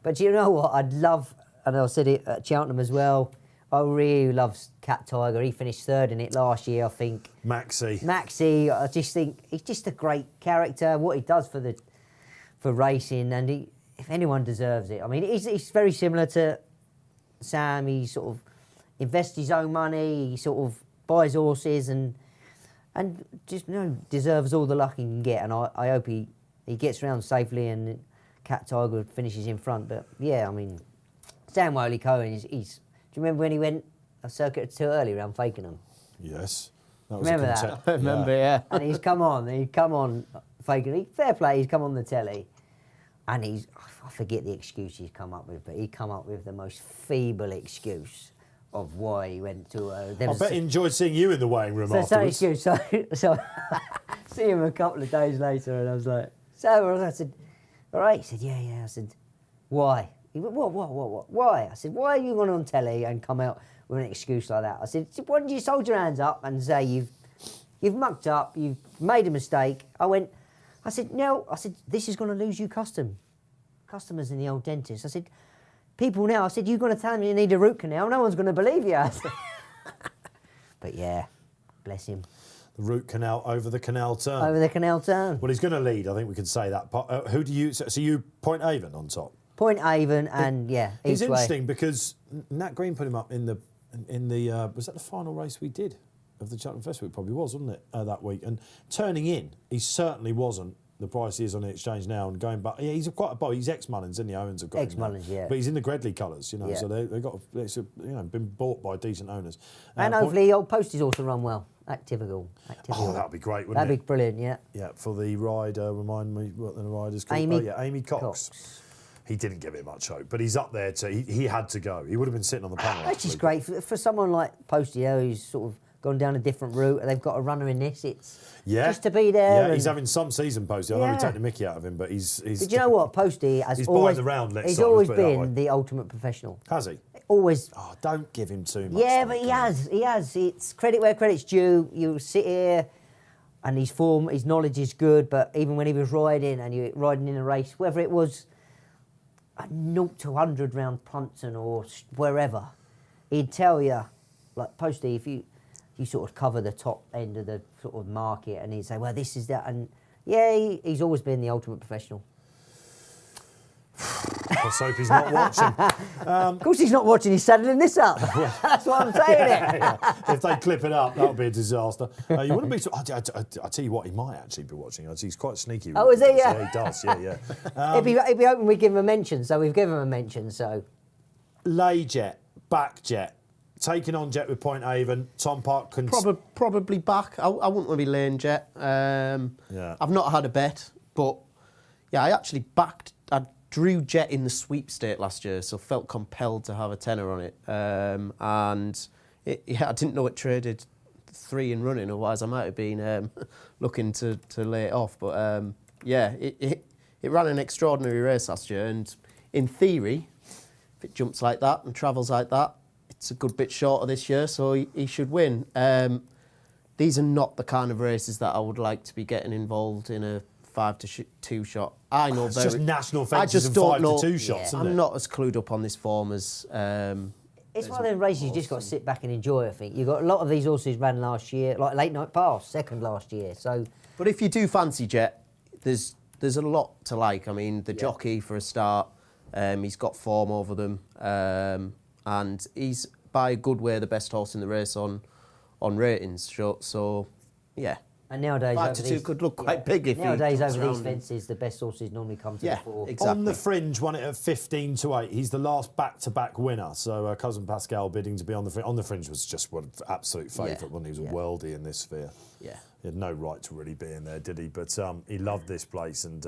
But do you know what? I'd love, and I said it at Cheltenham as well, I really love Cat Tiger. He finished third in it last year, I think. Maxi, I just think he's just a great character. What he does for racing, and if anyone deserves it. I mean, he's very similar to Sam. He sort of invests his own money. He sort of buys horses and just, you know, deserves all the luck he can get. And I hope he gets around safely and Cat Tiger finishes in front. But yeah, I mean, Sam Welly-Cohen is. Do you remember when he went a circuit too early around Fakenham? Yes. That was remember that? I remember, yeah. And he's come on Fakenham. Fair play, he's come on the telly. And I forget the excuse he's come up with, but he come up with the most feeble excuse of why he went to... I bet he enjoyed seeing you in the weighing room afterwards. So see him a couple of days later, and I was like, so I said, all right? He said, yeah. I said, why? He went, what? Why? I said, why are you going on telly and come out with an excuse like that? I said, why don't you just hold your hands up and say you've mucked up, you've made a mistake? I said, no. I said, this is going to lose you customers in the old dentist. I said, people now, I said, you've got to tell me you need a root canal. No one's going to believe you. But yeah, bless him. The root canal over the canal turn. Over the canal turn. Well, he's going to lead. I think we can say that. Who do you... So you Point Avon on top? Point Avon and, yeah, He's each way. interesting because Nat Green put him up in the was that the final race we did of the Cheltenham Festival? It probably was, wasn't it, that week? And turning in, he certainly wasn't the price he is on the exchange now, and going back. Yeah, he's quite a boy. He's ex-Mullins, isn't he? Owens have got ex-Mullins, yeah. But he's in the Gredley colours, you know, yeah. so they've got, been bought by decent owners. And hopefully old Postie's also run well. Activigal. Oh, that would be great, wouldn't it? That'd be brilliant, yeah. Yeah, for the rider, remind me what the rider's called. Amy Cox. He didn't give it much hope, but he's up there too. He had to go. He would have been sitting on the panel. That's just great for someone like Posty, who's sort of gone down a different route, and they've got a runner in this. It's just to be there. Yeah, he's having some season, Posty. I know we take the mickey out of him, but he's. But you know what, Posty has he's always. He's the round next he's time, always been the ultimate professional. Has he? Always. Oh, don't give him too much. Yeah, but he has. He has. It's credit where credit's due. You sit here, and his form, his knowledge is good. But even when he was riding, and you're riding in a race, whether it was a 0 to 100 round Punton or wherever, he'd tell you, like Posty, if you sort of cover the top end of the sort of market, and he'd say, well, this is that, and yeah, he's always been the ultimate professional. Let's hope he's not watching. Of course he's not watching, he's saddling this up. That's why I'm saying it. Yeah. If they clip it up, that would be a disaster. You wouldn't be... I tell you what, he might actually be watching. He's quite sneaky. Oh, is he? Yeah, he does, yeah. He'd be hoping we'd give him a mention, so we've given him a mention, so... Lay Jet, back Jet, taking on Jet with Point Avon. Tom Park can... Probably back. I wouldn't want to be laying Jet. I've not had a bet, but yeah, I actually backed... I drew Jet in the sweepstake last year, so felt compelled to have a tenner on it. And I didn't know it traded 3 in running, otherwise I might have been looking to lay it off. But it ran an extraordinary race last year, and in theory, if it jumps like that and travels like that, it's a good bit shorter this year, so he should win. These are not the kind of races that I would like to be getting involved in a 5-2 shot. I know it's just national fences and 5-2 shots, isn't I'm it? not as clued up on this form as... it's one of them races you just got to sit back and enjoy, I think. You've got a lot of these horses ran last year, like Late Night Pass, second last year, so... But if you do fancy Jet, there's a lot to like. I mean, the jockey, for a start, he's got form over them, and he's, by a good way, the best horse in the race on on ratings. So yeah. And nowadays, 5 over to 2 these, could look quite big if nowadays he over jumps these around. fences, the best horses normally come to Yeah, the fore. exactly. On the fringe, won it at 15-8. He's the last back-to-back winner. So Cousin Pascal bidding to be on the fringe. On the fringe was just one absolute favourite, Yeah. wasn't he? He was a worldie in this sphere. Yeah. He had no right to really be in there, did he? But he loved this place, and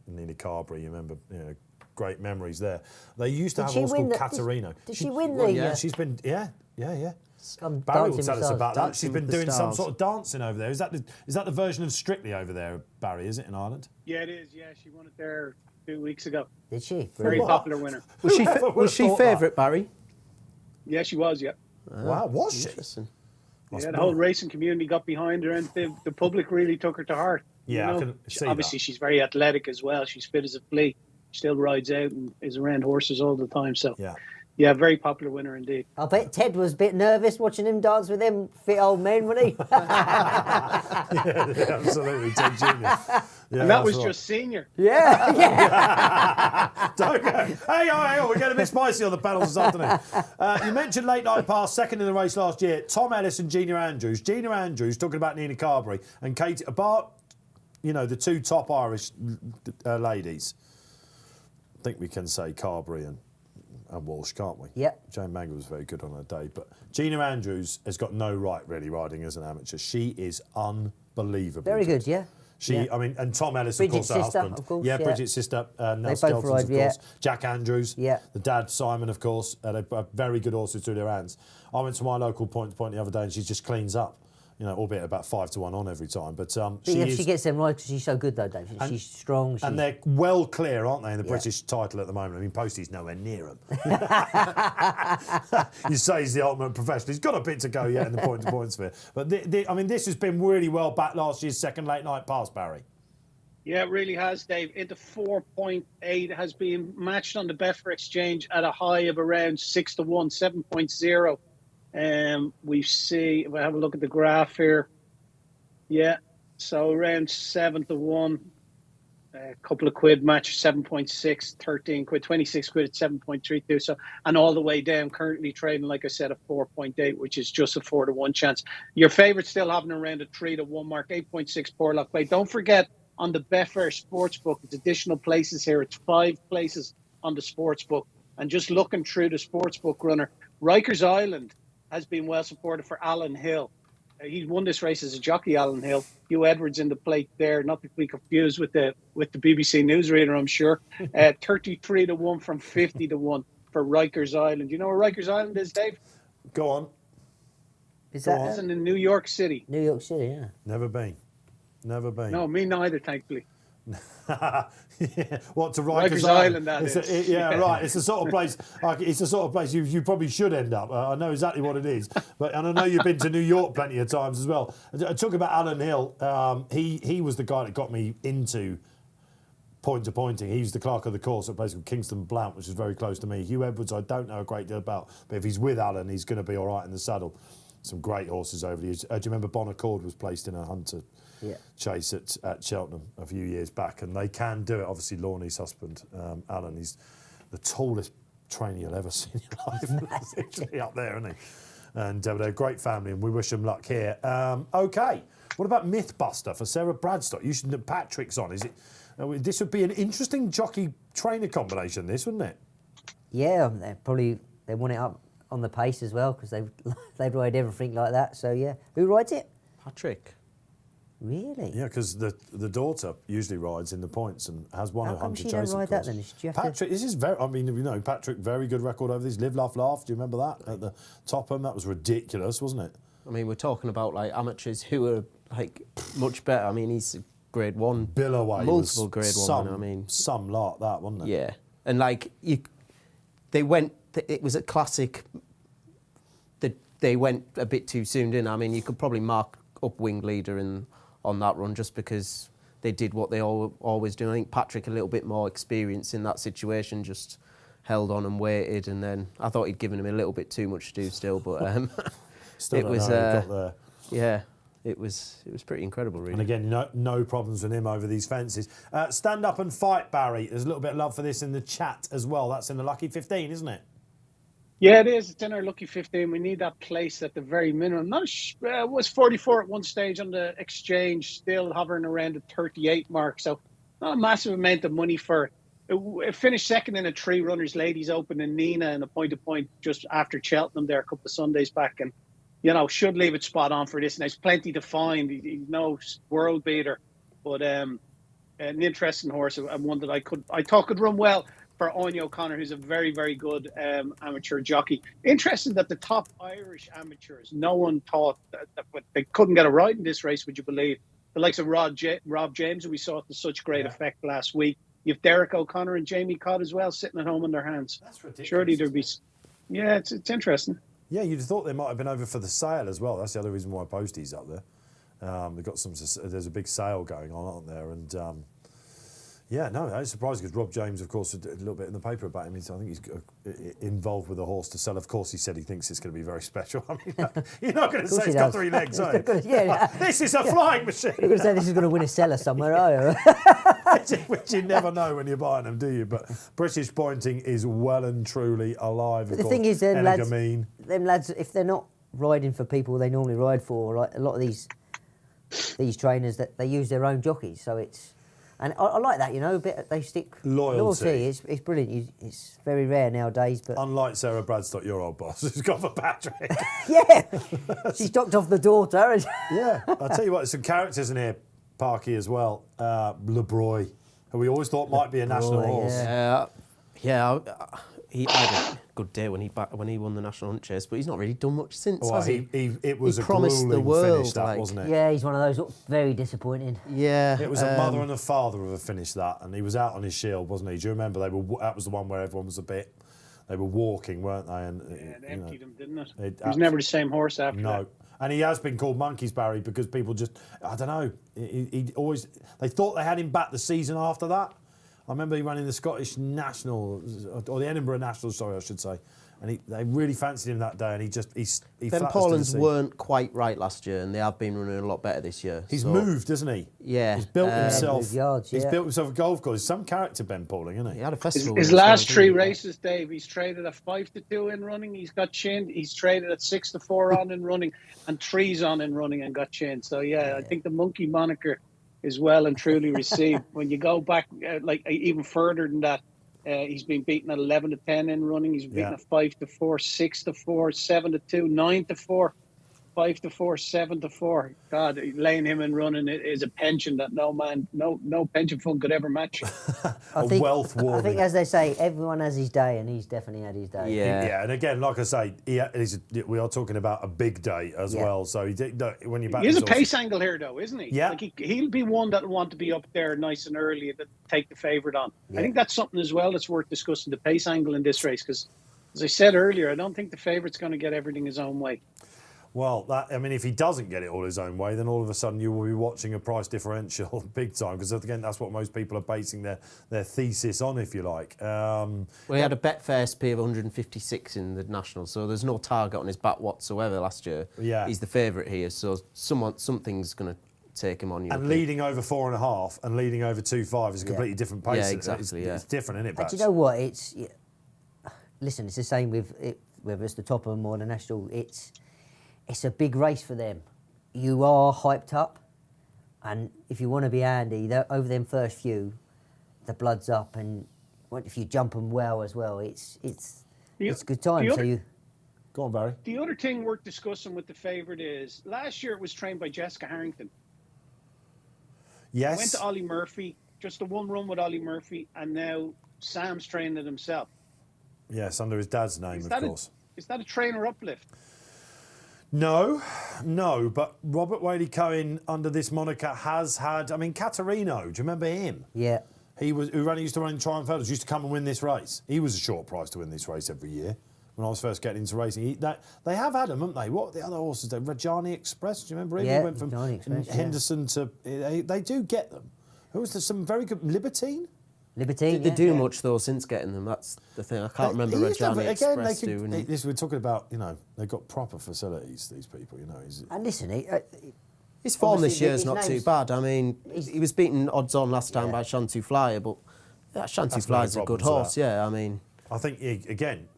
Nina Carberry, you remember, great memories there. They used to have a horse called Caterino. Did she win the? Yeah, she's been. Yeah. Some Barry will Dancing tell with us Stars. about that. Dancing She's been with the doing some Stars. sort of dancing over there. Is that the version of Strictly over there, Barry? Is it in Ireland? Yeah, it is. Yeah, she won it there 2 weeks ago. Did she? Very What? popular winner. Was she Whoever was she would've thought that? favourite, Barry? Yeah, she was. Yeah. Wow, was she? Interesting. Yeah, the whole racing community got behind her, and the public really took her to heart. Yeah, I you know? can see Obviously, that. she's very athletic as well. She's fit as a flea. Still rides out and is around horses all the time. So, Yeah. very popular winner indeed. I bet Ted was a bit nervous watching him dance with them fit old men, wasn't he? Yeah, absolutely, Ted Junior. Yeah, And that that's was right. just senior. yeah. Don't go. Hang on, we're getting a bit spicy on the panels this afternoon. You mentioned Late Night Pass, second in the race last year. Tom Ellis and Gina Andrews. Gina Andrews talking about Nina Carberry and Katie, apart, the two top Irish ladies. I think we can say Carberry and Walsh, can't we? Yep. Jane Mangle was very good on her day, but Gina Andrews has got no right really riding as an amateur. She is unbelievable. Very good, yeah. And Tom Ellis, Bridget's of course, her sister, husband. of course, yeah, yeah. Bridget's sister, Nell both Skelton's, ride, of yeah. course. Jack Andrews, Yeah. the dad, Simon, of course. They have very good horses through their hands. I went to my local point the other day and she just cleans up, albeit about 5 to 1 on every time. But She gets them right because she's so good, though, Dave. She's strong. and they're well clear, aren't they, in the British title at the moment? I mean, Postie's nowhere near them. You say he's the ultimate professional. He's got a bit to go yet in the point-to-point sphere. But, this has been really well back last year's second Late Night Pass, Barry. Yeah, it really has, Dave. Into 4.8 has been matched on the Betfair Exchange at a high of around 6 to 1, 7.0. We see, if I have a look at the graph here, so around 7 to 1, a couple of quid match, 7.6, 13 quid, 26 quid at 7.32. So, and all the way down, currently trading, like I said, a 4.8, which is just a 4 to 1 chance. Your favourite still having around a 3 to 1 mark, 8.6 Porlock play. Don't forget, on the Betfair Sportsbook, it's additional places here. It's 5 places on the Sportsbook. And just looking through the Sportsbook runner, Rikers Island has been well supported for Alan Hill. He won this race as a jockey, Alan Hill. Hugh Edwards in the plate there, not to be confused with the BBC newsreader, I'm sure. 33 to 1 from 50 to 1 for Rikers Island. You know where Rikers Island is, Dave? Go on. Is It's that in New York City. New York City, yeah. Never been. No, me neither, thankfully. What, to Rikers Island, that It's is. right. It's the sort of place. It's the sort of place you probably should end up. I know exactly what it is, and I know you've been to New York plenty of times as well. Talk about Alan Hill. He was the guy that got me into point-to-pointing. He was the clerk of the course at a place called Kingston Blount, which is very close to me. Hugh Edwards, I don't know a great deal about, but if he's with Alan, he's going to be all right in the saddle. Some great horses over the years. Do you remember Bonaccord was placed in a Hunter Chase at Cheltenham a few years back, and they can do it. Obviously, Lorney's husband, Alan, he's the tallest trainer you'll ever see in your life. He's literally up there, isn't he? And they're a great family, and we wish them luck here. Okay, what about Mythbuster for Sarah Bradstock? You should. Patrick's on. Is it? This would be an interesting jockey trainer combination. This, wouldn't it? Yeah, they want it up on the pace as well because they'd ride everything like that. So yeah, who rides it? Patrick. Really? Yeah, because the daughter usually rides in the points and has won How a come Hunter she Chase. don't ride that then? Do you have to- Patrick, this is very. I mean, Patrick, very good record over these. Live, laugh, laugh. Do you remember that at the Topham? That was ridiculous, wasn't it? I mean, we're talking about like amateurs who are like much better. I mean, he's Grade 1. Billoway, multiple Grade 1. I mean, some lot that, wasn't it? yeah, and like they went. It was a classic. They went a bit too soon, didn't they? I mean, you could probably mark up Wing Leader on that run just because they did what they always do. I think Patrick a little bit more experience in that situation, just held on and waited, and then I thought he'd given him a little bit too much to do still, but Still it don't was know how he got there. yeah, it was pretty incredible, really. And again, no problems with him over these fences. Stand up and fight, Barry. There's a little bit of love for this in the chat as well. That's in the lucky 15, isn't it? Yeah, it is. It's in our lucky 15. We need that place at the very minimum. It was 44 at one stage on the exchange, still hovering around the 38 mark. So not a massive amount of money for it. Finished second in a 3 runners ladies open in Nina and a point-to-point just after Cheltenham there a couple of Sundays back. And, should leave it spot on for this. And there's plenty to find. He's no world beater. But an interesting horse and one that I thought could run well for Anya O'Connor, who's a very, very good amateur jockey. Interesting that the top Irish amateurs, no one thought that they couldn't get a ride in this race, would you believe? The likes of Rob James, who we saw to such great effect last week. You have Derek O'Connor and Jamie Codd as well sitting at home in their hands. That's ridiculous. Surely there'd be... Yeah, it's interesting. Yeah, you'd have thought they might have been over for the sale as well. That's the other reason why Postie's up there. They've got there's a big sale going on, aren't there? And... yeah, no, I was surprised because Rob James, of course, a little bit in the paper about him. I think he's involved with a horse to sell. Of course, he said he thinks it's going to be very special. I mean, you're not going to say it's got 3 legs, are you? Yeah. This is a flying machine. You're going to say this is going to win a seller somewhere, are you? Which you never know when you're buying them, do you? But British Pointing is well and truly alive. But the thing is, them lads, if they're not riding for people they normally ride for, right, a lot of these trainers, that they use their own jockeys, so it's... And I like that, a bit. They stick loyalty. It's brilliant. It's very rare nowadays. But unlike Sarah Bradstock, your old boss, who's gone for Patrick. Yeah, she's docked off the daughter. Yeah, I'll tell you what. There's some characters in here, Parky as well. LeBroy, who we always thought might be a national horse. Yeah. He had a good day when he won the National Hunt Chase, but he's not really done much since, has he? It was he a promised grueling the world, finish, that, wasn't it? Yeah, he's one of those very disappointing. Yeah. It was a mother and a father of a finish, that, and he was out on his shield, wasn't he? Do you remember? That was the one where everyone was they were walking, weren't they? And it emptied him, didn't it? It was never the same horse after that. No. And he has been called Monkeys Barry because people just, I don't know, he always, they thought they had him back the season after that. I remember he ran in the Scottish National, or the Edinburgh National, sorry, I should say. And they really fancied him that day, and he Ben Paulin's weren't quite right last year, and they have been running a lot better this year. He's moved, hasn't he? Yeah. He's built himself. Yards, He's built himself a golf course. He's some character, Ben Pauling, isn't he? He had a festival. His last 3 races, Dave, he's traded at 5-2 in running. He's got chinned. He's traded at 6-4 on in running, and 3s on in running and got chinned. So I think the monkey moniker is well and truly received. When you go back even further than that, he's been beaten at 11-10 in running. He's been beaten at 5-4, 6-4, 7-2, 9-4, 5-4, 7-4. God, laying him in running is a pension that no pension fund could ever match. Wealth warming. I think, as they say, everyone has his day, and he's definitely had his day. Yeah. And again, like I say, we are talking about a big day as well. So when you back, he's a pace angle here, though, isn't he? Yeah. He'll be one that will want to be up there nice and early to take the favourite on. Yeah. I think that's something as well that's worth discussing, the pace angle in this race, because, as I said earlier, I don't think the favourite's going to get everything his own way. Well, if he doesn't get it all his own way, then all of a sudden you will be watching a price differential big time, because again, that's what most people are basing their thesis on, if you like. He had a Betfair SP of 156 in the National, so there's no target on his back whatsoever last year. Yeah. He's the favourite here, so something's going to take him on you. And leading over 4.5 and leading over 2.5 is a completely different pace. Yeah, exactly. It's different, isn't it, Batch? But you know what? Listen, it's the same with it, whether it's the Topham or the National. It's a big race for them. You are hyped up, and if you want to be Andy, over them first few, the blood's up, and if you jump them well as well, it's good time. Go on, Barry. The other thing worth discussing with the favourite is last year it was trained by Jessica Harrington. Yes. Went to Ollie Murphy, just the one run with Ollie Murphy, and now Sam's training it himself. Yes, under his dad's name, of course. Is that a trainer uplift? No, but Robert Whaley Cohen under this moniker has had, Caterino, do you remember him? Yeah. He used to run in Triumph Hurdles, used to come and win this race. He was a short price to win this race every year when I was first getting into racing. They have had him, haven't they? What are the other horses? Rajani Express, do you remember him? Yeah, he went from Henderson to... They do get them. Who was there? Some very good... Libertine? Libertine, They do much, though, since getting them. That's the thing. I can't remember Rajani Express doing... We're talking about, they've got proper facilities, these people, And listen, his form this year is not too bad. He was beaten odds on last time by Shantu Flyer, but Shantu Flyer's a good horse, I think, again,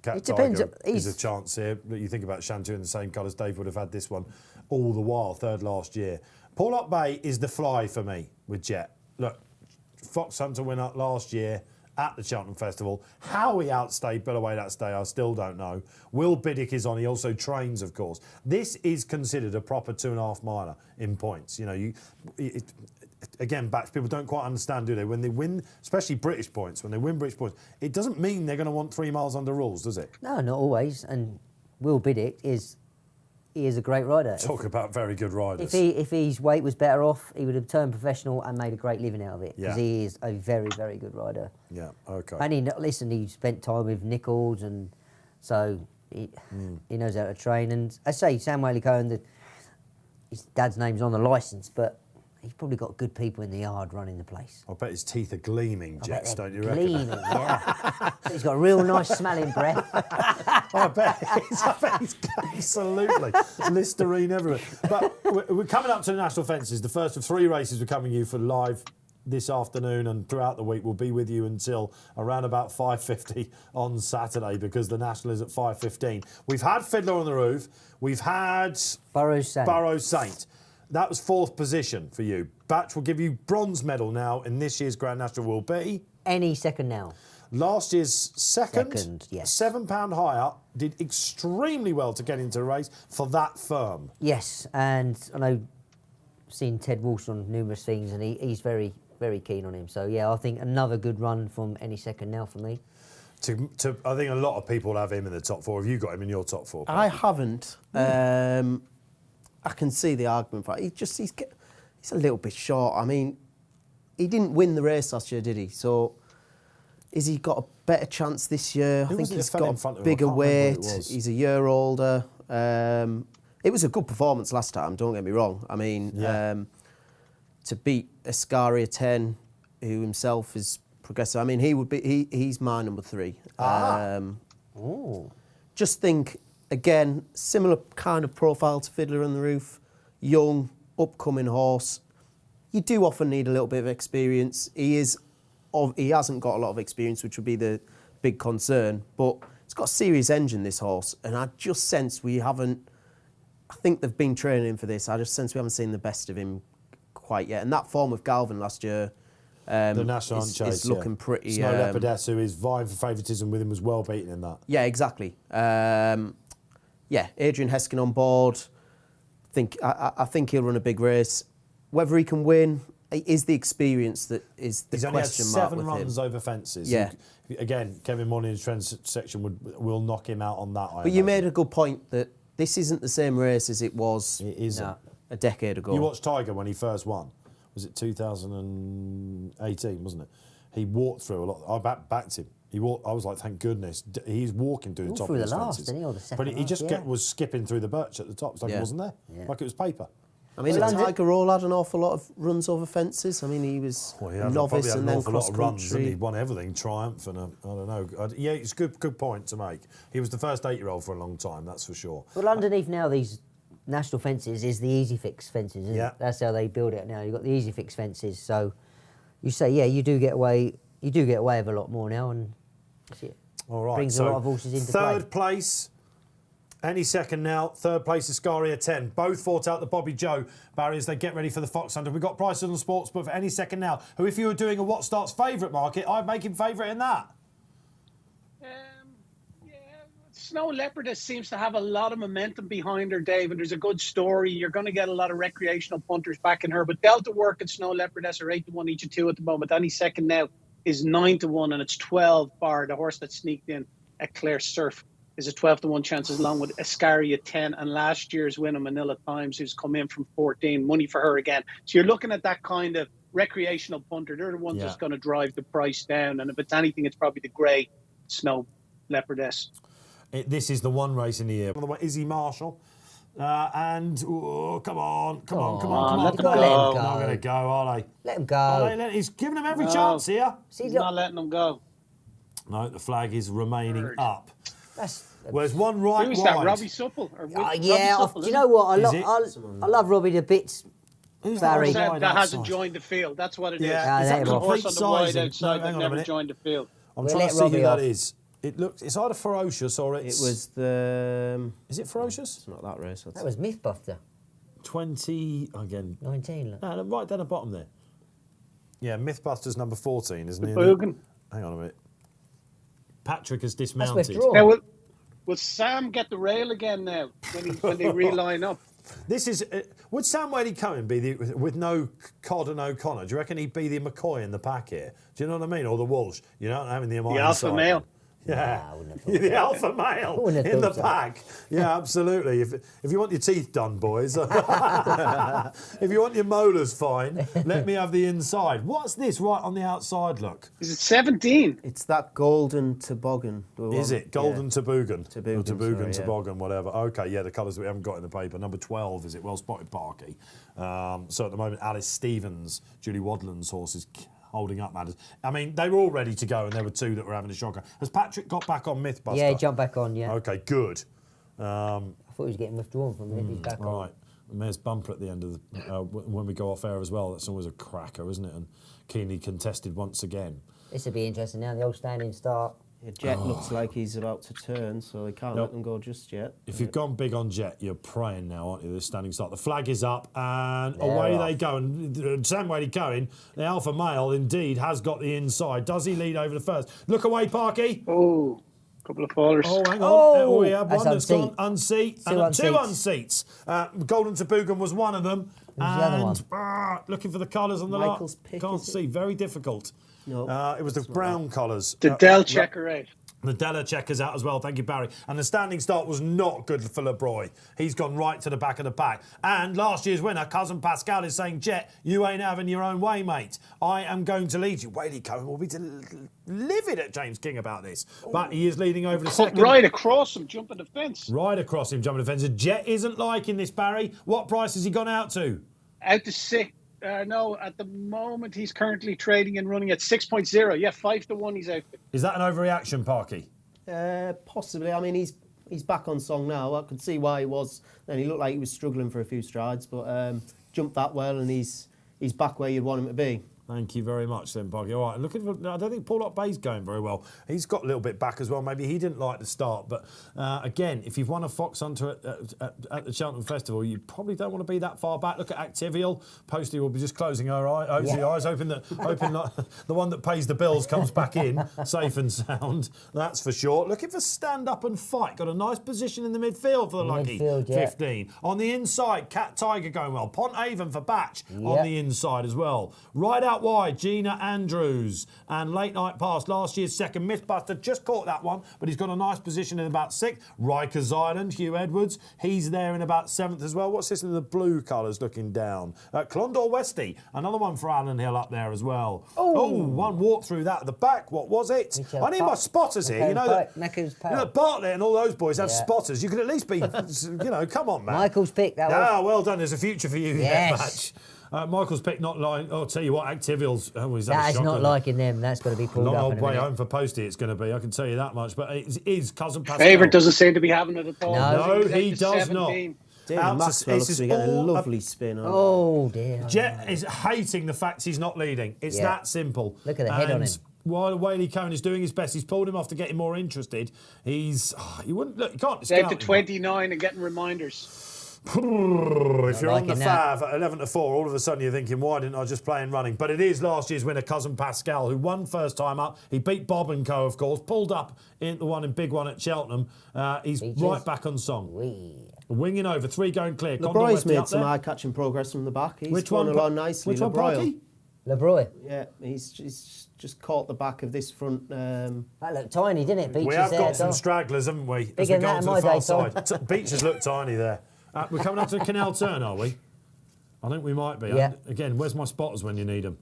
Cat It depends. Tiger is He's- a chance here. But you think about Chantu in the same colours, Dave would have had this one all the while, third last year. Paul Up Bay is the fly for me with Jet. Look, Fox Hunter winner last year at the Cheltenham Festival. How he outstayed Bellaway that day, I still don't know. Will Biddick is on. He also trains, of course. This is considered a proper 2.5 miler in points. You know, again, Batch, people don't quite understand, do they? When they win, especially British points, when they win British points, it doesn't mean they're going to want 3 miles under rules, does it? No, not always. And Will Biddick is a great rider. Talk about very good riders. If his weight was better off, he would have turned professional and made a great living out of it. Yeah. Because he is a very, very good rider. Yeah, okay. And he spent time with Nichols, and so he knows how to train. And I say, Sam Whaley-Cohen, his dad's name's on the licence, but he's probably got good people in the yard running the place. I bet his teeth are gleaming, Jets, don't you reckon? Gleaming, yeah. He's got a real nice smelling breath. I bet he's absolutely Listerine everywhere. But we're coming up to the national fences. The first of 3 races we're coming you for live this afternoon and throughout the week. We'll be with you until around about 5:50 on Saturday because the national is at 5:15. We've had Fiddler on the Roof. We've had Burrows Saint. That was 4th position for you. Batch will give you bronze medal now in this year's Grand National will be... Any second now. Last year's second, yes. £7 higher, did extremely well to get into the race for that firm. Yes, and I know seen Ted Walsh on numerous things, and he's very, very keen on him. So yeah, I think another good run from Any Second Now for me. I think a lot of people have him in the top 4. Have you got him in your top 4? I haven't. I can see the argument for it. He's a little bit short. I mean, he didn't win the race last year, did he? So, has he got a better chance this year? I think he's got a bigger weight. He's a year older. It was a good performance last time, don't get me wrong. I mean, to beat Ascaria 10, who himself is progressive, I mean, he's my number 3. Just think, again, similar kind of profile to Fiddler on the Roof, young, upcoming horse. You do often need a little bit of experience. He hasn't got a lot of experience, which would be the big concern, but it's got a serious engine, this horse, and I just sense we haven't... I think they've been training him for this. I just sense we haven't seen the best of him quite yet. And that form of Galvin last year the National Hunt Chase, is looking pretty... Snow Leopardess, who is vying for favouritism with him, was well beaten in that. Yeah, exactly. Adrian Heskin on board. I think he'll run a big race. Whether he can win is the experience that is the He's question only had mark 7 with runs him. over fences. Yeah. Again, Kevin Money trends section will knock him out on that. But you made a good point that this isn't the same race as it was a decade ago. You watched Tiger when he first won. Was it 2018, wasn't it? He walked through a lot. I backed him. I was like, thank goodness. He's walking through the top of the fences. Didn't he, or the second But he just last, was skipping through the birch at the top. It's like he wasn't there. Yeah. Like it was paper. I mean, Tiger Roll had an awful lot of runs over fences. I mean, he was a novice and then cross country. He won everything, Triumph, and I don't know. Yeah, it's a good point to make. He was the first 8-year-old for a long time, that's for sure. Well, underneath now these national fences is the Easy Fix fences, isn't it? That's how they build it now. You've got the Easy Fix fences, so you say, you do get away with a lot more now, and all right, brings a lot of horses into play. Third place. Any second now. Third place, Ascaria 10. Both fought out the Bobby Joe barriers. They get ready for the Fox Hunter. We've got prices on sports, but for Any Second Now, who, if you were doing a What Starts favourite market, I'd make him favourite in that. Snow Leopardess seems to have a lot of momentum behind her, Dave, and there's a good story. You're going to get a lot of recreational punters backing her, but Delta Work and Snow Leopardess are 8-1 each of 2 at the moment. Any second now is 9-1, and it's 12 bar. The horse that sneaked in at Clare Surf is a 12-1 chance, along with Ascaria 10 and last year's winner Manila Times, who's come in from 14. Money for her again. So you're looking at that kind of recreational punter. They're the ones that's going to drive the price down, and if it's anything, it's probably the grey Snow Leopardess. This is the one race in the year. Izzy Marshall. Come on. Let them go. They're not going to go, are they? Let him go. He's giving them every chance here. He's not letting them go. No, the flag is remaining up. That's Where's one right Who's wide? that, Robbie Supple? Or Robbie Supple, do you know what? I love Robbie to bits. Who's Barry. that that hasn't joined the field. That's what it is. Yeah, is that the horse on the wide sizing? outside No, hang that on a never minute. joined the field. I'm We'll trying to let see who Robbie that off. is. It's either Ferocious or it's... It was the... Is it Ferocious? It's not that race. That was Mythbuster. 20... Again. 19. Look. No, right down the bottom there. Yeah, Mythbuster's number 14, isn't he? Bogan. Hang on a minute. Patrick has That's dismounted. withdrawn. Now, will Sam get the rail again now when they reline up? This is... would Sam Wadey-Cohen be with no Codd and O'Connor? Do you reckon he'd be the McCoy in the pack here? Do you know what I mean? Or the Walsh? You're not having the alpha male. Yeah, Nah, I wouldn't have thought the so. alpha male Wouldn't have in the thought so. pack. Yeah, absolutely. If you want your teeth done, boys, if you want your molars fine, let me have the inside. What's this right on the outside? Look, Is it 17? It's that golden toboggan. is it golden Yeah. toboggan? Toboggan, Or toboggan, sorry, yeah. toboggan, whatever. Okay, yeah, the colours that we haven't got in the paper. Number 12 is it? Well spotted, Parky. So at the moment, Alice Stevens, Julie Wadland's horse is holding up matters. I mean, they were all ready to go, and there were two that were having a shocker. Has Patrick got back on Mythbuster? Yeah, he jumped back on, yeah. Okay, good. I thought he was getting withdrawn from it. He's back on. Right. The Mayor's bumper at the end of the when we go off air as well. That's always a cracker, isn't it? And keenly contested once again. This will be interesting now, the old standing start. Yeah, Jet looks like he's about to turn, so they can't Nope. let them go just yet. If you've gone big on Jet, you're praying now, aren't you? This standing start. The flag is up, and They're away off. they go. And Sam Wadey-Cohen, the alpha male, indeed has got the inside. Does he lead over the first? Look away, Parky. Oh, couple of fallers. Oh, hang on. Oh, We have one that's that's gone unseat. Two And two unseats. unseats. Golden Toboggan was one of them. Who's the other one? Looking for the colours on the lot. Michael's pick, Can't is it? see. Very difficult. No, It was the brown colours. The Dell checker out. The Della checkers out as well, thank you, Barry. And the standing start was not good for LeBroy. He's gone right to the back of the pack. And last year's winner, Cousin Pascal, is saying, Jet, you ain't having your own way, mate. I am going to lead you. Wadey-Cohen will be livid at James King about this. But he is leading over the second. Right across him, jumping the fence. Right across him, jumping the fence. Jet isn't liking this, Barry. What price has he gone out to? Out to 6. No, at the moment he's currently trading and running at 6.0. Yeah, 5-1 he's out. Is that an overreaction, Parky? possibly. I mean, he's back on song now. I could see why he was. And he looked like he was struggling for a few strides, but jumped that well, and he's back where you'd want him to be. Thank you very much, then, Buggy. All right, I don't think Paul Ott Bay's going very well. He's got a little bit back as well. Maybe he didn't like the start. But again, if you've won a Fox Hunter at the Cheltenham Festival, you probably don't want to be that far back. Look at Activial. Posty will be just closing her eyes, hoping that the one that pays the bills comes back in safe and sound. That's for sure. Looking for stand up and fight. Got a nice position in the midfield for the lucky Midfield, yeah. 15. On the inside, Cat Tiger going well. Pont Avon for Batch on the inside as well. Right out wide, Gina Andrews and Late Night Pass, last year's second. Mythbuster just caught that one, but he's got a nice position in about 6th. Rikers Island, Hugh Edwards, he's there in about 7th as well. What's this in the blue colours looking down? Clondor Westy, another one for Alan Hill up there as well. Oh, one walk through that at the back. What was it? I need my spotters here. You know that Bartlett and all those boys have spotters. You could at least be, come on, man. Michael's pick, that was. one. Ah, well done. There's a future for you there, Batch. Michael's pick not lying. I'll tell you what, Activial's. That is not liking them. That's got to be pulled long up. old in a way minute. home for Posty. It's going to be. I can tell you that much. But it is Cousin Pascal. Favourite doesn't seem to be having it at all. No, he He's does 17. not. David Maxwell looks to be getting a lovely spin on Oh, dear. Jet is hating the fact he's not leading. It's that simple. Look at the head on him. While Wadey-Cohen is doing his best, he's pulled him off to get him more interested. You can't He's out discount to him. 29 and getting reminders. If you're on the liking that. fav at 11 to 4, all of a sudden you're thinking, why didn't I just play and running? But it is last year's winner, Cousin Pascal, who won first time up. He beat Bob and Co, of course, pulled up in the one in Big One at Cheltenham. He's right back on song. Winging over, 3 going clear. LeBroy's made some eye-catching progress from the back. He's going along nicely. Which one, LeBroy. Parky? LeBroy. Yeah, he's just caught the back of this front. That looked tiny, didn't it? Beaches We have there, got some Tom. stragglers, haven't we? Bigger As we than go that on in to my the far day, Tom. side. Beaches look tiny there. We're coming up to the Canal Turn, are we? I think we might be. Yeah. Again, where's my spotters when you need them?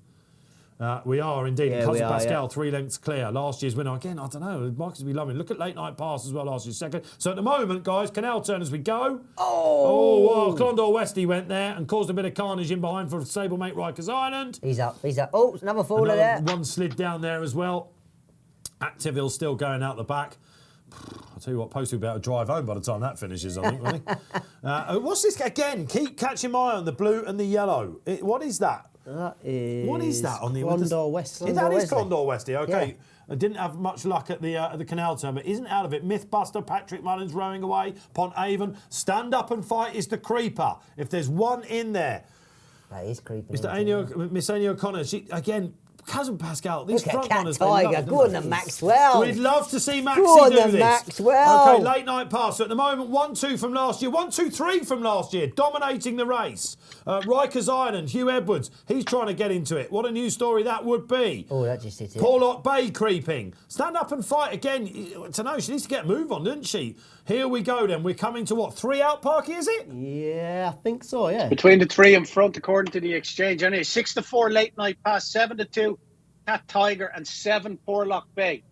We are indeed. Yeah, Cousin we are, Pascal, 3 lengths clear. Last year's winner. Again, I don't know. Marcus will be loving it. Look at Late Night Pass as well, last year's second. So at the moment, guys, Canal Turn as we go. Oh, Clondor Westy went there and caused a bit of carnage in behind for stablemate Rikers Island. He's up. Oh, another faller there. One slid down there as well. Activil's still going out the back. I'll tell you what, Posty will be able to drive home by the time that finishes, I think, won't he? What's this again? Keep catching my eye on the blue and the yellow. What is that? That is. What is that on the Condor Westy? That is Wesley. Condor Westy. Okay. Yeah. I didn't have much luck at the canal turn, but isn't out of it. Mythbuster, Patrick Mullins rowing away. Pont Avon. Stand Up and Fight is the creeper. If there's one in there. That is creeping. Miss Amy O'Connor, she, again, Cousin Pascal, these Look at front Cat runners. Tiger. Go on, then, Maxwell. We'd love to see Maxie Go on, do then, this. Maxwell. Okay, late night pass. So at the moment, 1-2 from last year, 1-2-3 from last year, dominating the race. Rikers Island, Hugh Edwards, he's trying to get into it. What a new story that would be. Oh, that just hit it. Porlock Bay creeping. Stand Up and Fight again. To know, she needs to get a move on, doesn't she? Here we go then. We're coming to what, 3 out, Parky, is it? Yeah, I think so, yeah. Between the 3 in front, according to the exchange. Anyway, 6-4 late night pass, 7-2 Cat Tiger, and 7 Porlock Bay.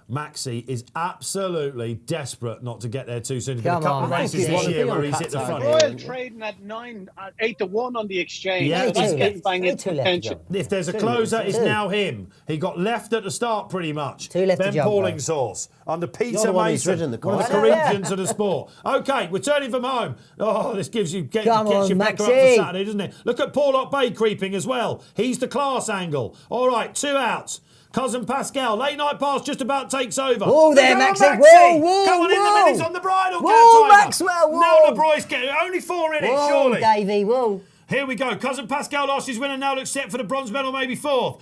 Maxie is absolutely desperate not to get there too soon. There's been a Come couple on, of races Maxie. this year where Be on he's hit the Cat front. Tiger. Royal trading at 8-1 on the exchange. Yeah, so that's two getting bang in Two left to contention. go. If there's a closer, it's Two. now him. He got left at the start pretty much. Two left to Ben jump, Pauling though. sauce under Peter the one who's Mason, ridden the one of the course. Corinthians of the sport. Okay, we're turning from home. Oh, this gives you gets Come on, you back up for Maxie. Saturday, doesn't it? Look at Porlock Bay creeping as well. He's the class angle. All right, 2 outs. Cousin Pascal, late night pass just about takes over. Whoa there, Come on, Maxie. Whoa, whoa, Come on in the whoa. minutes on the bridle, Whoa, Cat Tiger. Maxwell, whoa. Now the boys get only 4 in it, Whoa, surely. Davey, whoa. Here we go. Cousin Pascal lost his winner, now looks set for the bronze medal, maybe 4th.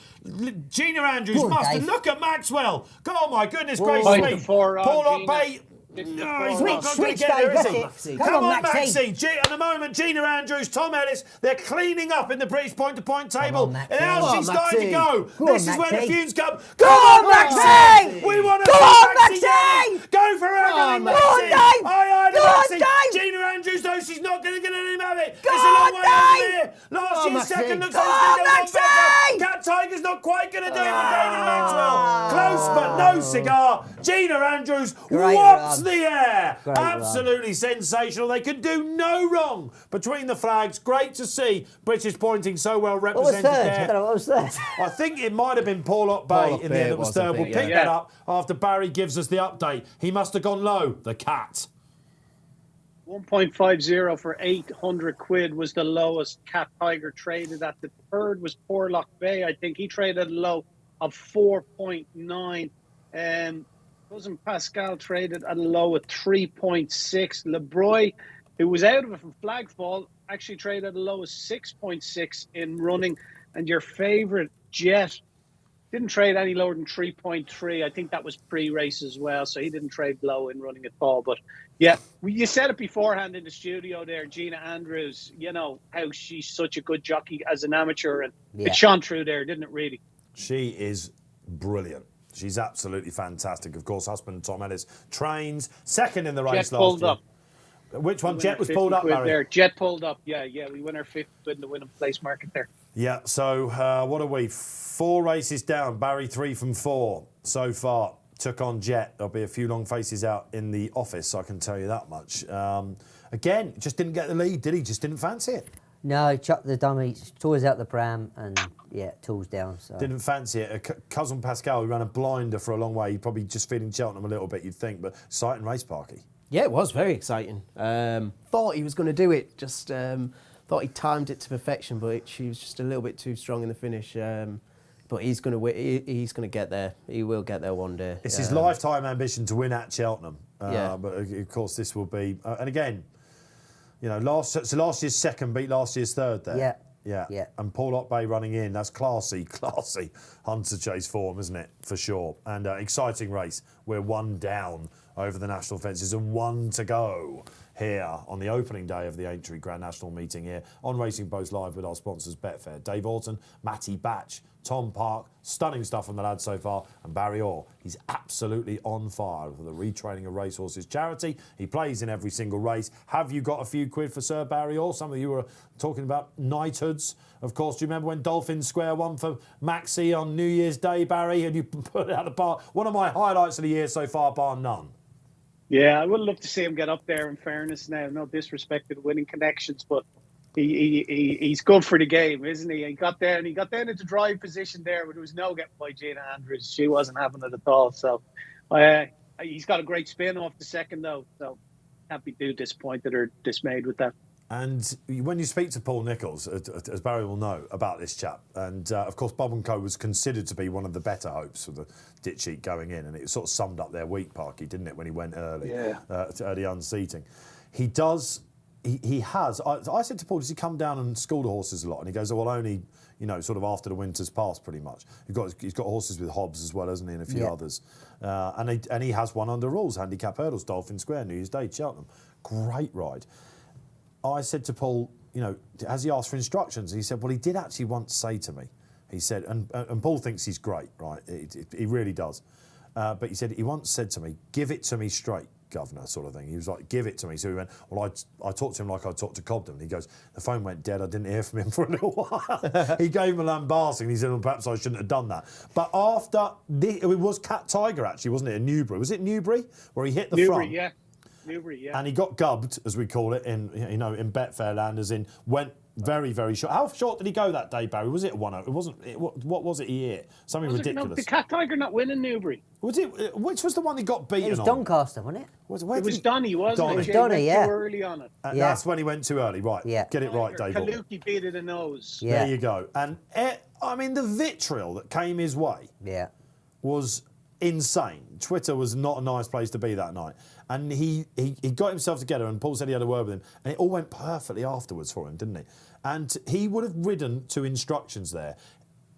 Gina Andrews Go on, must. Dave. Look at Maxwell. Oh my goodness Whoa. gracious me. 5-4 on Paul Gina. Bay. No, he's not going to Switch, get there, Dave, is he? that's it. Come on, Maxie. At the moment, Gina Andrews, Tom Ellis, they're cleaning up in the British point-to-point table. on, Maxie. And now Come on, she's starting to Maxie. go. Go This on, is where the Maxie. fumes come. Go on, Maxie. We want to Go see on, Maxie. Maxie. Go for her, on, Maxie. Go on, Dave. Aye, Go on, Maxie. Dave. Gina Andrews, though, she's not going to get any of it. Go It's a long on, way over Dave. there. Last on, year's Maxie. second looks Go like on, it's going to go Maxie. better. Cat Tiger's not quite going to do it for David Maxwell. Close, but no cigar. Gina Andrews Great whops run. the air. Great run. Absolutely sensational. They could do no wrong between the flags. Great to see British pointing so well What was represented third? I there. don't know what was third. I think it might have been Porlock Bay Porlock in the Bay end it that was was, I third. We'll think, pick yeah. that up after Barry gives us the update. He must have gone low, the cat. 1.50 for 800 quid was the lowest Cat Tiger traded at. The third was Porlock Bay. I think he traded at a low of 4.9. Cousin Pascal traded at a low of 3.6. LeBroy, who was out of it from Flagfall, actually traded at a low of 6.6 in running. And your favourite, Jet, didn't trade any lower than 3.3. I think that was pre-race as well, so he didn't trade low in running at all. But yeah, you said it beforehand in the studio there, Gina Andrews, you know, how she's such a good jockey as an amateur, and it shone through there, didn't it, really? She is brilliant. She's absolutely fantastic. Of course, husband Tom Ellis trains second in the race Jet last pulled year. up. Which one? We Jet win was our pulled 50 up, quid Barry. there. Jet pulled up, yeah. We win our 50 quid in the winning place market there. Yeah, so what are we? 4 races down. Barry 3 from 4 so far. Took on Jet. There'll be a few long faces out in the office, I can tell you that much. Again, just didn't get the lead, did he? Just didn't fancy it. No, chucked the dummy, toys out the pram, and yeah, tools down. So. Didn't fancy it. Cousin Pascal, who ran a blinder for a long way, probably just feeling Cheltenham a little bit, you'd think, but exciting race, Parky. Yeah, it was very exciting. Thought he was going to do it. Just thought he timed it to perfection, but she was just a little bit too strong in the finish. But he's going to win. He's going to get there. He will get there one day. It's his lifetime ambition to win at Cheltenham. Yeah. But of course, this will be. And again, you know, last year's second beat last year's third there. Yeah. Yeah. Yeah. And Paul Bay running in. That's classy Hunter Chase form, isn't it? For sure. And exciting race. We're 1 down over the national fences and 1 to go here on the opening day of the Aintree Grand National meeting here on Racing Post Live with our sponsors Betfair. Dave Orton, Mattie Batch, Tom Park, stunning stuff from the lads so far, and Barry Orr. He's absolutely on fire for the Retraining of Racehorses charity. He plays in every single race. Have you got a few quid for Sir Barry Orr? Some of you were talking about knighthoods. Of course, do you remember when Dolphin Square won for Maxie on New Year's Day, Barry? And you put it out of the park. One of my highlights of the year so far, bar none. Yeah, I would love to see him get up there, in fairness now. No disrespect to the winning connections, but he's good for the game, isn't he? He got there and he got down into drive position there, but there was no getting by Gina Andrews. She wasn't having it at all. So he's got a great spin off the second, though. So can't be too disappointed or dismayed with that. And when you speak to Paul Nicholls, as Barry will know about this chap, and of course Bob & Co was considered to be one of the better hopes for the ditch sheet going in, and it sort of summed up their week, Parky, didn't it, when he went early, to early unseating. He does, he has, I said to Paul, does he come down and school the horses a lot? And he goes, oh, well, only, sort of after the winter's passed, pretty much. He's got horses with Hobbs as well, hasn't he, and a few others. And he has one under rules, Handicap Hurdles, Dolphin Square, New Year's Day, Cheltenham. Great ride. I said to Paul, has he asked for instructions? And he said, well, he did actually once say to me, he said, and Paul thinks he's great, right? He really does. But he said, he once said to me, give it to me straight, governor, sort of thing. He was like, give it to me. So he went, well, I talked to him like I talked to Cobden. He goes, the phone went dead. I didn't hear from him for a little while. He gave him a lambasting. He said, well, perhaps I shouldn't have done that. But after, it was Cat Tiger, actually, wasn't it, in Newbury? Was it Newbury? Where he hit the front? Yeah. Newbury, yeah. And he got gubbed, as we call it, in Betfair land, as in went very, very short. How short did he go that day, Barry? Was it 1-0? It wasn't. What was it he hit? Something ridiculous. The Cat Tiger not winning Newbury. Was it? Which was the one he got beaten on? It was Doncaster, wasn't it? It was Donny, wasn't it? It was Donny, yeah. Too early on it. And that's when he went too early, right? Yeah. Get it right, Dave Orton. Kaluki beat it in the nose. Yeah. There you go. And the vitriol that came his way was insane. Twitter was not a nice place to be that night. And he got himself together, and Paul said he had a word with him, and it all went perfectly afterwards for him, didn't it? And he would have ridden to instructions there.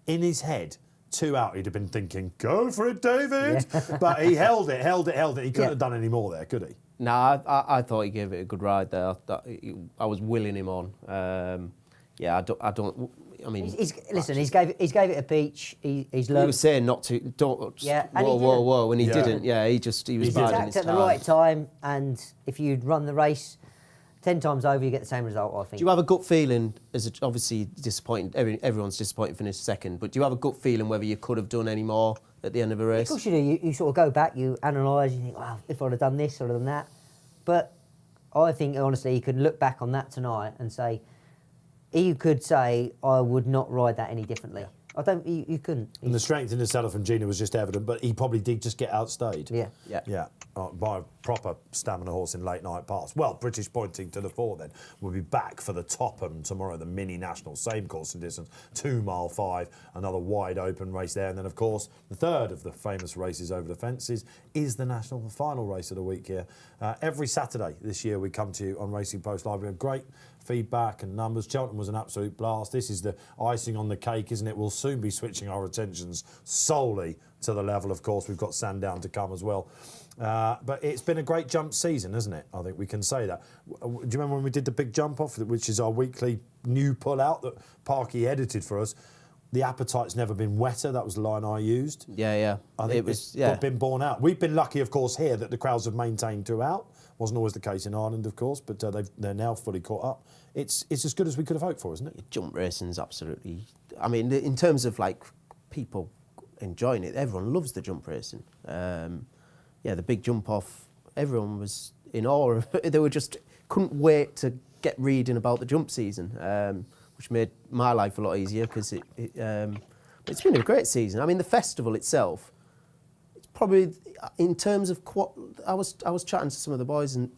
In his head, 2 out, he'd have been thinking, go for it, David! Yeah. But he held it. He couldn't have done any more there, could he? No, I thought he gave it a good ride there. I was willing him on. I mean, he's gave it a peach. He's learned. He was saying not to. Don't. Yeah. Whoa, and he didn't. Yeah, he was biding his attacked at the right time, and if you'd run the race 10 times over, you get the same result, I think. Do you have a gut feeling? Obviously disappointing. Everyone's disappointed finished second, but do you have a gut feeling whether you could have done any more at the end of a race? Of course you do. You sort of go back, you analyse, you think, wow, if I'd have done this or done that. But I think honestly, you could look back on that tonight and say, you could say, I would not ride that any differently. Yeah. I don't. You couldn't. And the strength in the saddle from Gina was just evident, but he probably did just get outstayed. Yeah. By a proper stamina horse in late night pass. Well, British pointing to the 4 then. We'll be back for the Topham tomorrow, the mini national, same course and distance, 2 mile 5, another wide open race there. And then, of course, the third of the famous races over the fences is the national, the final race of the week here. Every Saturday this year we come to you on Racing Post Live. We have great feedback and numbers. Cheltenham was an absolute blast. This is the icing on the cake, isn't it? We'll soon be switching our attentions solely to the level. Of course, we've got Sandown to come as well. But it's been a great jump season, hasn't it? I think we can say that. Do you remember when we did the big jump off, which is our weekly new pull-out that Parky edited for us? The appetite's never been wetter. That was the line I used. Yeah. I think it's been borne out. We've been lucky, of course, here that the crowds have maintained throughout. Wasn't always the case in Ireland, of course, but they're now fully caught up. It's as good as we could have hoped for, isn't it? Jump racing's absolutely. I mean, in terms of like people enjoying it, everyone loves the jump racing. The big jump off, everyone was in awe of it. They were just couldn't wait to get reading about the jump season, which made my life a lot easier because it's been a great season. I mean, the festival itself, it's probably in terms of I was chatting to some of the boys, and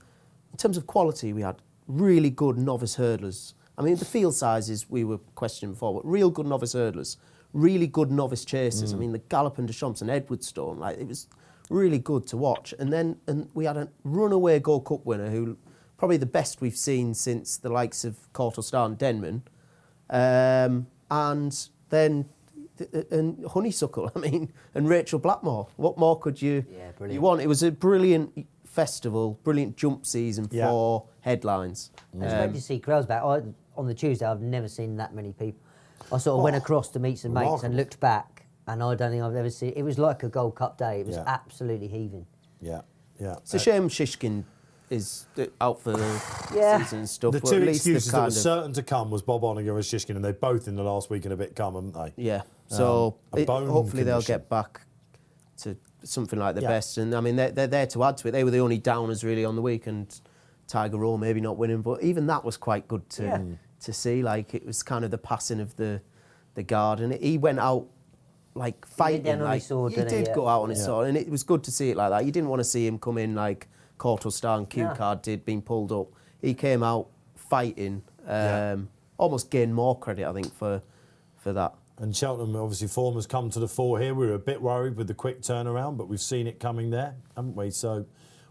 in terms of quality, we had really good novice hurdlers. I mean, the field sizes we were questioning before, but real good novice hurdlers, really good novice chasers. I mean, the Gallop and Deschamps and Edwardstone, like it was really good to watch. And we had a runaway Gold Cup winner who probably the best we've seen since the likes of Courtauld Star and Denman. And then Honeysuckle, I mean, and Rachel Blackmore. What more could you want? It was a brilliant festival, brilliant jump season for headlines. It's great to see crowds back. On the Tuesday, I've never seen that many people. I sort of went across to meet some mates and looked back, and I don't think I've ever seen. It was like a Gold Cup day. It was absolutely heaving. Yeah. It's a shame Shishkin is out for the season and stuff. The two excuses that were certain to come was Bob Oniger and Shishkin, and they both in the last week and a bit come, haven't they? Yeah. So hopefully they'll condition. get back to something like the best. And I mean, they're there to add to it. They were the only downers really on the week, and Tiger Roll maybe not winning, but even that was quite good to see. Like it was kind of the passing of the guard, and he went out like fighting. He did go out on his sword, and it was good to see it like that. You didn't want to see him come in like Courtauld Star and Q Card did, being pulled up. He came out fighting, almost gain more credit, I think, for that. And Cheltenham, obviously, form has come to the fore here. We were a bit worried with the quick turnaround, but we've seen it coming there, haven't we? So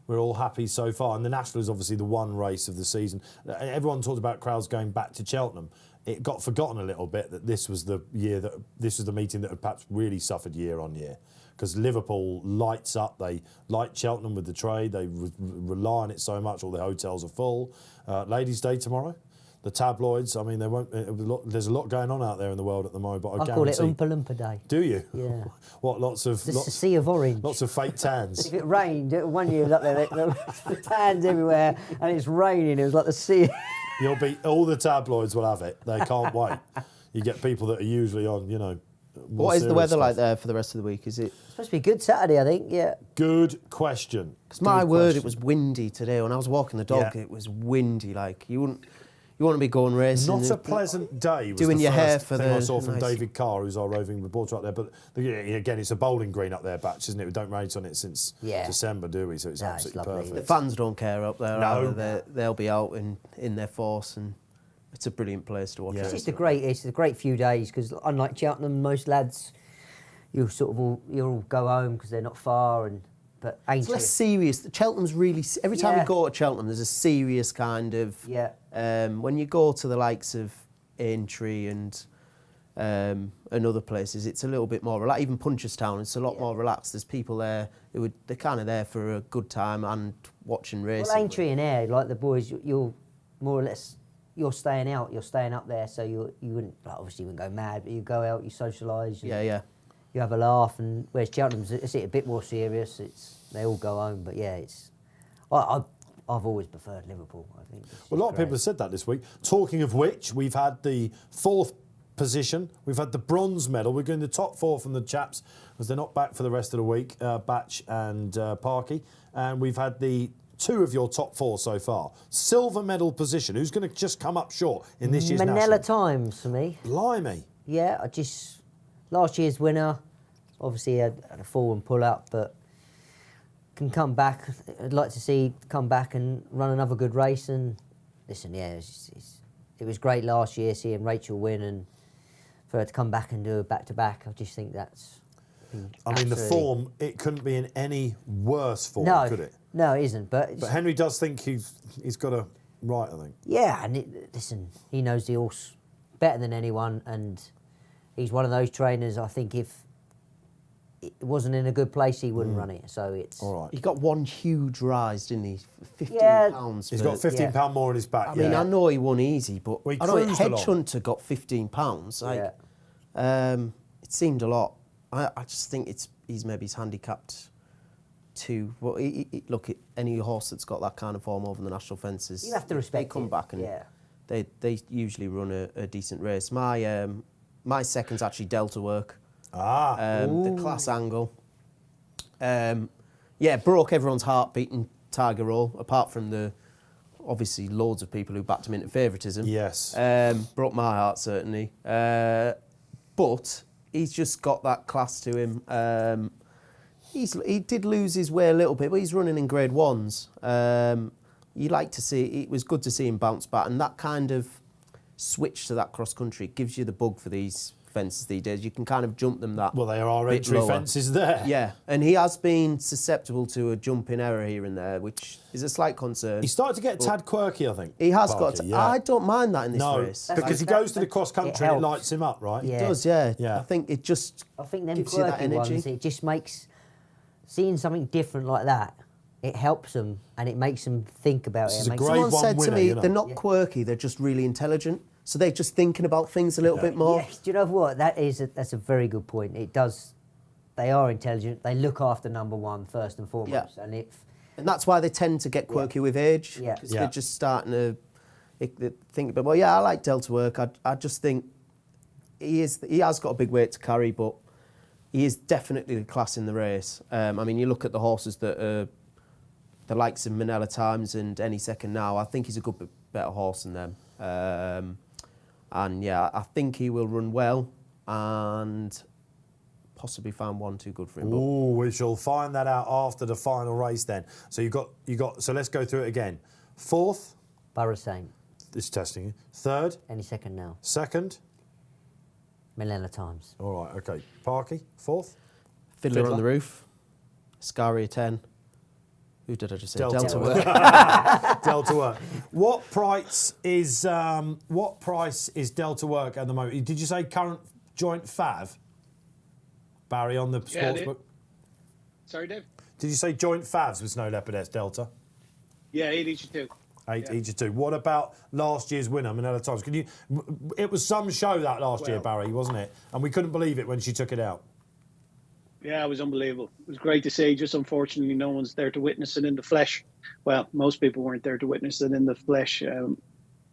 we're all happy so far. And the National is obviously the one race of the season. Everyone talked about crowds going back to Cheltenham. It got forgotten a little bit that this was the meeting that had perhaps really suffered year on year. Because Liverpool lights up, they light Cheltenham with the trade, they rely on it so much, all the hotels are full. Ladies' Day tomorrow. The tabloids, I mean, there's a lot going on out there in the world at the moment, but I call it guarantee... Oompa Loompa Day. Do you? Yeah. What, lots of... Just a sea of orange. Lots of fake tans. If it rained, one year it was up there, the tans everywhere, and it's raining, it was like the sea. All the tabloids will have it. They can't wait. You get people that are usually on, What is the weather like there for the rest of the week? Is it... It's supposed to be good Saturday, I think, yeah. Good question. Because my word, it was windy today. When I was walking the dog, it was windy. Like, you want to be going racing. Not a pleasant day. Was doing the your first hair for thing the... I saw from David Carr, who's our roving reporter up there. But again, it's a bowling green up there, Batch, isn't it? We don't race on it since December, do we? So it's absolutely perfect. The fans don't care up there. No. They'll be out in their force, and it's a brilliant place to watch. It's just a great few days, because unlike Cheltenham, most lads, you'll all go home because they're not far, but Aintree... It's less serious. Cheltenham's really... Every time you go to Cheltenham, there's a serious kind of... Yeah. When you go to the likes of Aintree and other places, it's a little bit more relaxed. Even Punchestown, it's a lot more relaxed. There's people there they're kind of there for a good time and watching racing. Well, Aintree and Ayr, like the boys, you're more or less... You're staying out, you're staying up there, so you wouldn't... Obviously, you wouldn't go mad, but you go out, you socialise. Yeah. You have a laugh, and whereas Cheltenham's it's a bit more serious. They all go home, but yeah, it's. I've always preferred Liverpool. I think. Well, a lot of people have said that this week. Talking of which, we've had the 4th position. We've had the bronze medal. We're going the top 4 from the chaps because they're not back for the rest of the week. Batch and Parky, and we've had the 2 of your top 4 so far. Silver medal position. Who's going to just come up short in this year's Manila national? Times for me. Blimey. Yeah, last year's winner. Obviously, had a fall and pull up, but can come back. I'd like to see come back and run another good race. And listen, it was great last year seeing Rachel win, and for her to come back and do a back-to-back, I just think that's... the form, it couldn't be in any worse form, could it? No, it isn't. But Henry does think he's got a right, I think. Yeah, and listen, he knows the horse better than anyone, and he's one of those trainers, I think if it wasn't in a good place, he wouldn't run it. So it's... All right. He got one huge rise, didn't he? £15. He's got £15 more in his back. I mean, I know he won easy, but he I know cruised Hunter got £15. It seemed a lot. I just think he's handicapped too. Well, look, any horse that's got that kind of form over the national fences, you have to respect they come back and yeah. they usually run a decent race. My second's actually Delta Work. The class angle. Broke everyone's heart beating Tiger Roll, apart from obviously loads of people who backed him into favouritism. Yes. Broke my heart, certainly. But he's just got that class to him. He did lose his way a little bit, but he's running in Grade 1s. You like to see... It was good to see him bounce back, and that kind of switch to that cross-country gives you the bug for these fences these days. You can kind of jump them that. Well, there are entry fences there. Yeah, and he has been susceptible to a jumping error here and there, which is a slight concern. He started to get tad quirky, I think. He has I don't mind that in this race. Because he goes to the cross country and it lights him up, right? Yeah. It does, yeah. I think it just them gives you that quirky energy. ones, it just makes seeing something different like that. It helps them and it makes them think about it. Someone said to me, they're not quirky; they're just really intelligent. So they're just thinking about things a little bit more. Yes, do you know what? That's a very good point. It does. They are intelligent. They look after number 1 first and foremost, and that's why they tend to get quirky with age. Yeah, because they're just starting to think about. Well, I like Delta Work. I just think he has got a big weight to carry, but he is definitely the class in the race. I mean, you look at the horses that are the likes of Manila Times and Any Second Now. I think he's a good bit better horse than them. And I think he will run well and possibly find one too good for him. Oh, we shall find that out after the final race then. So you got. So let's go through it again. 4th, Borough Saint. It's testing you. Third? Any second now. Second? Millennia Times. All right, okay. Parky? Fourth? Fiddler on the Roof. Scaria 10. Who did I just say? Delta Work. Delta Work. What price is Delta Work at the moment? Did you say current joint FAV? Barry on the sportsbook. Sorry, Dave? Did you say joint FAVs with Snow Leopard S Delta? Yeah, 8 each of 2. 8 each of 2. What about last year's winner, Manila Times? It was some show that last year, Barry, wasn't it? And we couldn't believe it when she took it out. Yeah, it was unbelievable. It was great to see. Just unfortunately, no one's there to witness it in the flesh. Well, most people weren't there to witness it in the flesh.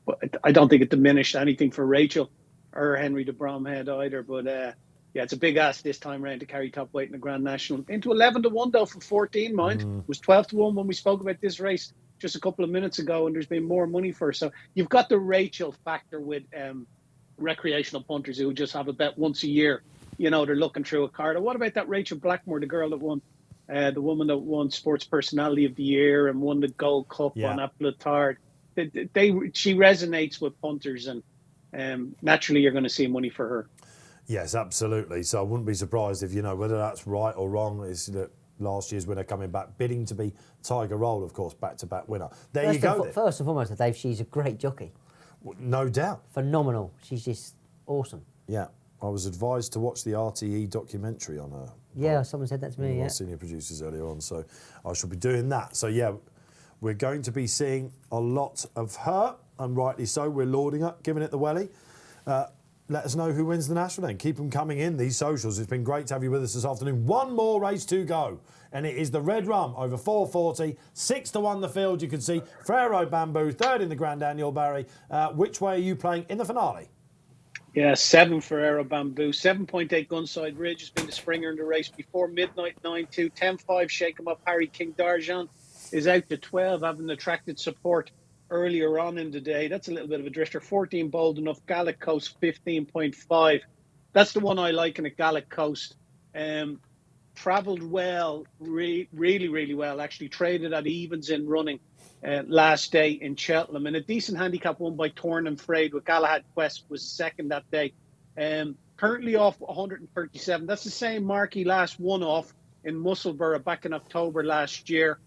But I don't think it diminished anything for Rachel or Henry de Bromhead either. But yeah, it's a big ask this time round to carry top weight in the Grand National. Into 11-1 though from 14, mind. It was 12-1 when we spoke about this race just a couple of minutes ago, and there's been more money for her. So you've got the Rachel factor with recreational punters who just have a bet once a year. You know, they're looking through a card. What about that Rachel Blackmore, the girl that won, the woman that won Sports Personality of the Year and won the Gold Cup on Aplatard? She resonates with punters, and naturally you're going to see money for her. Yes, absolutely. So I wouldn't be surprised if, you know, whether that's right or wrong, is that last year's winner coming back, bidding to be Tiger Roll, of course, back-to-back winner. There you go. First and foremost, Dave, she's a great jockey. No doubt. Phenomenal. She's just awesome. Yeah. I was advised to watch the RTE documentary on her. Yeah, someone said that to me, One of our senior producers earlier on, so I shall be doing that. So, yeah, we're going to be seeing a lot of her, and rightly so. We're lauding her, giving it the welly. Let us know who wins the National then. Keep them coming in, these socials. It's been great to have you with us this afternoon. One more race to go, and it is the Red Rum over 440. 6-1 the field, you can see. Frero Bamboo, third in the Grand Annual, Barry. Which way are you playing in the finale? Yeah, 7 Ferrero Bamboo, 7.8 Gunside Ridge has been the springer in the race before midnight, 9-2, 10-5 Shake 'em Up. Harry King Darjan is out to 12, having attracted support earlier on in the day. That's a little bit of a drifter. 14 Bold Enough, Gallic Coast 15.5. That's the one I like in a Gallic Coast. Travelled well, really well, actually. Traded at evens in running last day in Cheltenham, and a decent handicap won by Torn and Frayed with Galahad Quest was second that day. Currently off 137. That's the same mark he last won off in Musselburgh back in October last year.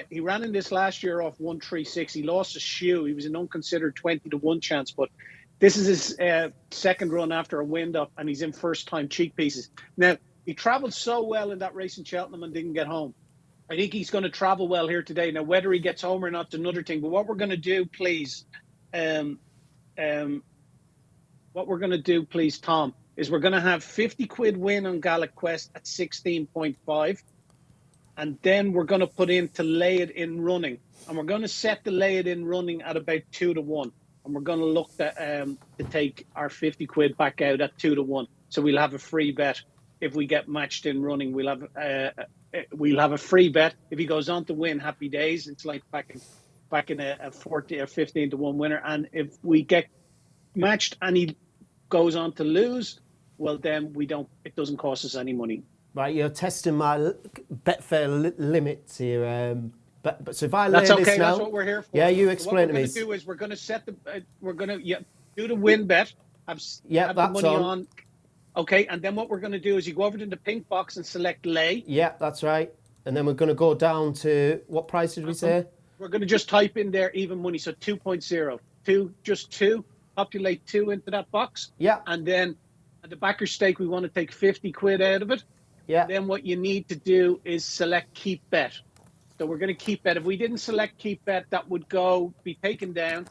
He ran in this last year off 136. He lost a shoe. He was an unconsidered 20-1 chance, but this is his second run after a wind up, and he's in first time cheek pieces. Now, he travelled so well in that race in Cheltenham and didn't get home. I think he's going to travel well here today. Now, whether he gets home or not is another thing. But what we're going to do, please, Tom, is we're going to have 50 quid win on Gallic Quest at 16.5. And then we're going to put in to lay it in running. And we're going to set the lay it in running at about 2-1. And we're going to look to take our 50 quid back out at 2-1. So we'll have a free bet. If we get matched in running, we'll have a free bet. If he goes on to win, happy days. It's like back in a 40 or 15-1 winner. And if we get matched and he goes on to lose, well, then it doesn't cost us any money. Right, you're testing my Betfair limits here. But so if I lay that's okay. this now, That's what we're here for. Yeah, you explain to me. What we're going to do is we're going to set do the win bet. Have the money on. Okay, and then what we're going to do is you go over to the pink box and select lay. Yeah, that's right. And then we're going to go down to, what price did we say? We're going to just type in there even money, so 2.0. Just 2, populate 2 into that box. Yeah. And then at the backer stake, we want to take 50 quid out of it. Yeah. Then what you need to do is select keep bet. So we're going to keep bet. If we didn't select keep bet, that would be taken down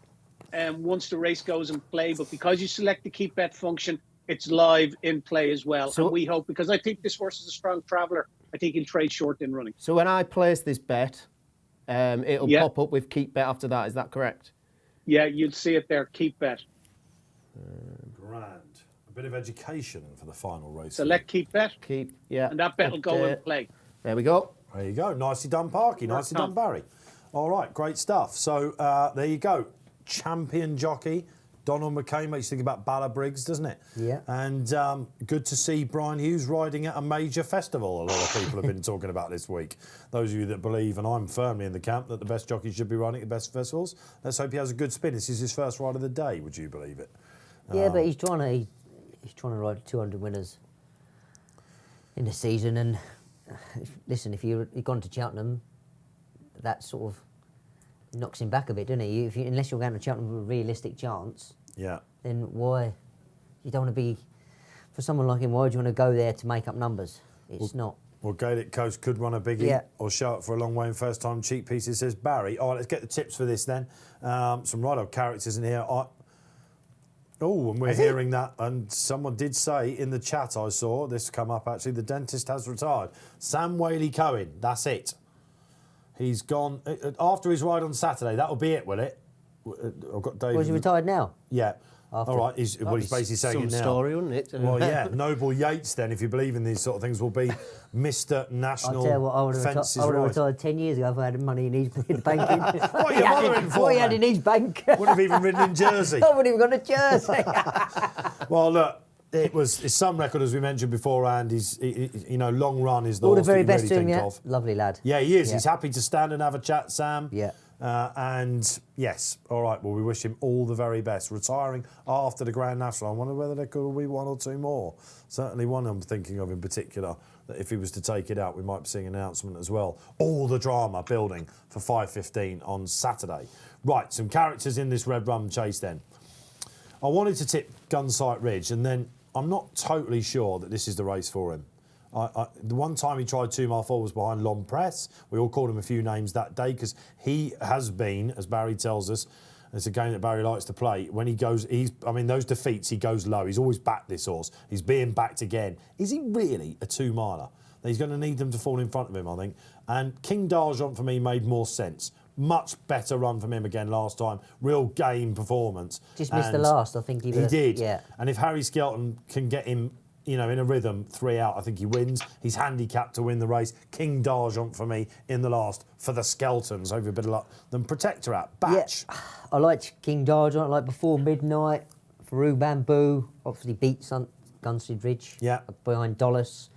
once the race goes in play. But because you select the keep bet function, it's live in play as well. So, and we hope, because I think this horse is a strong traveller, I think he'll trade short in running. So when I place this bet, it'll pop up with keep bet after that. Is that correct? Yeah, you'll see it there, keep bet. Grand. A bit of education for the final race. Select keep bet. Yeah. And that bet will go in play. There we go. There you go. Nicely done, Parky. Nicely done, Barry. All right, great stuff. So there you go. Champion jockey, Donald McKay makes you think about Bala Briggs, doesn't it? Yeah. And good to see Brian Hughes riding at a major festival. A lot of people have been talking about this week. Those of you that believe, and I'm firmly in the camp, that the best jockeys should be riding at the best festivals, let's hope he has a good spin. This is his first ride of the day, would you believe it? Yeah, but he's trying to ride 200 winners in the season. And listen, if you've gone to Cheltenham, that sort of knocks him back a bit, doesn't it? Unless you're going to Cheltenham with a realistic chance, then why? You don't want to be, for someone like him, why do you want to go there to make up numbers? It's not. Well, Gaelic Coast could run a biggie or show up for a long way in first time cheap pieces, says Barry. All right, let's get the tips for this then. Some right old characters in here. And we're hearing that, and someone did say in the chat, I saw this come up actually, the dentist has retired. Sam Whaley-Cohen, that's it. He's gone after his ride on Saturday. That'll be it, will it? I've got Dave. Was he retired now? Yeah. After. All right. He's basically saying it now. Some story, wouldn't it? Well, yeah. Noble Yates, then, if you believe in these sort of things, will be Mr. National. I'll tell you what, I would have retired 10 years ago if I had money in his banking. What are you bothering for? What he had in his bank. Wouldn't have even ridden in Jersey. I wouldn't even gone to Jersey. Well, look. It's some record, as we mentioned beforehand. He's, long run is the All the horse very that you best really to him, think yeah. of. Lovely lad. Yeah, he is. Yeah. He's happy to stand and have a chat, Sam. Yeah. And yes, all right. Well, we wish him all the very best. Retiring after the Grand National. I wonder whether there could be one or two more. Certainly one I'm thinking of in particular. That if he was to take it out, we might be seeing an announcement as well. All the drama building for 5:15 on Saturday. Right, some characters in this Red Rum Chase then. I wanted to tip Gunsight Ridge, and then I'm not totally sure that this is the race for him. The one time he tried 2 mile forward was behind Long Press. We all called him a few names that day because he has been, as Barry tells us, and it's a game that Barry likes to play. When he goes, those defeats, he goes low. He's always backed this horse. He's being backed again. Is he really a 2-miler? He's going to need them to fall in front of him, I think. And King D'Argent for me made more sense. Much better run from him again last time. Real game performance. Just missed the last, I think. He did. Yeah. And if Harry Skelton can get him, in a rhythm, 3 out, I think he wins. He's handicapped to win the race. King D'Argent for me in the last for the Skeltons. Hopefully a bit of luck. Then Protectorat. Batch. Yeah. I liked King D'Argent. I liked Before Midnight. Farouk Bamboo. Obviously beat Gunstead Ridge. Yeah. Behind Dollis.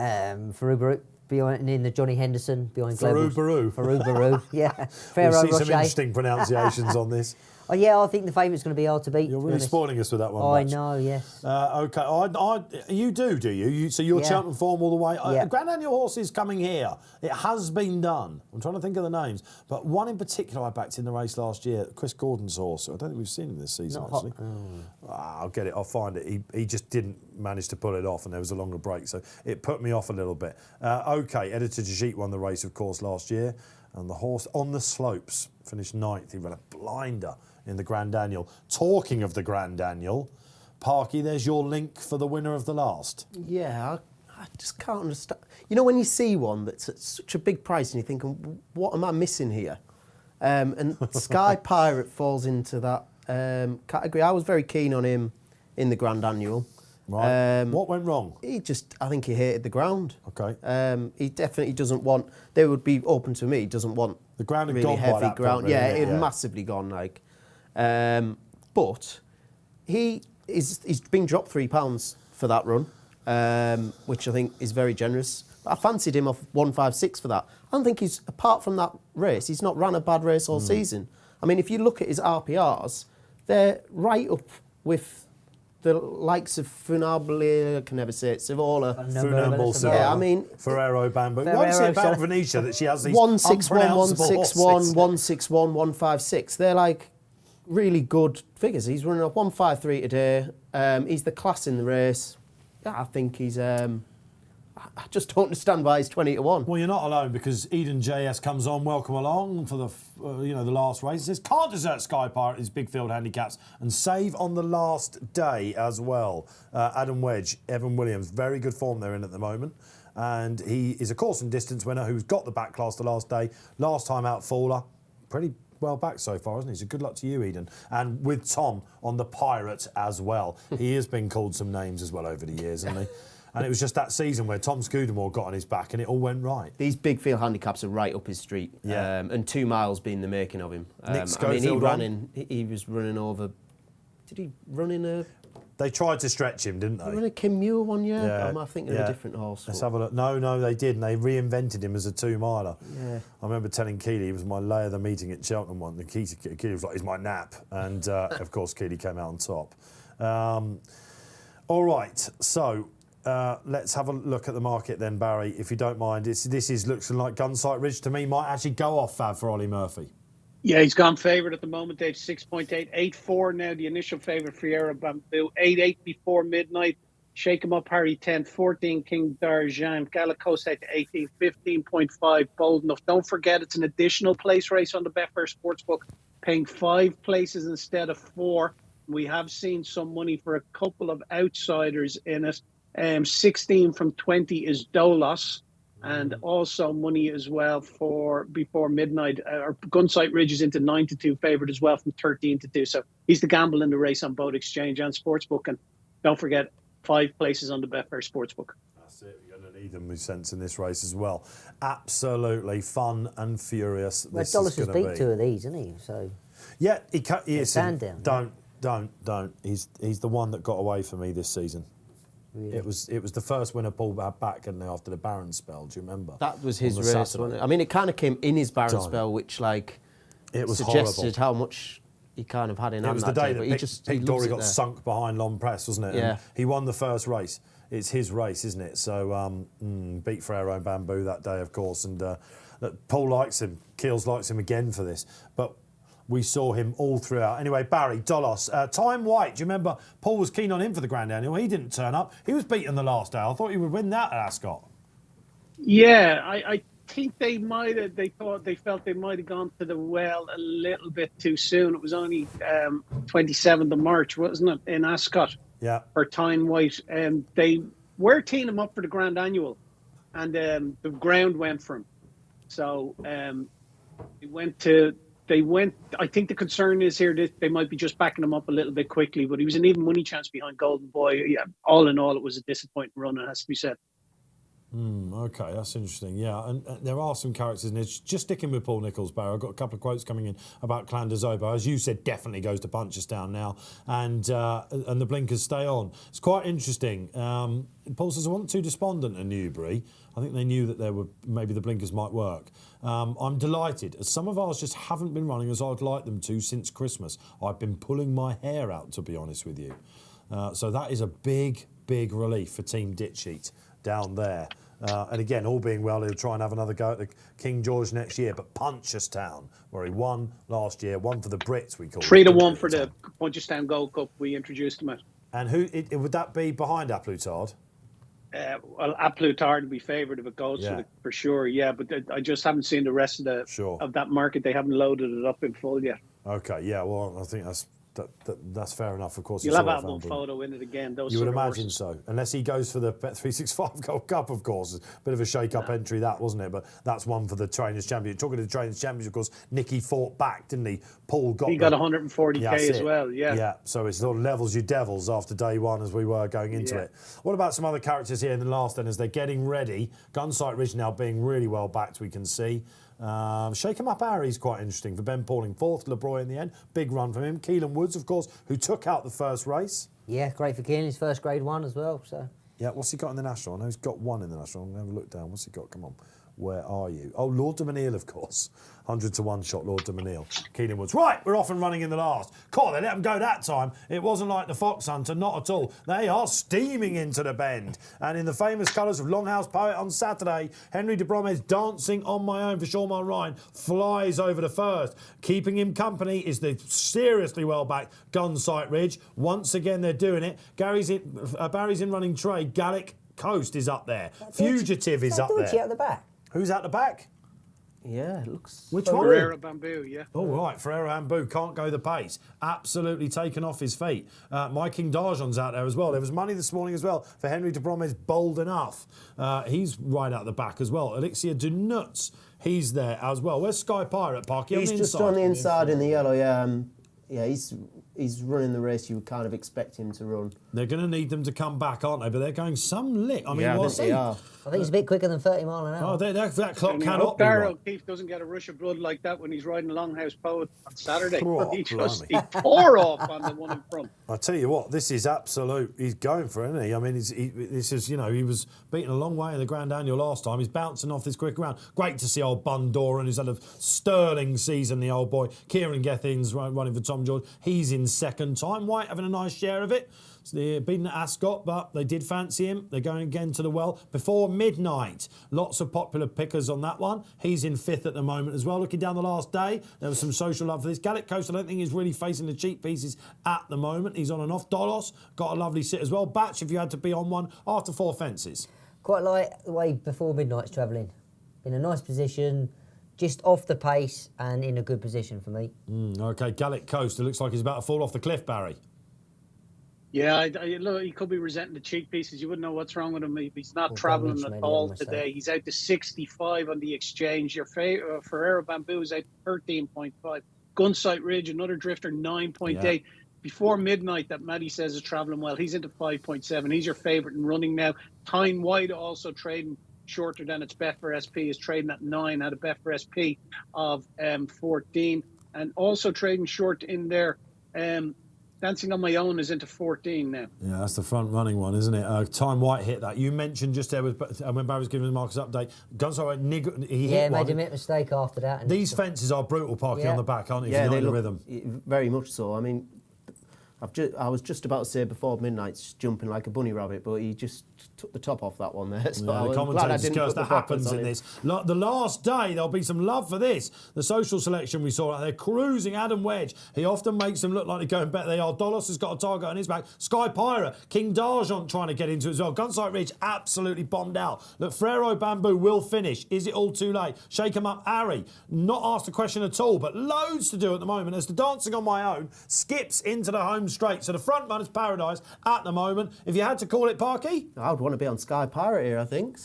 Farouk Baru. In the Johnny Henderson. Behind Farouk Baru. Farouk Baru. Yeah. We'll Pharaoh see Rocher. some interesting pronunciations on this. Oh, yeah, I think the favourite's going to be hard to beat. You're really spoiling us with that one. Oh, I Batch. know, yes. Okay, you do you? So you're Cheltenham form all the way. Yeah. Grand Annual Horse is coming here. It has been done. I'm trying to think of the names, but one in particular I backed in the race last year, Chris Gordon's horse. I don't think we've seen him this season actually. I'll get it. I'll find it. He just didn't manage to pull it off, and there was a longer break, so it put me off a little bit. Okay, Editor Jajit won the race, of course, last year, and the horse on the slopes finished 9th. He ran a blinder in the Grand Annual. Talking of the Grand Annual, Parky, there's your link for the winner of the last. Yeah, I just can't understand. When you see one that's at such a big price and you're thinking, what am I missing here? And Sky Pirate falls into that category. I was very keen on him in the Grand Annual. Right. What went wrong? I think he hated the ground. Okay. He definitely doesn't want, they would be open to me, he doesn't want the ground had really gone by heavy that ground. point, really, It had massively gone, like. But he's been dropped £3 for that run, which I think is very generous. But I fancied him off 156 for that. I don't think he's, apart from that race, he's not ran a bad race all season. I mean, if you look at his RPRs, they're right up with the likes of Funambly, I can never say it, Savola. Funambly, yeah, I mean... Ferrero Bamboo. What is it about Venetia that she has these 161, unpronounceable 161, horses? 161, 156. They're like really good figures. He's running a 153 today. He's the class in the race. Yeah, I think he's... I just don't understand why he's 20-1. Well, you're not alone because Eden JS comes on. Welcome along for the the last race. It says can't desert Sky Pirate his big field handicaps and save on the last day as well. Adam Wedge, Evan Williams, very good form they're in at the moment, and he is a course and distance winner who's got the back class the last day. Last time out faller, pretty well back so far, isn't he? So good luck to you, Eden. And with Tom on the Pirate as well. He has been called some names as well over the years, hasn't he? And it was just that season where Tom Scudamore got on his back and it all went right. These big field handicaps are right up his street. Yeah. And 2 miles being the making of him. Nick he Schofield was running over Did he run in a... They tried to stretch him, didn't Run they? a Kim Muir one, yeah? Yeah, Am I thinking of a different horse? Let's have a look. No, they did, and they reinvented him as a 2-miler. Yeah. I remember telling Keely, he was my lay of the meeting at Cheltenham one, and Keely was like, he's my nap. And, of course, Keely came out on top. All right, so let's have a look at the market then, Barry, if you don't mind. This looks like Gunsight Ridge to me might actually go off Fab for Ollie Murphy. Yeah, he's gone favourite at the moment, Dave. 6.8, 8.4 now. The initial favourite for Fiera Bamboo. 8.8 before midnight. Shake 'em Up, Harry 10, 14 King Darjan. Galacos at 18, 15.5 Bold Enough. Don't forget it's an additional place race on the Betfair Sportsbook, paying 5 places instead of 4. We have seen some money for a couple of outsiders in it. 16 from 20 is Dolos. And also money as well for before midnight. Our Gunsight Ridge is into 9-2 favourite as well from 13-2. So he's the gamble in the race on both Exchange and Sportsbook. And don't forget, 5 places on the Betfair Sportsbook. That's it. You're going to need them with sense in this race as well. Absolutely fun and furious. Well, Dolos has beat 2 of these, isn't he? So yeah, he is. Stand down. Don't. He's the one that got away for me this season. Really? It was the first winner Paul had back, and after the Barron spell, do you remember? That was his On race, the wasn't Saturday. it? I mean, it kind of came in his Barron Don't. spell, which, like, It was suggested horrible. how much he kind of had in It hand was the that day day, that but Pete he Dory loves it got there. sunk behind Long Press, wasn't it? Yeah. And he won the first race. It's his race, isn't it? So beat Ferrero Bamboo that day, of course. And Paul likes him. Keels likes him again for this. But we saw him all throughout. Anyway, Barry, Dolos. Time White, do you remember Paul was keen on him for the Grand Annual? He didn't turn up. He was beaten the last day. I thought he would win that at Ascot. Yeah, I think they felt they might have gone to the well a little bit too soon. It was only 27th of March, wasn't it, in Ascot? Yeah. For Tyne White. They were teeing him up for the Grand Annual, and the ground went for him. So they went. I think the concern is here that they might be just backing him up a little bit quickly, but he was an even money chance behind Golden Boy. Yeah, all in all, it was a disappointing run, it has to be said. Okay, that's interesting. Yeah, and there are some characters in this. Just sticking with Paul Nicholls, Barry, I've got a couple of quotes coming in about Clandazobo. As you said, definitely goes to Punchestown now, and the blinkers stay on. It's quite interesting. Paul says, I wasn't too despondent at Newbury. I think they knew that maybe the blinkers might work. I'm delighted, as some of ours just haven't been running as I'd like them to since Christmas. I've been pulling my hair out, to be honest with you. So that is a big, big relief for Team Ditcheat down there. And again, all being well, he'll try and have another go at the King George next year. But Punchestown, where he won last year, one for the Brits, we call it. 3-1 for the Punchestown Gold Cup. We introduced him at. And would that be behind Aplutard? Well, Aplutard would be favoured if it goes for sure. Yeah, but I just haven't seen the rest of of that market. They haven't loaded it up in full yet. Okay, yeah. Well, I think that's fair enough. Of course, you'll have that one photo in it again. You would imagine so, unless he goes for the Bet365 Gold Cup, of course. It's a bit of a shake-up entry, that wasn't it? But that's one for the Trainers' Championship. Talking to the Trainers' Championship, of course, Nicky fought back, didn't he? Paul got. He got 140k as well. Yeah. Yeah. So it sort of levels you devils after day one, as we were going into it. What about some other characters here in the last then, as they're getting ready? Gunsight Ridge now being really well backed, we can see. Shake 'em Up Harry's quite interesting for Ben Pauling, 4th, LeBroy in the end. Big run from him. Keelan Woods, of course, who took out the first race. Yeah, great for Keelan. His first Grade 1 as well. So. Yeah, what's he got in the National? I know he's got 1 in the National. I'm going to have a look down. What's he got? Come on. Where are you? Oh, Lord de Menil, of course. 100-1 shot, Lord de Menil. Keelan Woods. Right, we're off and running in the last. God, they let him go that time. It wasn't like the Fox Hunter, not at all. They are steaming into the bend. And in the famous colours of Longhouse Poet on Saturday, Henry de Bromhead's Dancing on My Own for Shawmar Ryan flies over the first. Keeping him company is the seriously well-backed Gunsight Ridge. Once again, they're doing it. Barry's in running trade. Gallic Coast is up there. Fugitive is up there. At the back. Who's at the back? Yeah, it looks... Which one? Ferreira Bamboo, yeah. Oh, right. Ferreira Bamboo can't go the pace. Absolutely taken off his feet. My King Darjon's out there as well. There was money this morning as well for Henry de Bromhead's Bold Enough. He's right out the back as well. Elixir de Nuts, he's there as well. Where's Sky Pirate, Parky? He's just on the inside in the yellow, yeah. He's he's running the race you would kind of expect him to run. They're going to need them to come back, aren't they? But they're going some lick. I mean, Yeah, I what's think they are. I think it's a bit quicker than 30 mile an hour. Oh, that clock And cannot be Darrell right. O'Keefe doesn't get a rush of blood like that when he's riding Longhouse Poet on Saturday. Oh, he blimey. tore off on the one in front. I tell you what, this is absolute. He's going for it, isn't he? I mean, this is, he was beaten a long way in the Grand Annual last time. He's bouncing off this quick round. Great to see old Bundoran, who's had a sterling season, the old boy. Kieran Gethin's running for Tom George. He's in second. Time White having a nice share of it. So they're beating Ascot, but they did fancy him. They're going again to the well before midnight. Lots of popular pickers on that one. He's in fifth at the moment as well. Looking down the last day, there was some social love for this. Gallic Coast, I don't think he's really facing the cheap pieces at the moment. He's on and off. Dolos got a lovely sit as well. Batch, if you had to be on one after 4 fences. Quite like the way before midnight's travelling. In a nice position, just off the pace and in a good position for me. Okay, Gallic Coast, it looks like he's about to fall off the cliff, Barry. Yeah, look, he could be resenting the cheek pieces. You wouldn't know what's wrong with him. He's not travelling at all today. He's out to 65 on the exchange. Your Ferrero Bamboo is out to 13.5. Gunsight Ridge, another drifter, 9.8. Yeah. Before midnight, that Mattie says is travelling well. He's into 5.7. He's your favourite in running now. Tyne White also trading shorter than its Betfair SP, is trading at 9, had a Betfair SP of 14. And also trading short in there. Dancing on My Own is into 14 now. Yeah, that's the front running one, isn't it? Time White hit that. You mentioned just there when Barry was giving the Marcus update. Gunside he hit one. Made a mistake after that. These fences are brutal parking on the back, aren't they? Yeah, they look rhythm. Very much so. I mean, I was just about to say before midnight's jumping like a bunny rabbit, but he just took the top off that one there. So the commentators discussed that happens in this. The last day, there'll be some love for this. The social selection we saw out there, cruising Adam Wedge. He often makes them look like they're going better. They are. Dolos has got a target on his back. Sky Pirate, King D'Argent trying to get into it as well. Gunsight Ridge absolutely bombed out. Look, Ferrero Bamboo will finish. Is it all too late? Shake 'em up, Harry. Not asked a question at all, but loads to do at the moment as the Dancing on My Own skips into the home straight. So the front runner's paradise at the moment. If you had to call it, Parky? I would want to be on Sky Pirate here, I think.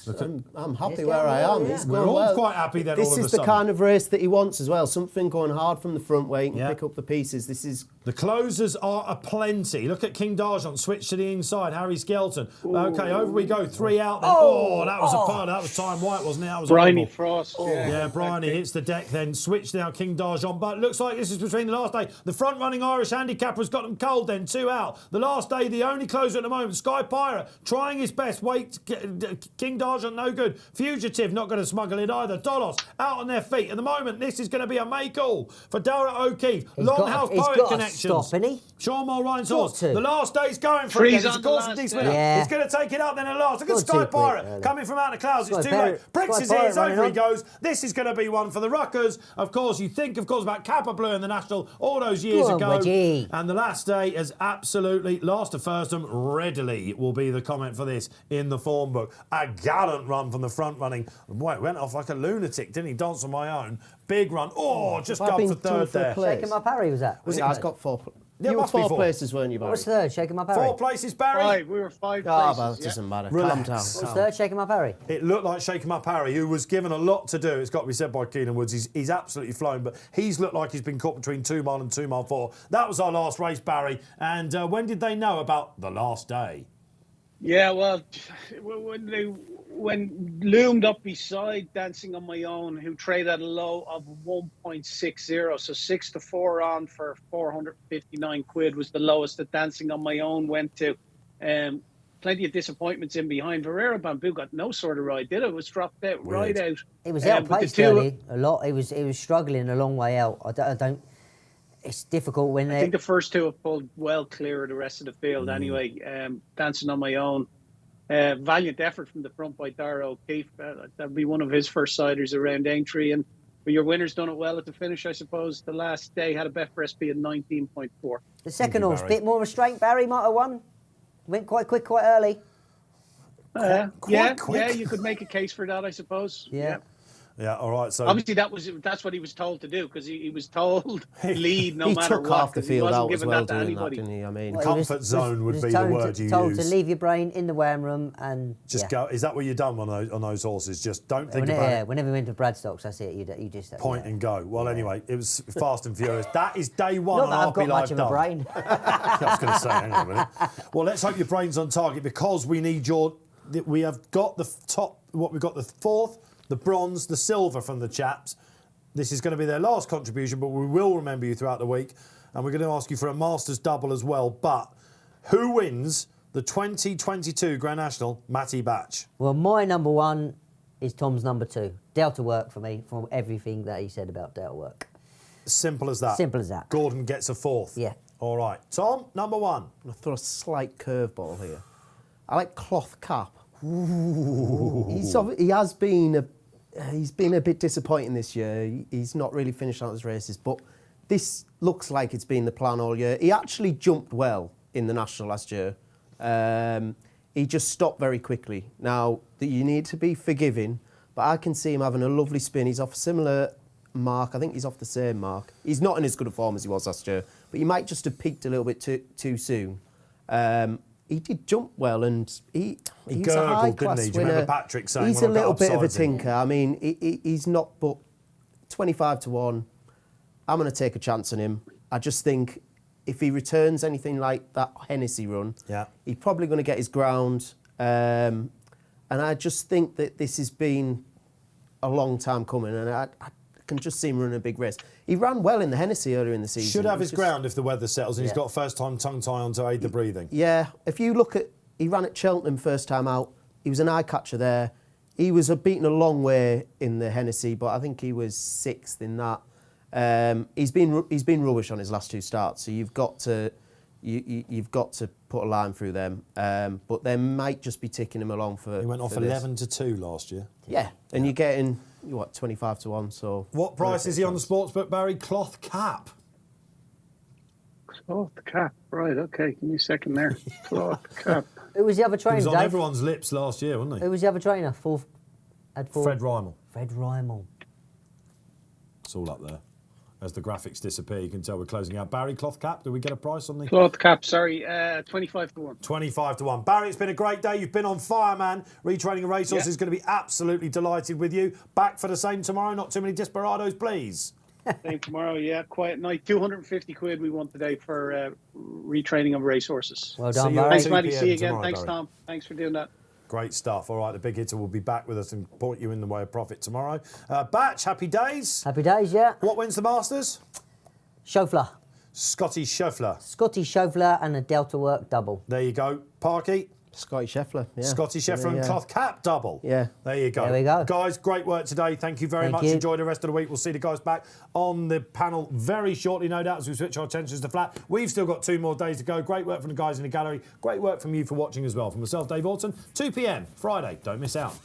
I'm happy where I am. Yeah. We're all quite happy then. This is the kind of race that he wants as well. Something going hard from the front where he can pick up the pieces. This is... The closers are aplenty. Look at King D'Argent, switch to the inside. Harry Skelton. Okay, over we go. 3 out then. That was a part. That was Time White, wasn't it? That was Bryony Frost. Yeah, Bryony hits the deck then. Switch now, King D'Argent. But it looks like this is between the last day. The front running Irish handicapper's got them cold then. 2 out. The last day, the only closer at the moment. Sky Pirate trying his best. Wait, King D'Argent, no good. Fugitive, not going to smuggle it either. Dolos out on their feet. At the moment, this is going to be a make-all for Darrell O'Keefe. Longhouse Poet connections. Stop, isn't he? Sean Mulrine's horse. The last day's going for it. Of course, it's winner. He's going to take it up then at last. Look at Sky Pirate coming from out the clouds. It's too late. Pricks his ears, over he goes. This is going to be one for the Ruckers. Of course, you think, about Kappa Blue in the National all those years ago. And the last day has absolutely last to first readily will be the comment for this in the form book. A gallant run from the front running. Boy, went off like a lunatic, didn't he? Dance on My Own. Big run. Just got for third there. Shake 'em up, Harry, was that? I've got 4. There you were must be 4 4 places, weren't you, Barry? What's third? Shake 'em up, Harry. 4 places, Barry. 5. We were 5 places. Well, it doesn't matter. Calm down. What's third? Shake 'em up, Harry. It looked like Shake 'em Up Harry, who was given a lot to do. It's got to be said by Keenan Woods. He's absolutely flown, but he's looked like he's been caught between 2 mile and 2 mile 4. That was our last race, Barry. And when did they know about the last day? Yeah, well, when loomed up beside Dancing on My Own, who traded at a low of 1.60, so 6 to 4 on for 459 quid was the lowest that Dancing on My Own went to. Plenty of disappointments in behind. Ferrero Bamboo got no sort of ride, did it? It was dropped out, right out. It was outpaced early a lot. It was struggling a long way out. I don't. It's difficult when I think the first 2 have pulled well clear of the rest of the field anyway. Dancing on My Own. Valiant effort from the front by Darrell O'Keefe. That'll be one of his first siders around Aintree. And your winner's done it well at the finish, I suppose. The last day had a Betfair SP of 19.4. The second horse, bit more restraint. Barry might have won. Went quite quick, quite early. Yeah, you could make a case for that, I suppose. Yeah. Yeah, all right. So Obviously, that's what he was told to do, because he was told lead no he matter took what. half the 'cause he field wasn't out as giving well that to doing that, anybody. didn't he? I mean, Well, comfort zone would be the word you told use. to leave your brain in the weighing room and Just go. Is that what you've done on those horses? Just don't think Whenever, about yeah, it. whenever we went to Bradstocks, that's it. You just Point yeah. and go. Well, anyway, it was fast and furious. That is day one Not that on I've got RP much Live of done. a brain. I was going to say, hang on a minute. Well, let's hope your brain's on target, because we need we have got the top. We've got the fourth, the bronze, the silver from the chaps. This is going to be their last contribution, but we will remember you throughout the week, and we're going to ask you for a Masters double as well. But who wins the 2022 Grand National? Mattie Batch. Well, my number one is Tom's number two. Delta Work for me, from everything that he said about Delta Work. Simple as that. Simple as that. Gordon gets a fourth. Yeah. All right. Tom, number one. I'm going to throw a slight curveball here. I like Cloth Cap. He has been he's been a bit disappointing this year. He's not really finished out his races, but this looks like it's been the plan all year. He actually jumped well in the National last year. He just stopped very quickly. Now, you need to be forgiving, but I can see him having a lovely spin. He's off a similar mark. I think he's off the same mark. He's not in as good a form as he was last year, but he might just have peaked a little bit too soon. He did jump well, and he's a high gurgled, didn't class he? Do you winner. remember Patrick saying He's when a I got little bit of a upside him? tinker. I mean, he's not, but 25 to 1. I'm going to take a chance on him. I just think if he returns anything like that Hennessy run, Yeah. he's probably going to get his ground. And I just think that this has been a long time coming, and I can just see him running a big race. He ran well in the Hennessy earlier in the season. Should have He's his ground if the weather settles, and he's Yeah. got first-time tongue tie on to aid the breathing. Yeah, if you look at, he ran at Cheltenham first time out. He was an eye catcher there. He was beaten a long way in the Hennessy, but I think he was 6th in that. He's been rubbish on his last two starts, so you've got to put a line through them. But they might just be ticking him along for. He went off for this. 11 to 2 last year. Yeah, and you're getting 25 to 1. So What price is he on the sportsbook, Barry? Cloth Cap. Cloth Cap, right? Okay, give me a second there. Cloth Cap. Who was the other He trainer, was on Dave? everyone's lips last year, wasn't he? Who was the other trainer? Fred Rymel. Fred Rymel. It's all up there. As the graphics disappear, you can tell we're closing out. Barry, Cloth Cap, do we get a price on the... Cloth Cap, sorry, 25 to 1. 25 to 1. Barry, it's been a great day. You've been on fire, man. Retraining a racehorse is going to be absolutely delighted with you. Back for the same tomorrow. Not too many desperados, please. Same tomorrow, yeah. Quiet night. 250 quid we won today for retraining of racehorses. Well See done, you at Barry. Thanks, 2 Matty. PM See you again. tomorrow, Thanks, Barry. Tom. Thanks for doing that. Great stuff. All right, the big hitter will be back with us and point you in the way of profit tomorrow. Batch, happy days. Happy days, yeah. What wins the Masters? Schofler. Scotty Scheffler. Scotty Schofler and a Delta Work double. There you go. Parky. Scotty Scheffler. Yeah. Scotty Scheffler and Yeah. Cloth Cap double. Yeah. There you go. There we go. Guys, great work today. Thank you very Thank much. you. Enjoy the rest of the week. We'll see the guys back on the panel very shortly, no doubt, as we switch our attentions to flat. We've still got 2 more days to go. Great work from the guys in the gallery. Great work from you for watching as well. From myself, Dave Orton, 2 PM, Friday. Don't miss out.